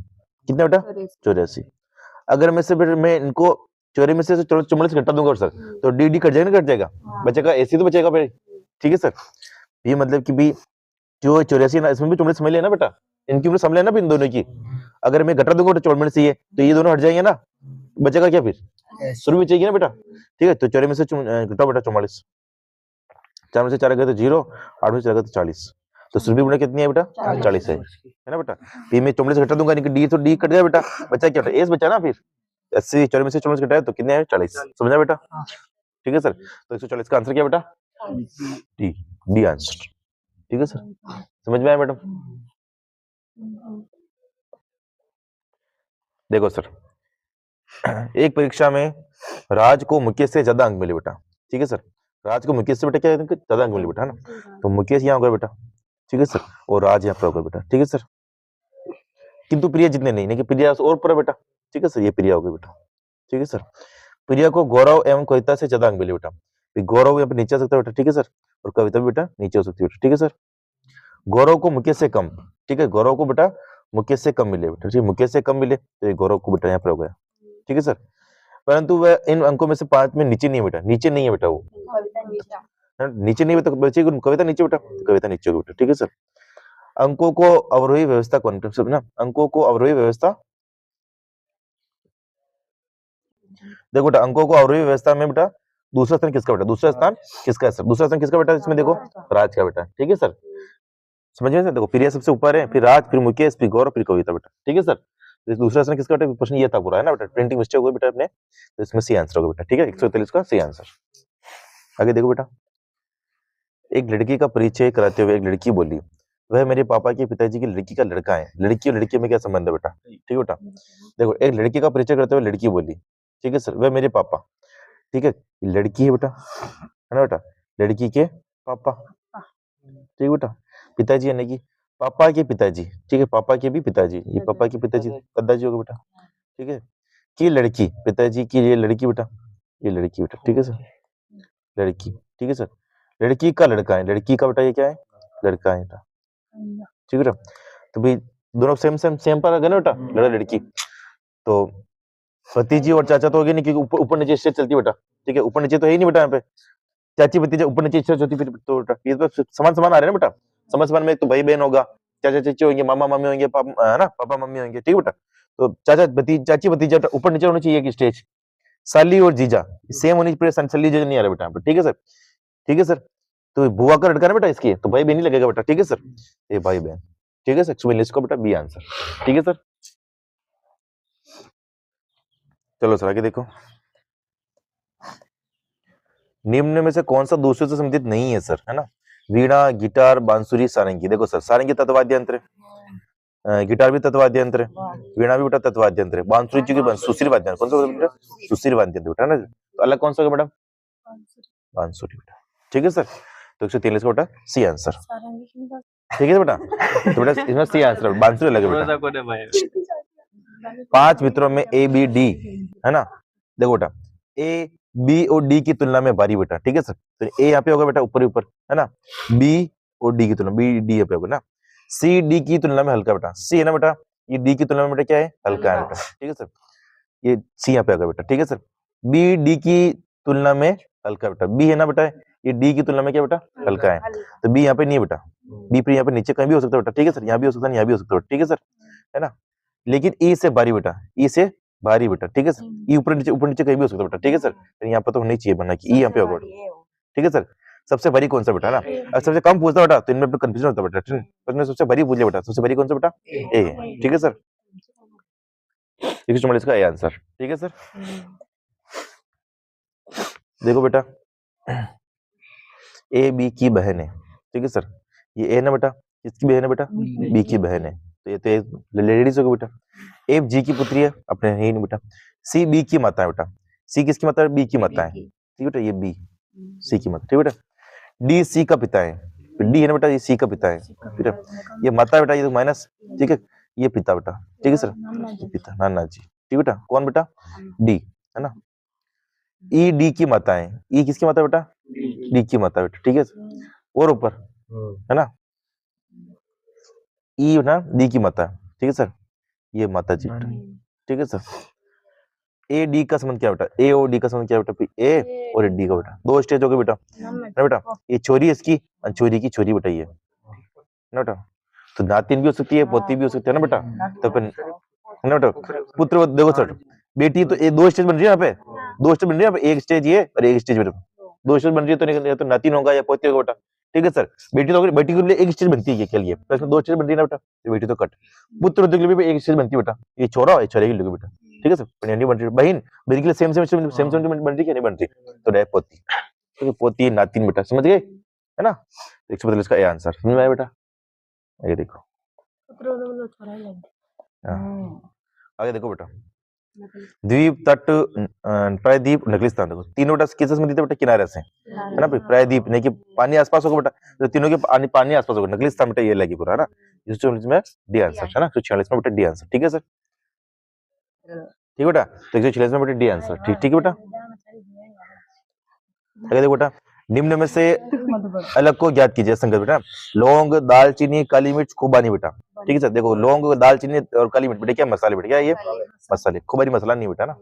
कितना बेटा 84। अगर मैं से मैं इनको 84 में से 44 घटा दूंगा सर, तो डी डी कट जाएगा ना, कट जाएगा, बचेगा एसी तो बचेगा भाई, ठीक है सर। ये मतलब कि भी जो 84 ना, इसमें भी 44 समझ लेना बेटा, इनकी उम्र समझ लेना भी इन दोनों की। अगर मैं घटा दूंगा 44 से ये, तो ये दोनों हट जाएंगे ना, बचेगा क्या फिर, शुरू में चाहिए ना बेटा, ठीक है। तो 84 में से घटाओ बेटा 44, 4 में से 4 गए तो 0, 8 में से 4 गए तो 40, तो सुरभि गुणा कितनी है बेटा 40 है ना बेटा। पी में 44 घटा दूंगा, डी तो डी कट गया बेटा, बचा क्या बेटा, एस बचा ना, फिर 80 44 में से 44 घटाया तो कितने है 40, समझा बेटा, ठीक है सर। तो 140 का आंसर क्या बेटा, डी, डी आंसर, ठीक है सर, समझ में आया मैडम। देखो सर, एक परीक्षा में राज को मुकेश से ज्यादा अंक मिले बेटा, ठीक है सर। राज को मुकेश से बेटा क्या है, ज्यादा अंक मिले बेटा, है ना। तो मुकेश यहाँ होगा बेटा, ठीक है सर, और राज यहाँ पर होगा बेटा, ठीक है सर। किंतु प्रिया जितने नहीं कि प्रिया और पर बेटा, ठीक है सर, ये प्रिया होगी बेटा, ठीक है सर। प्रिया को गौरव एवं कविता से ज्यादा अंक मिले बेटा, गौरव यहाँ पे नीचे आ सकता है बेटा, ठीक है सर, और कविता भी बेटा नीचे हो सकती है बेटा, ठीक है सर। गौरव को मुकेश से कम, ठीक है, गौरव को बेटा मुकेश से कम मिले बेटा, ठीक है, मुकेश से कम मिले तो ये गौरव को बेटा यहाँ पर हो गया, ठीक है सर। परंतु वह इन अंकों में से 5 में नीचे नहीं है बेटा, नीचे नहीं है बेटा, वो नीचे नहीं है तो बचेगी कविता नीचे बेटा, कविता नीचे होगी बेटा, ठीक है सर। अंकों को अवरोही व्यवस्था कौन ना, अंकों को अवरोही व्यवस्था, देखो बेटा अंकों को अवरोही व्यवस्था में बेटा दूसरा स्थान किसका बेटा, दूसरा स्थान किसका है सर, दूसरा स्थान किसका बेटा इसमें, देखो राज का बेटा, ठीक है सर। समझ में, देखो प्रिया सबसे ऊपर है, फिर राज, फिर मुकेश, फिर गौरव, फिर कविता बेटा, ठीक है सर। दूसरा स्थान किसका बेटा, प्रश्न ये था पूरा है ना बेटा, प्रिंटिंग मिस्टेक हुई बेटा अपने, तो इसमें सी आंसर होगा बेटा, ठीक है, 143 का सी आंसर। आगे देखो बेटा, एक लड़की का परिचय कराते हुए एक लड़की बोली, वह मेरे पापा के पिताजी की लड़की का लड़का है। लड़की और लड़की में क्या संबंध है बेटा, ठीक है बेटा। देखो एक लड़की का परिचय करते हुए लड़की बोली, ठीक है सर, वह मेरे पापा, ठीक है, लड़की है बेटा, है ना बेटा, लड़की के पापा, ठीक है बेटा। पिताजी यानी कि पापा के पिताजी, ठीक है, पापा के भी पिताजी, ये पापा के पिताजी दादाजी होगा बेटा, ठीक है। की लड़की, पिताजी की ये लड़की बेटा, ये लड़की बेटा, ठीक है सर, लड़की, ठीक है सर। लड़की का लड़का है, लड़की का बेटा ये क्या है, लड़का है बेटा, ठीक है बेटा। तो भाई दोनों सेम सेम सेम पर आ गए ना बेटा, लड़का लड़की, तो भतीजी और चाचा तो हो गए नहीं, क्योंकि ऊपर नीचे स्टेज चलती बेटा, ठीक है, ऊपर नीचे तो है ही नहीं बेटा यहाँ पे, चाची भतीजा ऊपर नीचे स्टेज होती, फिर तो बेटा ये तो समान समान आ रहे हैं ना बेटा, समान समान में एक तो भाई बहन होगा, चाचा चाची होंगे, मामा मामी होंगे, है ना, पापा मम्मी होंगे, ठीक है बेटा। तो चाचा भतीजा चाची भतीजा ऊपर नीचे होनी चाहिए कि स्टेज, साली और जीजा सेम होनी चाहिए, साली जीजा नहीं आ रहा बेटा यहाँ पे, ठीक है सर, ठीक है सर। तो बुआ का लड़का ना बेटा इसकी, तो भाई बहन ही लगेगा बेटा, ठीक है सर, ये भाई बहन, ठीक है सर, 142 का बेटा बी आंसर, ठीक है सर। चलो सर आगे देखो, निम्न में से कौन सा दूसरे से संबंधित नहीं है सर, है ना। वीणा, गिटार, बांसुरी, सारंगी, देखो सर सारंगी तत्वाद्य यंत्र गिटार भी तत्वाद्य यंत्र है, वीणा भी बेटा तत्वाद्य यंत्र है, बांसुरी चूंकि सुशील वाद्य यंत्र, कौन सा बेटा? सुशील वाद्य यंत्र बेटा ना। तो अलग कौन सा होगा बेटा? बांसुरी बेटा। ठीक है सर, तो 143 का बेटा सी आंसर। ठीक है बेटा, तो बेटा इसमें सी आंसर, बांसुरी अलग है बेटा। 5 मित्रों में ए बी डी है ना, देखो बेटा ए बी और डी की तुलना में भारी बेटा। ठीक है सर, तो ए यहाँ पे होगा बेटा ऊपर ही ऊपर है ना, बी और डी की तुलना, बी डी यहाँ पे होगा ना, सी डी की तुलना में हल्का बेटा, सी है ना बेटा, ये डी की तुलना में बेटा क्या है? हल्का है बेटा। ठीक है सर, ये सी यहाँ पे होगा बेटा। ठीक है सर, बी डी की तुलना में हल्का बेटा, बी है ना बेटा, ये डी की तुलना में क्या बेटा? हल्का है, तो बी यहाँ पे नहीं है बेटा, बी पे यहाँ पे नीचे कहीं भी हो सकता है बेटा। ठीक है सर, यहाँ भी हो सकता है, यहाँ भी हो सकता है। ठीक है सर, है ना, लेकिन ई से भारी बेटा, ई से भारी बेटा। ठीक है सर, ई ऊपर नीचे कहीं भी हो सकता है बेटा। ठीक है सर, यहाँ पर तो नहीं चाहिए बनना कि ई यहाँ पे होगा बेटा। ठीक है सर, सबसे भारी कौन सा बेटा ना, अगर सबसे कम पूछता बेटा तो इनमें कंफ्यूजन होता बेटा। ठीक है, सबसे भारी पूछ लिया बेटा, सबसे भारी कौन सा बेटा? ए है। ठीक है सर, 144 का ए आंसर। ठीक है सर, देखो बेटा ए बी की बहन है। ठीक है सर, ये ए ना बेटा, किसकी बहन है बेटा? बी की बहन है, तो ये तो लेडीज होगी बेटा। ए जी की पुत्री है, अपने है ही नहीं बेटा। सी बी की माता है बेटा, सी किसकी माता है? बी की माता है। ठीक है बेटा, ये बी सी की माता। ठीक है बेटा, डी सी का पिता है, डी है ना बेटा, ये सी का पिता है। ठीक है, ये माता बेटा, ये तो माइनस। ठीक है, ये पिता बेटा। ठीक है सर, ये पिता नाना जी। ठीक बेटा, कौन बेटा? डी है ना, ई डी की माता है, ई किसकी माता बेटा? डी की माता बेटा। ठीक है, और ऊपर है ना, ई ना डी की माता। ठीक है सर, ये माता जी बेटा। ठीक है सर, ए डी का संबंध क्या बेटा? ए और डी का संबंध क्या बेटा? ए और डी का बेटा, दो स्टेज हो गए बेटा ना बेटा, ये छोरी है इसकी, छोरी की छोरी बेटा, ये ना बेटा, तो नातिन भी हो सकती है, पोती भी हो सकती है ना बेटा, तो अपन है ना बेटा, पुत्र। देखो सर, बेटी तो ये दो स्टेज बन रही है यहाँ पे, दो स्टेज बन रही है यहाँ पे, एक स्टेज ये और एक स्टेज बेटा, दो स्टेज बन रही है, तो नहीं तो नातिन होगा या पोती होगा बेटा। ठीक है सर, बेटी तो बेटी के लिए एक स्टेज बनती है के लिए, तो इसमें दो स्टेज बन रही है ना बेटा, तो बेटी तो कट। पुत्र के लिए भी एक स्टेज बनती है बेटा, ये छोरा और छोरे के लिए बेटा। ठीक है सर, नहीं बन रही। बहन बहन के लिए सेम बन रही है, नहीं बन रही, तो डायरेक्ट पोती, तो पोती नातिन बेटा, समझ गए है ना। 145 का ए आंसर समझ में आया बेटा, ये देखो। आगे देखो बेटा, द्वीप, तट, प्रायद्वीप, नकली स्थान। देखो तीनों बेटा किससे संबंधित है बेटा? किनारे से है ना। प्रायद्वीप नहीं कि पानी आसपास होगा बेटा, तो तीनों के पानी आसपास होगा। नकली स्थान बेटा ये लगी पूरा है ना, इसमें डी आंसर है ना, 146 में बेटा डी आंसर। ठीक है सर, ठीक बेटा, तो 146 में बेटा डी आंसर। ठीक है बेटा, आगे देखो बेटा, निम्न में से अलग को ज्ञात कीजिए संगत बेटा। लौंग, दालचीनी, काली मिर्च, खुबानी बेटा। ठीक है सर, देखो लौंग, दालचीनी और काली मिर्च बेटा क्या मसाले बेटा, क्या ये मसाले, खुबानी मसाला नहीं बेटा ना।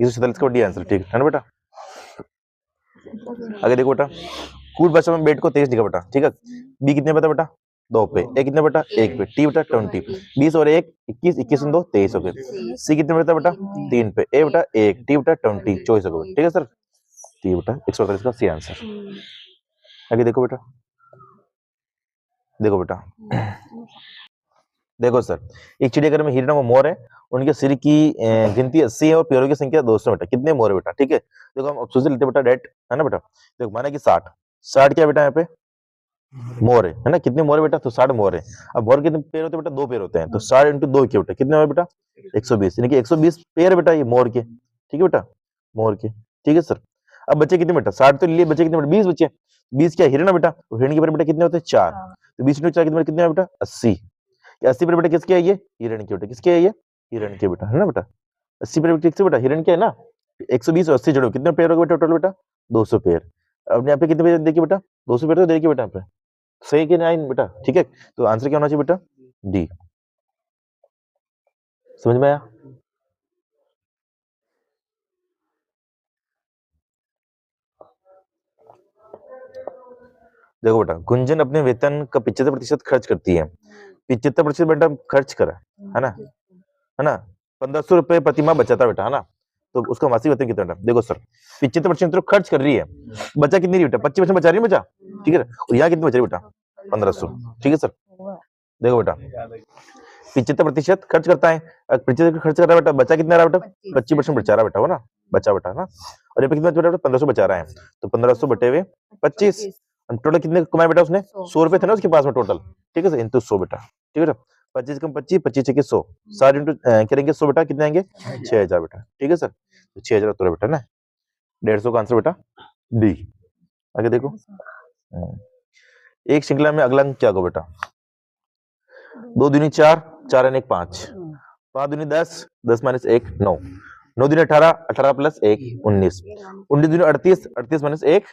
147 का डी आंसर। ठीक है ना बेटा, आगे देखो बेटा, कूट भाषा में बेट को 23 लिखा बेटा। ठीक है, बी कितने पता बेटा? 2 पे, ए कितने बेटा? 1 पे, टी बेटा 20, 20 और 1 21, 21 और 2 23 हो गए। सी कितने बेटा? 3 पे, ए बेटा 1, टी बेटा 20 24 हो गए। ठीक है सर, टी बेटा 148 का सी आंसर। आगे देखो बेटा, देखो बेटा, देखो सर, एक चिड़ियाघर में हिरण व मोर है, उनके सिर की गिनती 80 है और पैरों की संख्या 200 बेटा। कितने मोर है बेटा? ठीक है, देखो हम ऑप्शन लेते बेटा, डेट है ना बेटा, देखो माना कि 60 क्या बेटा यहाँ पे मोर है ना, कितने मोर है बेटा? तो 60 मोर है। अब मोर कितने पैर होते हैं बेटा? 2 पैर होते हैं, तो 60 × 2 क्या बेटा? कितने हुए बेटा? 120, यानी कि 120 पैर बेटा ये मोर के। ठीक है बेटा, मोर के। ठीक है सर, अब बच्चे कितने बेटा? 60 तो लिए, बच्चे कितने बेटा? 20 बच्चे। 20 क्या हिरण है बेटा, तो हिरण के पैर बेटा कितने होते हैं? 4, तो 20 × 4 कितने है बेटा? 80। 80 पैर बेटा किसके है? ये हिरण के बेटा, किसके है? ये हिरण के बेटा है ना बेटा, 80 पैर किसके बेटा? हिरण के है ना। 120 और 80 जोड़ो, कितने पैर हो गए टोटल बेटा? 200 पैर। अब यहाँ पे कितने पैर देखिए बेटा? 200 पैर तो देखिए बेटा यहाँ पे, सही कि नहीं बेटा? ठीक है, तो आंसर क्या होना चाहिए बेटा? डी। समझ में आया? देखो बेटा, गुंजन अपने वेतन का 75% खर्च करती है, 75% बेटा खर्च करा है ना, 1500 रुपए प्रति माह बचाता बेटा है ना, तो उसका मासिक वेतन कितना बेटा? देखो सर, 75% तो खर्च कर रही है, बचा कितनी बेटा? 25% बचा रही है बचा। ठीक है, और यहाँ कितनी बच रही बेटा? 1500। ठीक है सर, देखो बेटा 75% खर्च करता है, 25% खर्च कर रहा है बेटा, बचा कितना रहा बेटा? 25% बचा रहा बेटा, हो ना, बचा बेटा है ना, और ये पे कितना बेटा? 1500 बचा रहा है, तो 1500 बटे हुए 25, टोटल कितने कमाए बेटा उसने? 100 रुपए थे ना उसके पास में टोटल, ठीक है सर, इंटू 100 बेटा, ठीक है। 25 कम 25, 25 छके 100, 60 इंटू करेंगे 100 बेटा, कितने आएंगे? 6000 बेटा, ठीक है सर। तो 6000 उत्तर है बेटा ना, 150 का आंसर बेटा डी। आगे देखो, एक श्रृंखला में अगला अंक क्या होगा बेटा? 2 दूनी 4, 4 और 1 5, 5 दूनी 10, 10 माइनस 1 9, 9 दूनी 18, 18 प्लस 1 19, 19 दूनी 38, 38 माइनस 1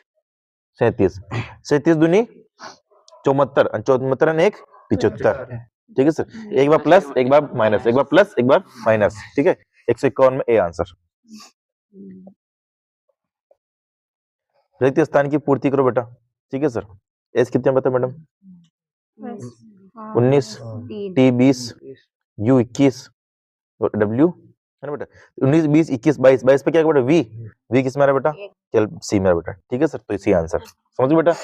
37, 37 दूनी 74, 74 और 1 75, ठीक है सर। एक बार प्लस एक बार माइनस, एक बार प्लस एक बार माइनस, ठीक है। 151 में ए आंसर। रिक्त स्थान की पूर्ति करो बेटा, ठीक है सर। एस कितने बता मैडम? 19, टी 20, यू 21, डब्ल्यू है ना बेटा 19 20 21 22, 22 पे क्या बेटा? वी, वी किस में आ रहा बेटा? चल सी में बेटा, ठीक है सर। तो सी आंसर, समझ बेटा,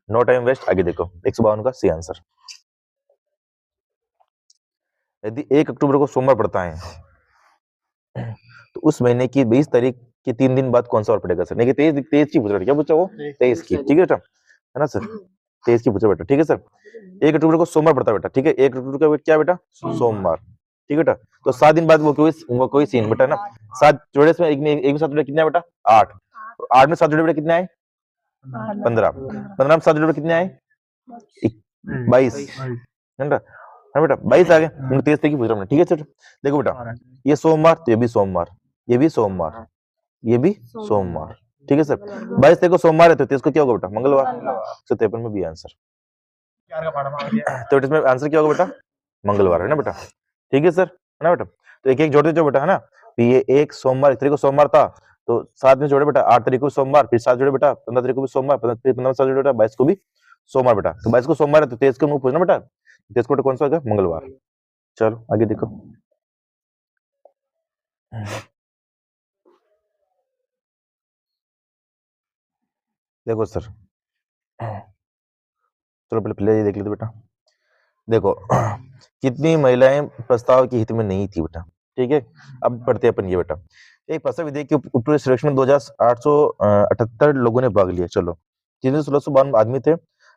नो टाइम वेस्ट। आगे देखो 152 का सी आंसर। यदि 1 अक्टूबर को सोमवार पड़ता है तो उस महीने की 20 तारीख के 3 दिन बाद कौन सा और पड़ेगा सर? नहीं 23 की पूछ रहा, क्या पूछा वो? 23 की, ठीक है बेटा, है ना सर, 23 की पूछा बेटा, ठीक है सर। 1 अक्टूबर को सोमवार पड़ता है बेटा, ठीक है। 1 अक्टूबर का क्या बेटा? सोमवार, ठीक है बेटा। तो 7 दिन बाद वो कोई सीन बेटा ना, 7 जोड़े इसमें एक में 7 जोड़े कितने बेटा? 8, 8 में 7 जोड़े बेटा कितने आए? 15, 15 में 7 जोड़े कितने आए? 22, है ना बेटा, 22 आ गए। 23 की पूछ रहा हूं, ठीक है सर। देखो बेटा, ये सोमवार, तो ये भी सोमवार, ये भी सोमवार, ये भी सोमवार, ठीक है सर। 22 तारीख को सोमवार है तो 23 को क्या होगा बेटा? मंगलवार। 53 में भी आंसर। तो इसमें आंसर क्या होगा बेटा? मंगलवार, है ना बेटा, ठीक है सर, है ना बेटा। तो एक एक जोड़ते जो बेटा, है ना। ये एक सोमवार, 1 तारीख को सोमवार था तो 7 में जोड़े बेटा, 8 तारीख को सोमवार, फिर 7 जोड़े बेटा, 15 तारीख को भी सोमवार, फिर 15 में 7 जोड़े बेटा, 22 को भी सोमवार बेटा। तो 22 को सोमवार है तो 23 को मुंह पूछना बेटा, 23 को कौन सा होगा? मंगलवार। चलो आगे देखो, देखो सर, चलो पहले ये देख लेते बेटा। देखो कितनी महिलाएं प्रस्ताव के हित में नहीं थी बेटा, ठीक है। अब पढ़ते हैं अपन ये बेटा। एक प्रस्ताव विधेयक के ऊपर सर्वेक्षण में 2878 लोगों ने भाग लिया, चलो, जिनमें 1652 आदमी थे।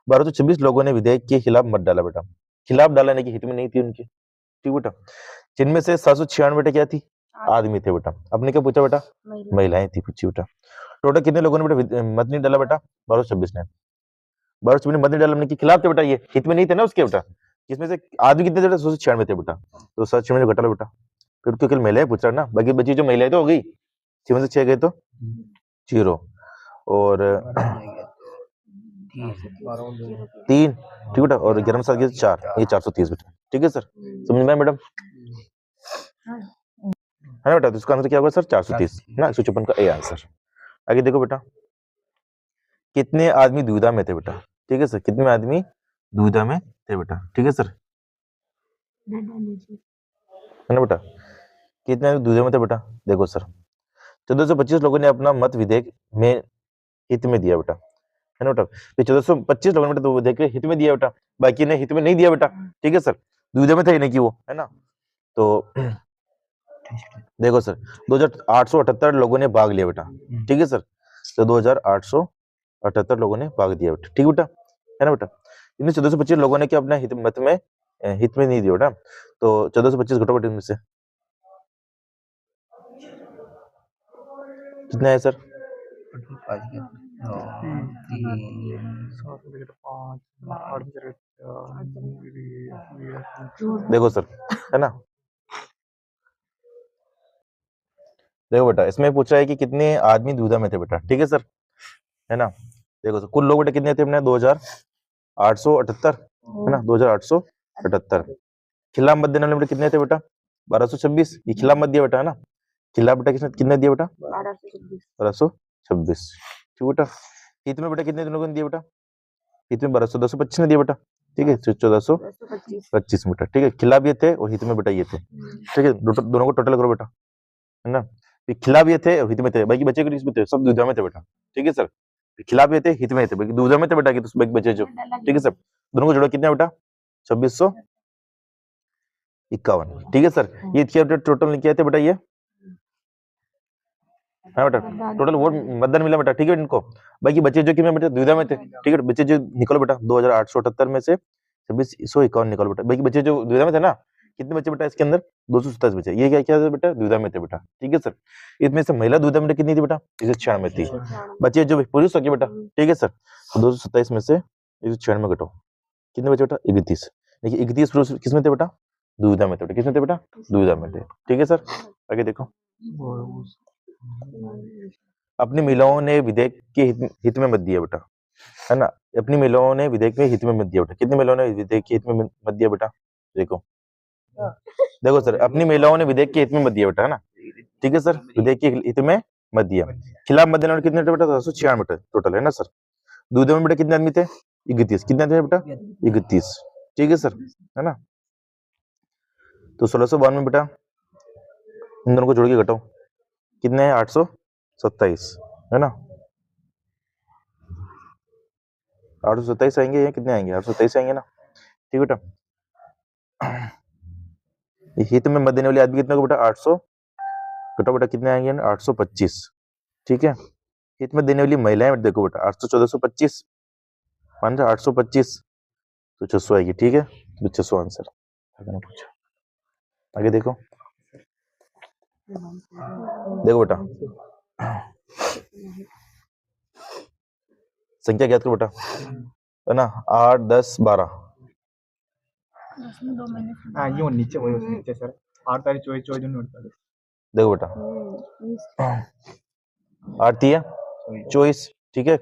1226 लोगों ने विधेयक के खिलाफ मत डाला बेटा, खिलाफ डाला नहीं कि हित में नहीं थी उनकी, ठीक बेटा। जिनमें से 796 बेटा क्या थी? आदमी थे बेटा। अपने क्या पूछा बेटा? महिलाएं थी पूछी बेटा। टोटल कितने लोगों ने बेटा मत नहीं डाला बेटा? 1226 ने। 1226 ने मत नहीं डाला, अपने के खिलाफ थे बेटा, ये हित में नहीं थे ना उसके बेटा। इसमें से आदमी कितने थे? 196 थे बेटा, तो 196 घटा लो बेटा। फिर तो केवल महिलाएं पूछ रहा ना, बाकी बची जो महिलाएं तो हो गई, 6 में से 6 गए तो 0 और 3, ठीक बेटा, और 11 में 7 गए 4, ये 430 बेटा, ठीक है सर, समझ में मैडम, है ना बेटा। तो इसका आंसर क्या होगा सर? 430 ना, 154 का ए आंसर। आगे देखो बेटा, कितने आदमी दुविधा में थे बेटा, ठीक है सर, कितने आदमी दुविधा में थे बेटा, ठीक है सर, है ना बेटा। कितने आदमी दुविधा में थे बेटा? देखो सर, 1425 लोगों ने अपना मत विधेयक में हित में दिया बेटा, है ना बेटा। तो 1425 लोगों ने बेटा विधेयक के हित में दिया बेटा, बाकी ने हित में नहीं दिया बेटा, ठीक है सर, दुविधा में थे नहीं कि वो, है ना। तो देखो सर, 2878 लोगों ने भाग लिया बेटा, ठीक है सर। तो 2878 लोगों ने भाग दिया बेटा, ठीक बेटा, है ना बेटा। इनमें 1425 लोगों ने क्या अपना हित में नहीं दिया बेटा। तो 1425 घटो बेटे, इनमें से कितना है सर? देखो सर, है ना, देखो बेटा, इसमें पूछा है कि कितने आदमी दुविधा में थे बेटा, ठीक है सर, है ना। देखो सर, कुल लोग बेटा कितने थे अपने? 2878, है ना, 2878। खिलाफ मत देने वाले बेटा कितने थे बेटा? 1226। ये खिलाफ मत दिया बेटा, है ना। खिलाफ बेटा कितने दिया बेटा? 1226, ठीक बेटा। हित में बेटा कितने लोगों ने दिया बेटा? हित में 1225 ने दिया बेटा, ठीक है, 1425 बेटा, ठीक है। खिलाफ ये थे और हित में बेटा ये थे, ठीक है, दोनों को टोटल करो बेटा, है ना। खिलाफ ये थे और हित में थे, बाकी बचे किसमें थे? सब दुविधा में थे बेटा, ठीक है सर। खिलाफ ये थे, हित में थे, बाकी दुविधा में थे बेटा, कि तो बाकी बचे जो, ठीक है सर। दोनों को जोड़ो कितने बेटा? 2651, ठीक है सर। ये क्या टोटल किया थे बेटा? ये है बेटा, टोटल वोट मतदान मिला बेटा, ठीक है इनको। बाकी बच्चे जो कि मैं बेटा द्विधा में थे, ठीक है, बच्चे जो निकलो बेटा 2878 में से 2651 निकलो बेटा। बाकी बच्चे जो द्विधा में थे ना, कितने बच्चे बेटा इसके अंदर, 227 बच्चे, ये क्या क्या था बेटा, द्विधा में थे बेटा, ठीक है सर। इसमें से महिला द्विधा में कितनी थी बेटा, 196 थी। बच्चे जो पुरुष होके बेटा, ठीक है सर, 227 में से 196 घटाओ, कितने बचे बेटा, 31। देखिए 31 पुरुष किसमें थे बेटा, दुविधा में थे बेटा, किसमें थे बेटा, दुविधा में थे, ठीक है सर। आगे देखो, अपनी महिलाओं ने विधेयक के हित में मत दिया बेटा, है ना, अपनी महिलाओं ने विधेयक के हित में मत दिया बेटा, कितनी महिलाओं ने विधेयक के हित में मत दिया बेटा, देखो देखो सर, अपनी महिलाओं ने विधेयक के हित में मत दिया बेटा, है ना, ठीक है सर, विधेयक के हित में मत दिया। खिलाफ मत देने वाले कितने थे बेटा, 796 बेटा टोटल, है ना सर। दुविधा में बेटा कितने आदमी थे, 31, कितने थे बेटा, 31, ठीक है सर, है ना। तो 1692 बेटा इन दोनों को जोड़ के घटाओ, कितने हैं, 827, है ना, 827 आएंगे, या कितने आएंगे, 827 आएंगे ना, ठीक बेटा। हित में मत देने वाले आदमी कितने को बेटा, 800 घटाओ बेटा, कितने आएंगे, 825, ठीक है। हित में देने वाली महिलाएं देखो बेटा, 800 1425 मान रहे 825, तो 600 आएगी, ठीक है, तो 600 आंसर। आगे देखो, देखो बेटा संख्या ज्ञात करो बेटा, है ना, 8 10 12, हाँ ये नीचे वही नीचे सर 8 तारीख 24 24 48। देखो बेटा 8 है 24, ठीक है,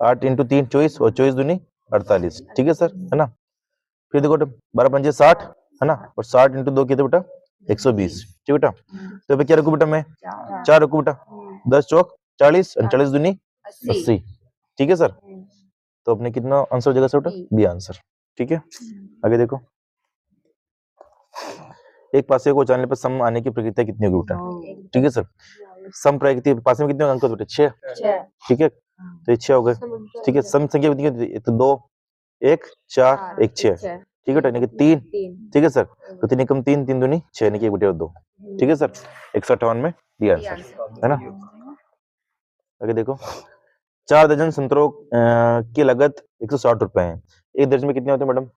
8 इंटू 3 24 और 24 दूनी 48, ठीक है सर, है ना। फिर देखो 12 पंजे 60, है ना, और 60 इंटू 2 कितने बेटा, 120, ठीक बेटा। तो अभी क्या रखू बेटा मैं, 4 रखू बेटा, 10 चौक 40 और 40 दूनी 80, ठीक है सर। तो अपने कितना आंसर हो जाएगा सर बेटा, बी आंसर, ठीक है। आगे देखो, एक पासे को जानने पर सम आने की प्रक्रिया कितनी होगी बेटा, ठीक है सर। सम प्रक्रिया पासे में कितने अंक होते बेटा, 6, ठीक है, तो ये 6 हो गए, ठीक है। सम संख्या कितनी होती, तो 2 1 4 1 6, ठीक है, यानी कि 3, ठीक है सर। तो 3 एकम 3 3 दूनी 6 यानी कि 1 बटे 2, ठीक है सर। 158 में डी आंसर, है ना। आगे देखो, 4 दर्जन संतरों की लागत 160 रुपए है, एक दर्जन में कितने होते हैं मैडम,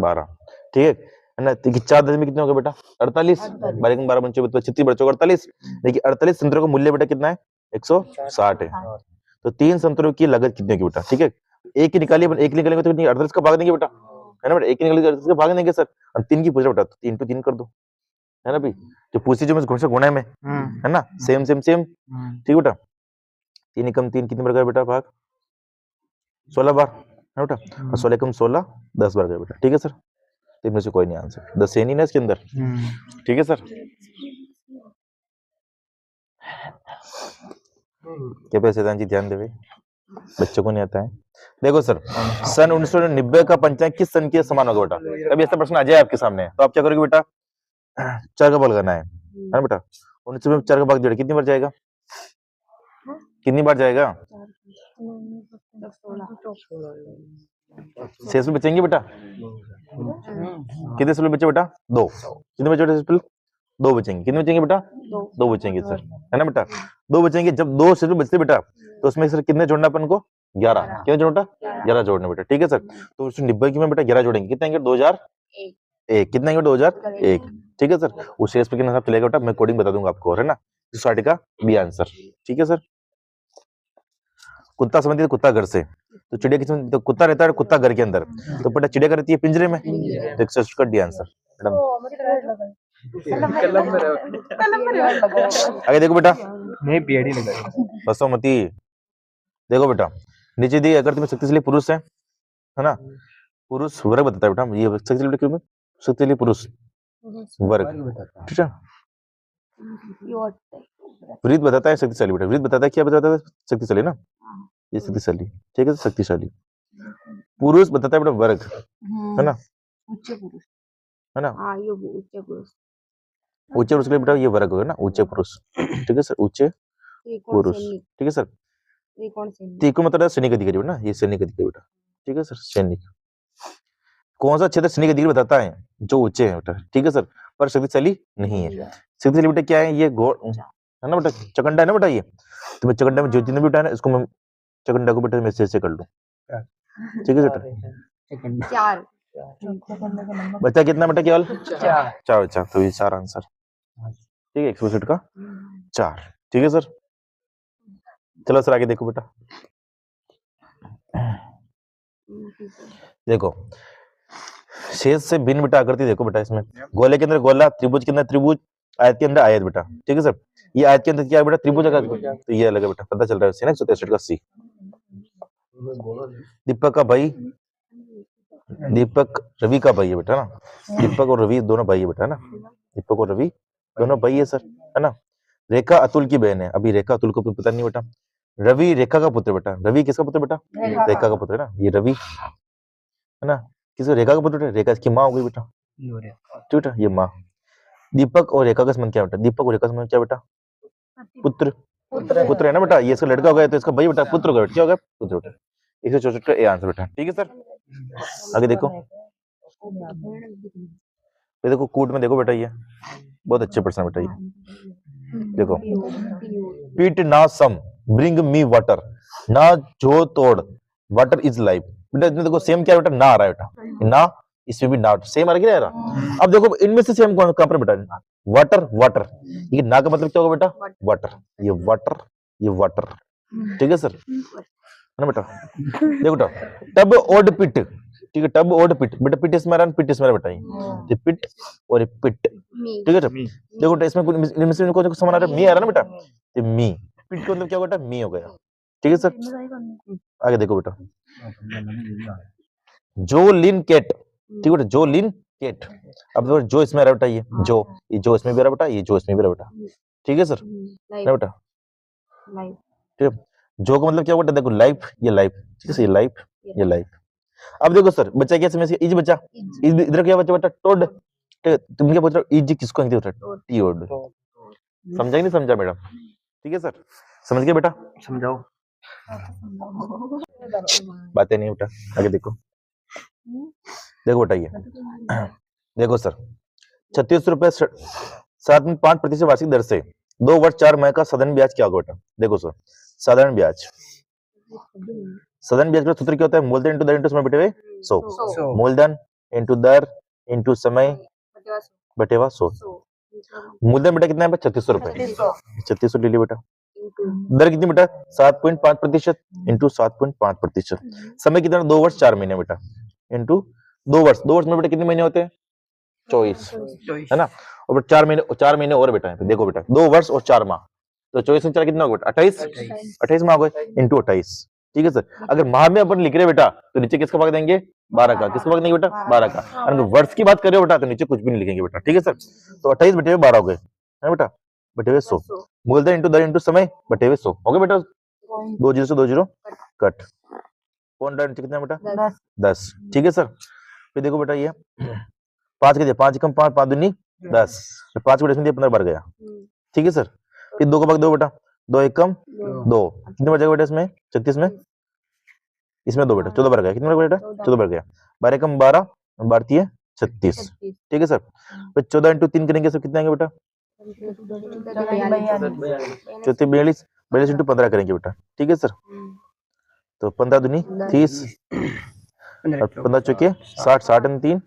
12, ठीक है ना। 4 दर्जन में कितने हो गए बेटा, 48, 12 12 बच्चों 36 बच्चों 48, देखिए 48 संतरों का मूल्य बेटा कितना है, 160 है। तो 3 संतरों की लागत कितनी होगी बेटा, ठीक है। एक ही निकालिए, एक निकालेंगे तो 48 का भाग देंगे बेटा, है ना बेटा, एक ही निकालेंगे 48 का भाग देंगे सर। और 3 की पूछ रहा बेटा, तो 3 इंटू 3 कर दो, है ना भाई, जो पूछी जो मैं गुणा में, है ना, सेम सेम सेम, ठीक बेटा। 3 एकम 3 कितने बार गए बेटा भाग, 16 बार, है बेटा, और 16 एकम 16 10 बार गए बेटा, ठीक है सर। तीन में से कोई नहीं आंसर, 10 है नहीं ना इसके अंदर, ठीक है सर। क्या पे सैदान जी ध्यान देवे, बच्चों को नहीं आता है। देखो सर, सन 1990 का पंचांग किस सन के समान होगा बेटा, अभी ऐसा प्रश्न आ जाए आपके सामने, तो आप क्या करोगे बेटा, 4 का भाग लगाना है ना बेटा। 19 में 4 का भाग जोड़े कितनी बार जाएगा, कितनी बार जाएगा, शेष में बचेंगे बेटा, कितने बचे बेटा, 2, कितने बचे बेटा, 2 बचेंगे, कितने बचेंगे बेटा, 2 बचेंगे सर, है ना बेटा, 2 बचेंगे। जब 2 शेष बचते बेटा, तो उसमें सर कितने जोड़ना अपन को, 11, कितने जोड़ना, 11 जोड़ना बेटा, ठीक है सर। तो 1990 की में बेटा 11 जोड़ेंगे, कितने आएंगे, 2001, कितने आएंगे 2001, ठीक है सर। उस शेष पे कितना हिसाब चलेगा बेटा, मैं कोडिंग बता दूंगा आपको, है ना। 60 का बी आंसर, ठीक है सर। कुत्ता संबंधित कुत्ता घर से, तो चिड़िया किसमें, तो कुत्ता रहता है कुत्ता घर के अंदर, तो बेटा चिड़िया रहती है पिंजरे में, तो 61 का डी आंसर मैडम। आगे देखो बेटा, नहीं बीएडी लगा बसोमती, देखो बेटा नीचे दी, अगर तुम्हें शक्तिशाली पुरुष है ना, पुरुष वर्ग बताता है बेटा, ये शक्तिशाली क्यों, शक्तिशाली पुरुष वर्ग, ठीक है। वृत्त बताता है शक्तिशाली बेटा, वृत्त बताता है, क्या बताता है, शक्तिशाली ना, ये शक्तिशाली, ठीक है, शक्तिशाली। पुरुष बताता है बेटा वर्ग, है ना, उच्च पुरुष, है ना, हाँ ये उच्च पुरुष, ऊंचे पुरुष के लिए बेटा ये वर्ग होगा ना, ऊंचे पुरुष, ठीक है सर, ऊंचे पुरुष, ठीक है सर। त्रिकोण मतलब सैनिक अधिकारी ना, ये सैनिक अधिकारी बेटा, ठीक है सर, सैनिक। कौन सा क्षेत्र सैनिक अधिकारी बताता है, जो ऊंचे है बेटा, ठीक है सर, पर शक्तिशाली नहीं है। शक्तिशाली बेटा क्या है, ये है ना बेटा, चकंडा है ना बेटा ये, तो मैं चकंडा में जो जितने भी बेटा है ना, इसको मैं चकंडा को बेटा मैं ऐसे कर लूँ, ठीक है बेटा। 4 बच्चा कितना बेटा केवल 4 बच्चा, तो ये 4 आंसर, ठीक है, एक्सप्लिसिट का 4, ठीक है सर। चलो सर आगे देखो बेटा, देखो शेष से भिन्न बेटा आकृति देखो बेटा, इसमें गोले के अंदर गोला, त्रिभुज के अंदर त्रिभुज, आयत के अंदर आयत बेटा, ठीक है सर। ये आयत के अंदर क्या है बेटा, त्रिभुज है, तो ये अलग है बेटा, पता चल रहा है उससे ना, 163 का सी। दीपक का भाई, दीपक रवि का भाई है बेटा ना, दीपक और रवि दोनों भाई है बेटा ना, दीपक और रवि दोनों भाई है सर, है ना। रेखा अतुल की बहन है, अभी रेखा अतुल को पता नहीं बेटा। रवि रेखा का पुत्र बेटा, रवि किसका पुत्र बेटा, रेखा का पुत्र है ना, ये रवि है ना, किसको, रेखा का पुत्र बेटा, रेखा इसकी माँ हो गई बेटा, ठीक बेटा, ये माँ। दीपक और रेखा का संबंध क्या बेटा, दीपक और रेखा का संबंध क्या बेटा, पुत्र, पुत्र है ना बेटा, ये इसका लड़का हो गया तो इसका भाई बेटा पुत्र हो गया, क्या हो गया, पुत्र बेटा। 164 का ए आंसर बेटा, ठीक है सर। आगे देखो, ये देखो कूट में देखो बेटा, ये बहुत अच्छे प्रश्न बेटा, ये देखो, पीट ना सम ब्रिंग मी वाटर, ना जो तोड़ वाटर इज लाइफ, बेटा इसमें देखो सेम क्या है बेटा, ना आ रहा है बेटा, ना इसमें भी ना सेम आ रहा है, क्या आ रहा। अब देखो इनमें से सेम कहां पर बेटा, वाटर वाटर, ये ना का मतलब क्या होगा बेटा, वाटर, ये वाटर, ये वाटर, ठीक है सर, है ना बेटा। देखो बेटा, टब ओड पिट, ठीक है, टब ओड पिट, बेटा पिट इसमें रहा, पिट इसमें बेटा, ये पिट और ये पिट, ठीक है। देखो बेटा इसमें इनमें से कुछ समान आ रहा है, मी आ रहा है ना बेटा, ये मी, पिट का मतलब क्या बेटा, मी हो गया, ठीक है सर। आगे देखो बेटा, जो लिन केट, ठीक है, जो लिन केट, अब देखो जो इसमें रहा बेटा, ये जो इसमें भी रहा बेटा, ये जो इसमें भी रहा बेटा, ठीक है सर, ना बेटा, ठीक है। जो का मतलब क्या बेटा, देखो लाइफ, ये लाइफ, ठीक है, ये लाइफ, ये लाइफ। अब देखो सर बच्चा क्या समझ, इज बच्चा, इधर क्या बच्चा बेटा, टोड, ठीक है, तुम क्या पूछ रहे हो, इज किसको अंकित होता है, टीओड, समझा कि नहीं समझा मैडम, ठीक है सर, समझ गए बेटा, समझाओ। बातें नहीं बेटा। आगे देखो, देखो बेटा ये देखो सर, 36 रुपए 7.5% वार्षिक दर से 2 वर्ष 4 माह का साधारण ब्याज क्या होगा बेटा। देखो सर, साधारण ब्याज का सूत्र क्या होता है, मूलधन इंटू दर इंटू समय बटे हुए 100, मूलधन इंटू दर इंटू समय बटे हुआ 100। मूलधन बेटा कितना है, 3600 रुपए, 3600 ले लिया बेटा। दर कितनी बेटा, 7.5% इंटू 7.5%। समय कितना, 2 वर्ष 4 महीने बेटा, इंटू 2 वर्ष, 2 वर्ष में बेटा कितने महीने होते हैं, 24, है ना। और 4 महीने और बेटा है, तो देखो बेटा 2 वर्ष और 4 माह, तो 24 में 4 कितना होगा बेटा, 28 माह हो गए, इंटू 28, ठीक है सर। अगर माह में अपन लिख रहे बेटा तो नीचे किसका भाग देंगे, 12 का, किसका भाग देंगे बेटा, 12 का। अगर वर्ष की बात कर रहे हो बेटा तो नीचे कुछ भी नहीं लिखेंगे बेटा, ठीक है सर। तो 28 बटे 12 हो गए, है बेटा, बटे 100, मूलधन इंटू दर इंटू समय बटे 100 हो गए बेटा, 2 0 से 2 0 कट, कौन कितना बेटा 10, ठीक है सर। फिर देखो बेटा ये 5 के दिया, 5 कम 5, 5 दूनी 10, 5 को इसमें दिया 15 बार गया, ठीक है सर। फिर 2 का भाग 2 बेटा, 2 एक कम 2, कितने बचेगा बेटा इसमें, 36 में, इसमें 2 बेटा 14 बार गया, कितने बेटा 14 बार गया, 12 कम 12, 12 36, ठीक है सर। फिर 14 इंटू 3 करेंगे सर, कितने आएंगे बेटा, 42, 42 इंटू 15 करेंगे बेटा, ठीक है सर। तो 15 दूनी 30, 15 चौके 60, 60 और 3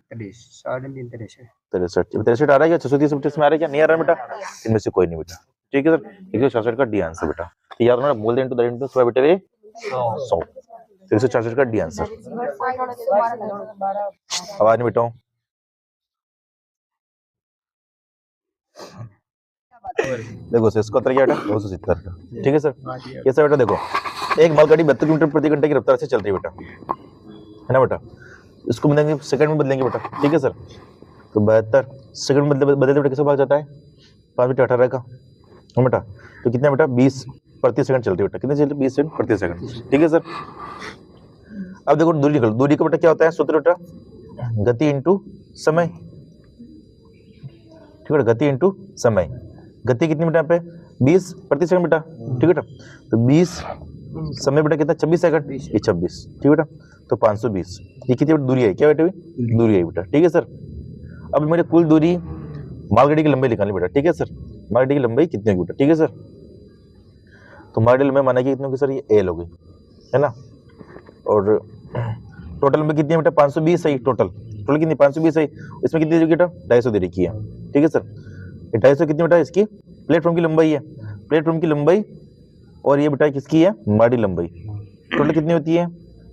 63 आ रहा है क्या, 630 में आ रहा है क्या, नहीं आ रहा है बेटा, इनमें से कोई नहीं बेटा, ठीक है सर। 166 का डी आंसर बेटा, याद रखना, मूलधन इंटू दर इंटू समय बटे 100, 166 का डी आंसर। आवाज नहीं बेटा, देखो सर इसका उत्तर क्या बेटा, 270 का, ठीक है सर। कैसा बेटा, देखो एक मालगाड़ी 72 किलोमीटर प्रति घंटे की रफ्तार से चल रही है बेटा, है ना बेटा, इसको बदलेंगे सेकंड में बदलेंगे बेटा, ठीक है सर। तो 72 सेकंड में बदलते बेटा किसका भाग जाता है, 5 बटे 18 का, है बेटा। तो कितना बेटा 20 प्रति सेकंड चल रही है बेटा, कितने चल रही है, 20 सेकंड प्रति सेकंड, ठीक है सर। अब देखो दूरी निकलो, दूरी का बेटा क्या होता है सूत्र बेटा, गति इंटू समय, ठीक है, गति इंटू समय। गति कितनी बेटा पे 20 प्रति सेकंड बेटा, ठीक है बेटा। तो 20 समय बेटा कितना 26 सेकंड, ये 26, ठीक है बेटा। तो 520, ये कितनी दूरी है, क्या बेटा दूरी है बेटा, ठीक है सर। अब मेरे कुल दूरी मालगाड़ी की लंबाई निकालनी बेटा, ठीक है सर। हमारी डी की लंबाई कितनी होगी बेटा, ठीक है सर। तो हमारी लंबाई माना कि कितनी होगी सर, ये एल होगी, है ना। और टोटल लंबाई कितनी है बेटा, 520 है टोटल। टोटल कितनी, 520 है। इसमें कितनी दी बेटा, 250 दे रखी है, ठीक है सर। ये 250 कितनी बेटा, इसकी प्लेटफॉर्म की लंबाई है, प्लेटफॉर्म की लंबाई। और ये बेटा किसकी है, हमारी लंबाई। टोटल कितनी होती है,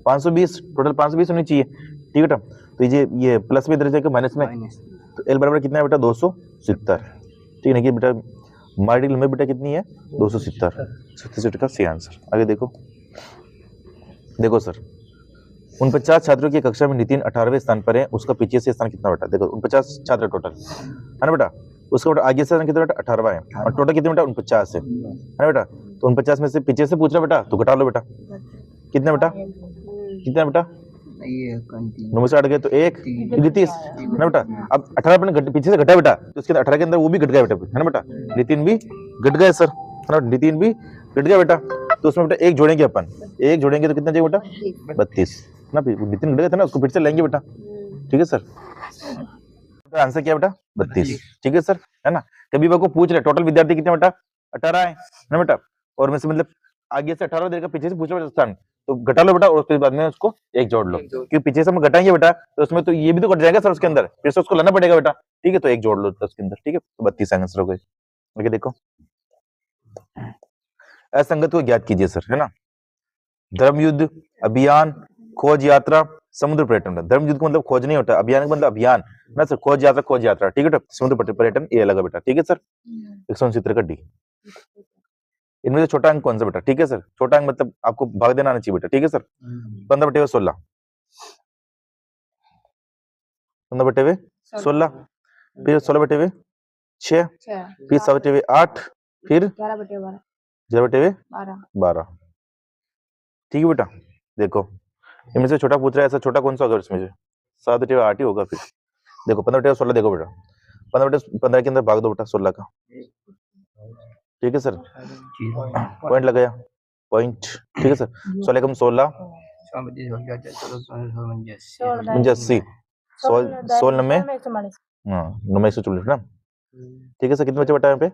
520, टोटल 520 होनी चाहिए, ठीक है बेटा। तो ये प्लस में इधर जाकर माइनस में, तो एल बराबर कितना है बेटा, 270, ठीक है। कि बेटा हमारी लंबाई बेटा कितनी है, 270, 77 का सही आंसर। आगे देखो, देखो सर, 49 छात्रों की कक्षा में नितिन 18वें स्थान पर है, उसका पीछे से स्थान कितना बेटा, देखो 49 छात्र टोटल, है ना बेटा। उसका बेटा आगे से स्थान कितना बेटा, 18वां है, और टोटल कितने बेटा, 49 है ना बेटा। तो 49 में से पीछे से पूछ रहा बेटा, तो घटा लो बेटा, कितना बेटा, कितना बेटा, 9 में से 8 गए तो 1, 30 ना बेटा। अब 18 अपने पीछे से घटा बेटा, तो इसके अंदर 18 के अंदर वो भी घट गया बेटा, है ना बेटा। नितिन भी घट गए सर, है ना, नितिन भी घट गया बेटा। तो उसमें बेटा 1 जोड़ेंगे अपन, 1 जोड़ेंगे तो कितना चाहिए बेटा, 32 ना। नितिन घट गए थे ना, उसको फिर से लेंगे बेटा, ठीक है सर। आंसर क्या बेटा, 32, ठीक है सर, है ना। कभी को पूछ रहे टोटल विद्यार्थी कितने बेटा, 18 है ना बेटा। और में से मतलब आगे से 18 देगा, पीछे से पूछा बेटा स्थान, तो घटा लो बेटा, और फिर बाद में उसको 1 जोड़ लो, क्योंकि पीछे से हम घटाएंगे बेटा, तो उसमें तो ये भी तो घट जाएगा सर उसके अंदर, फिर से उसको लाना पड़ेगा बेटा, ठीक है। तो 1 जोड़ लो उसके अंदर, ठीक है। तो 32 आंसर हो गए। आगे देखो, असंगत को ज्ञात कीजिए सर, है ना। धर्म युद्ध, अभियान, खोज यात्रा, समुद्र पर्यटन। धर्म युद्ध का मतलब खोज नहीं होता, अभियान का मतलब अभियान ना सर, खोज यात्रा, ठीक है। समुद्र पर्यटन ये अलग है बेटा, ठीक है सर। 169 का डी। इनमें से छोटा अंक कौन सा बेटा, ठीक है सर। छोटा अंक मतलब आपको भाग देना आना चाहिए बेटा, ठीक है सर। 15/16, 15/16, फिर 16/6, फिर 7/8, फिर 11/12, ठीक है बेटा। देखो इनमें से छोटा पूछ रहा है, ऐसा छोटा कौन सा होगा इसमें से, 7/8 ही होगा। फिर देखो 15/16 देखो बेटा, 15 के अंदर भाग दो बेटा 16 का, ठीक है सर। पॉइंट लगाया, पॉइंट, ठीक है सर। 16 कम 16, 85, 16 में, हाँ 9 ना, ठीक है सर। कितने बच्चे बेटा यहाँ पे,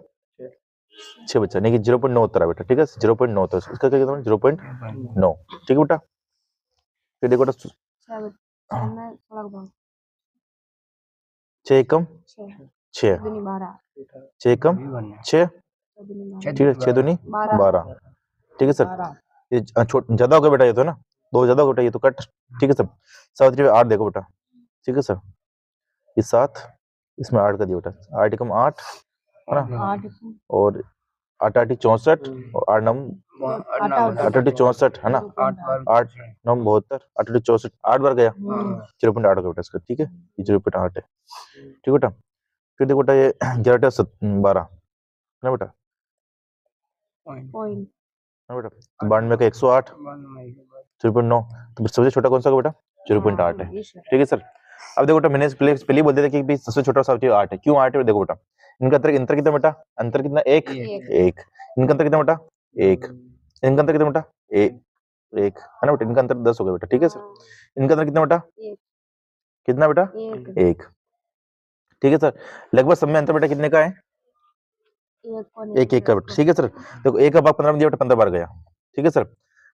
6 बच्चा, नहीं कि 0.9 उत्तर है बेटा, ठीक है। 0.9 उत्तर, इसका क्या कहते हैं, 0.9, ठीक है बेटा। फिर देखो बेटा 6 कम 6, 6 कम 6, ठीक है, 6 दूनी 12, ठीक है सर। ये ज्यादा हो गया बेटा, ये तो ना 2 ज्यादा हो गया बेटा, ये तो कट, ठीक है सर। 7/8 देखो बेटा, ठीक है सर। ये 7, इसमें 8 का दिया बेटा, 8 कम 8 है ना, और 8 8 64, और 8 9 64 है ना, 8 9 72, 8 64, 8 बार गया, 0.8 का बेटा इसका, ठीक है। ये 0.8 है, ठीक बेटा। फिर देखो बेटा ये 11 12 ना बेटा, ना बेटा। 92 का 108, 0.9, तो सबसे छोटा कौन सा होगा बेटा, 0.8 है, ठीक है सर। अब देखो बेटा, मैंने पहले ही बोल दिया था कि भाई सबसे छोटा सबसे 8 है, क्यों 8 है, देखो बेटा इनका अंतर कितना बेटा, अंतर कितना, 1 1, इनका अंतर कितना बेटा, 1, इनका अंतर कितना बेटा, 1 1 है ना बेटा। इनका अंतर 10 हो गया बेटा, ठीक है सर। इनका अंतर कितना बेटा, कितना बेटा, 1, ठीक है सर। लगभग सब में अंतर बेटा कितने का है, 1 1 का बेटा, ठीक है सर। देखो 1 का भाग 15 में दिया बेटा, 15 बार गया, ठीक है सर।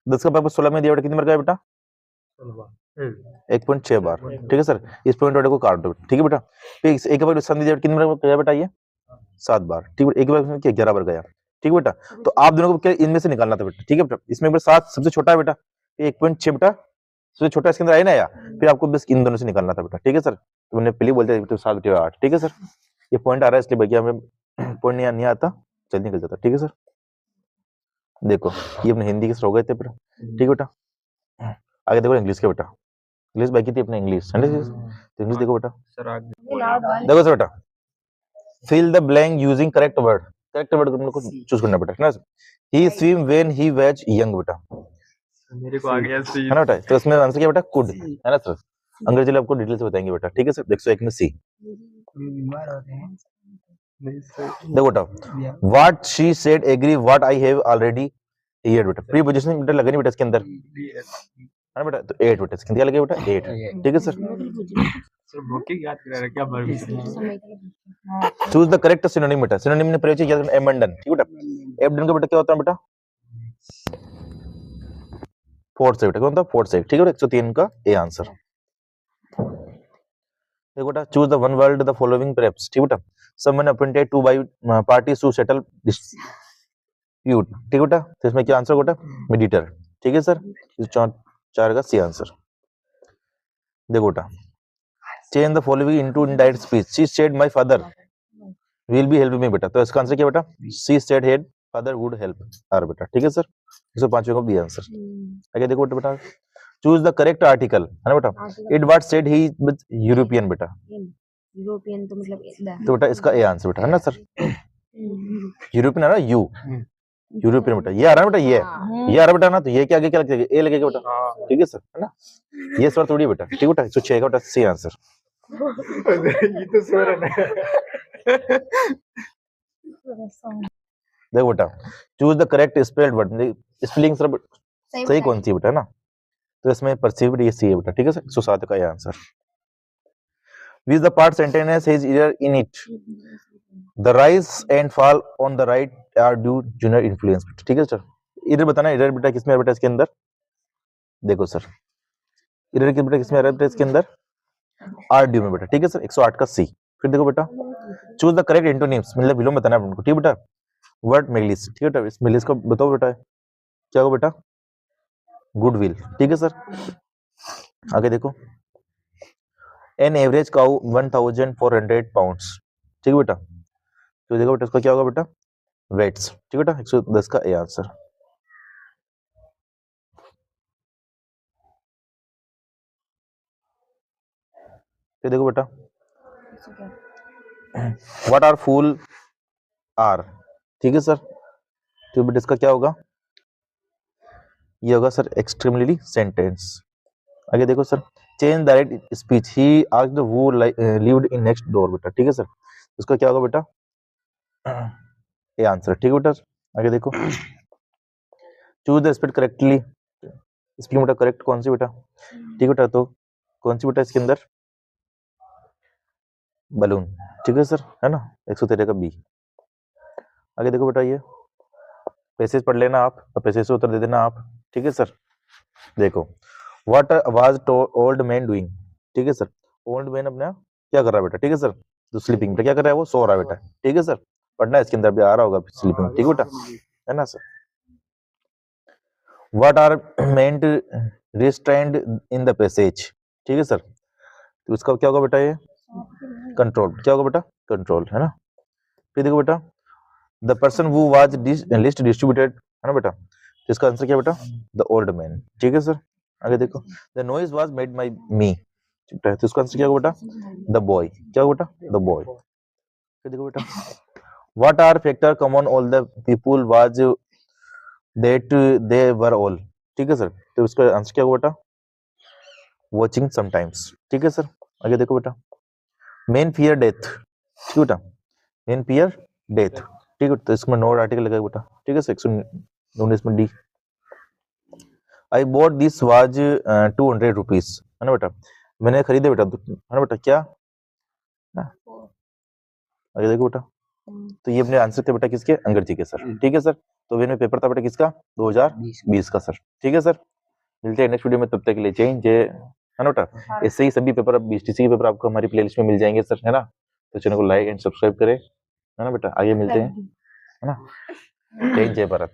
10 का भाग 16 में दिया बेटा, कितनी बार गया बेटा, 1.6 बार, ठीक है सर। इस पॉइंट वाले को काट दो, ठीक है बेटा। फिर 1 का भाग कितनी बार गया बेटा, ये 7 बार, ठीक है। 1 बार 11 बार गया, ठीक है बेटा। तो आप दोनों को क्या इनमें से निकालना था बेटा, ठीक है बेटा। इसमें बेटा 7 सबसे छोटा है बेटा, 1.6 बेटा सबसे छोटा इसके अंदर आया ना, या फिर आपको बस इन दोनों से निकालना था बेटा, ठीक है सर। तो मैंने पहले बोल दिया 7/8, ठीक है सर। ये पॉइंट आ रहा है इसलिए भैया हमें पॉइंट नहीं आता, जल्दी निकल जाता, ठीक है सर। देखो ये अपने हिंदी के हो गए थे बेटा, ठीक है बेटा। आगे देखो इंग्लिश के बेटा, इंग्लिश बाकी थी अपने इंग्लिश, तो इंग्लिश देखो बेटा, देखो सर बेटा, fill the blank using correct word, correct word को चूज करना बेटा, है ना। He swim when he was young बेटा, मेरे को आ गया सी, है ना बेटा। तो इसमें आंसर क्या बेटा, कुड, है ना सर। अंग्रेजी में आपको डिटेल से बताएंगे बेटा, ठीक है सर। 101 में सी, देखो बेटा, what she said agree what I have already heard बेटा, प्रीपोजिशन बेटा लगा नहीं बेटा इसके अंदर, है ना बेटा। तो 8 बेटा इसके अंदर क्या लगे बेटा, 8, ठीक है सर। सर बुकिंग याद करा रहा क्या वर्ब समय के लिए चूज द करेक्ट सिनोनिम बेटा, सिनोनिम ने प्रयोग किया एबंडन, ठीक है बेटा। एबंडन का बेटा क्या होता है बेटा, फोर्थ से बेटा, कौन था फोर्थ से, ठीक है बेटा। 103 का ए आंसर। देखो बेटा, choose the one word the following perhaps, ठीक है बेटा। Someone appointed to by parties to settle dispute, ठीक है बेटा। तो इसमें क्या आंसर बेटा, मीडिएटर, ठीक है सर। इस 4 का सी आंसर। देखो बेटा, change the following into indirect speech, she said my father will be help me बेटा। तो इसका आंसर क्या बेटा, she said his father would help her बेटा, ठीक है सर। 105 का बी आंसर। आगे देखो बेटा, चूज द करेक्ट आर्टिकल, है ना बेटा। It what said he with European बेटा, यूरोपियन तो मतलब तो बेटा इसका ए आंसर बेटा, है ना सर। यूरोपियन आ रहा है यू, यूरोपियन बेटा ये आ रहा है बेटा, ये आ रहा है बेटा ना, तो ये के आगे क्या लगेगा, ए लगेगा बेटा, ठीक है सर, है ना। ये सर थोड़ी बेटा, ठीक है बेटा। 106 का बेटा सी आंसर। ये तो सर है ना देखो बेटा, choose the correct spelled word, spelling sir सही कौन सी है बेटा, है ना। तो इसमें परसीव्ड ये सी है बेटा, ठीक है सर। 107 का ये आंसर। Which the part sentence has error in it, the rise and fall on the right are due junior influence, ठीक है सर। एरर बताना, एरर बेटा किसमें है बेटा इसके अंदर, देखो सर एरर किस बेटा किसमें आ रहा है बेटा इसके अंदर, आर ड्यू में बेटा, ठीक है सर। 108 का सी। फिर देखो बेटा, चूज द करेक्ट एंटोनिम्स, मतलब विलोम बताना है आपको, ठीक है बेटा। वर्ड मेलिस, ठीक है बेटा। इस मेलिस को बताओ बेटा क्या होगा बेटा, गुडविल, ठीक है सर। आगे देखो, एन एवरेज काउ 1400 पाउंड्स, ठीक है बेटा। तो देखो बेटा इसका क्या होगा बेटा, वेट्स, ठीक है बेटा। 110 का ए आंसर। फिर देखो बेटा, व्हाट आर फूल आर, ठीक है सर। तो बेटा इसका क्या होगा, ये होगा सर एक्सट्रीमली सेंटेंस। आगे देखो sir, change direct speech, he asked who lived in next door बेटा, ठीक है सर। उसका क्या होगा बेटा, ये आंसर, ठीक है बेटा। आगे देखो, choose the spell correctly, spelling बेटा करेक्ट कौन सी बेटा, ठीक है बेटा। तो कौन सी बेटा इसके अंदर, बलून, ठीक है सर, है ना। 113 का बी। आगे देखो बेटा, ये पैसेज पढ़ लेना आप और पैसेज से उत्तर दे देना आप, ठीक है सर। देखो, what was old man doing, ठीक है सर। ओल्ड मैन अपना क्या कर रहा है बेटा, ठीक है सर। तो स्लीपिंग बेटा क्या कर रहा है, वो सो रहा है बेटा, ठीक है सर। पढ़ना है इसके अंदर भी आ रहा होगा स्लीपिंग, ठीक है बेटा, है ना sir. What are meant restrained in the passage, ठीक है सर। तो इसका क्या होगा बेटा, ये कंट्रोल, क्या होगा बेटा, कंट्रोल, है ना। फिर देखो बेटा, the person who was list distributed, है ना बेटा। तो इसका आंसर क्या बेटा, द ओल्ड मैन, ठीक है सर। आगे देखो, the noise was made by me, तो इसका आंसर क्या होगा बेटा, द बॉय, क्या होगा बेटा, द बॉय। फिर देखो बेटा, what are factor common all the people was that they were all, ठीक है सर। तो इसका आंसर क्या होगा बेटा, वॉचिंग समटाइम्स, ठीक है सर। आगे देखो बेटा, मेन फियर डेथ, ठीक है बेटा, मेन फियर डेथ, ठीक है। तो इसमें नोट आर्टिकल लगेगा बेटा, ठीक है। 119 में D, I bought this was 200 rupees, है ना बेटा। मैंने खरीदे बेटा, है ना बेटा, क्या ना। आगे देखो बेटा, तो ये अपने आंसर थे बेटा किसके, अंगद जी के सर, ठीक है सर। तो में पेपर था बेटा किसका, 2020 का सर, ठीक है सर। मिलते हैं नेक्स्ट वीडियो में, तब तक के लिए जय हिंद, जय, है ना बेटा। ऐसे ही सभी पेपर, अब बीटीसी के पेपर आपको हमारी प्लेलिस्ट में मिल जाएंगे सर, है ना। तो चैनल को लाइक एंड सब्सक्राइब करें, है ना बेटा। आगे मिलते हैं, है ना। जय हिंद, जय भारत।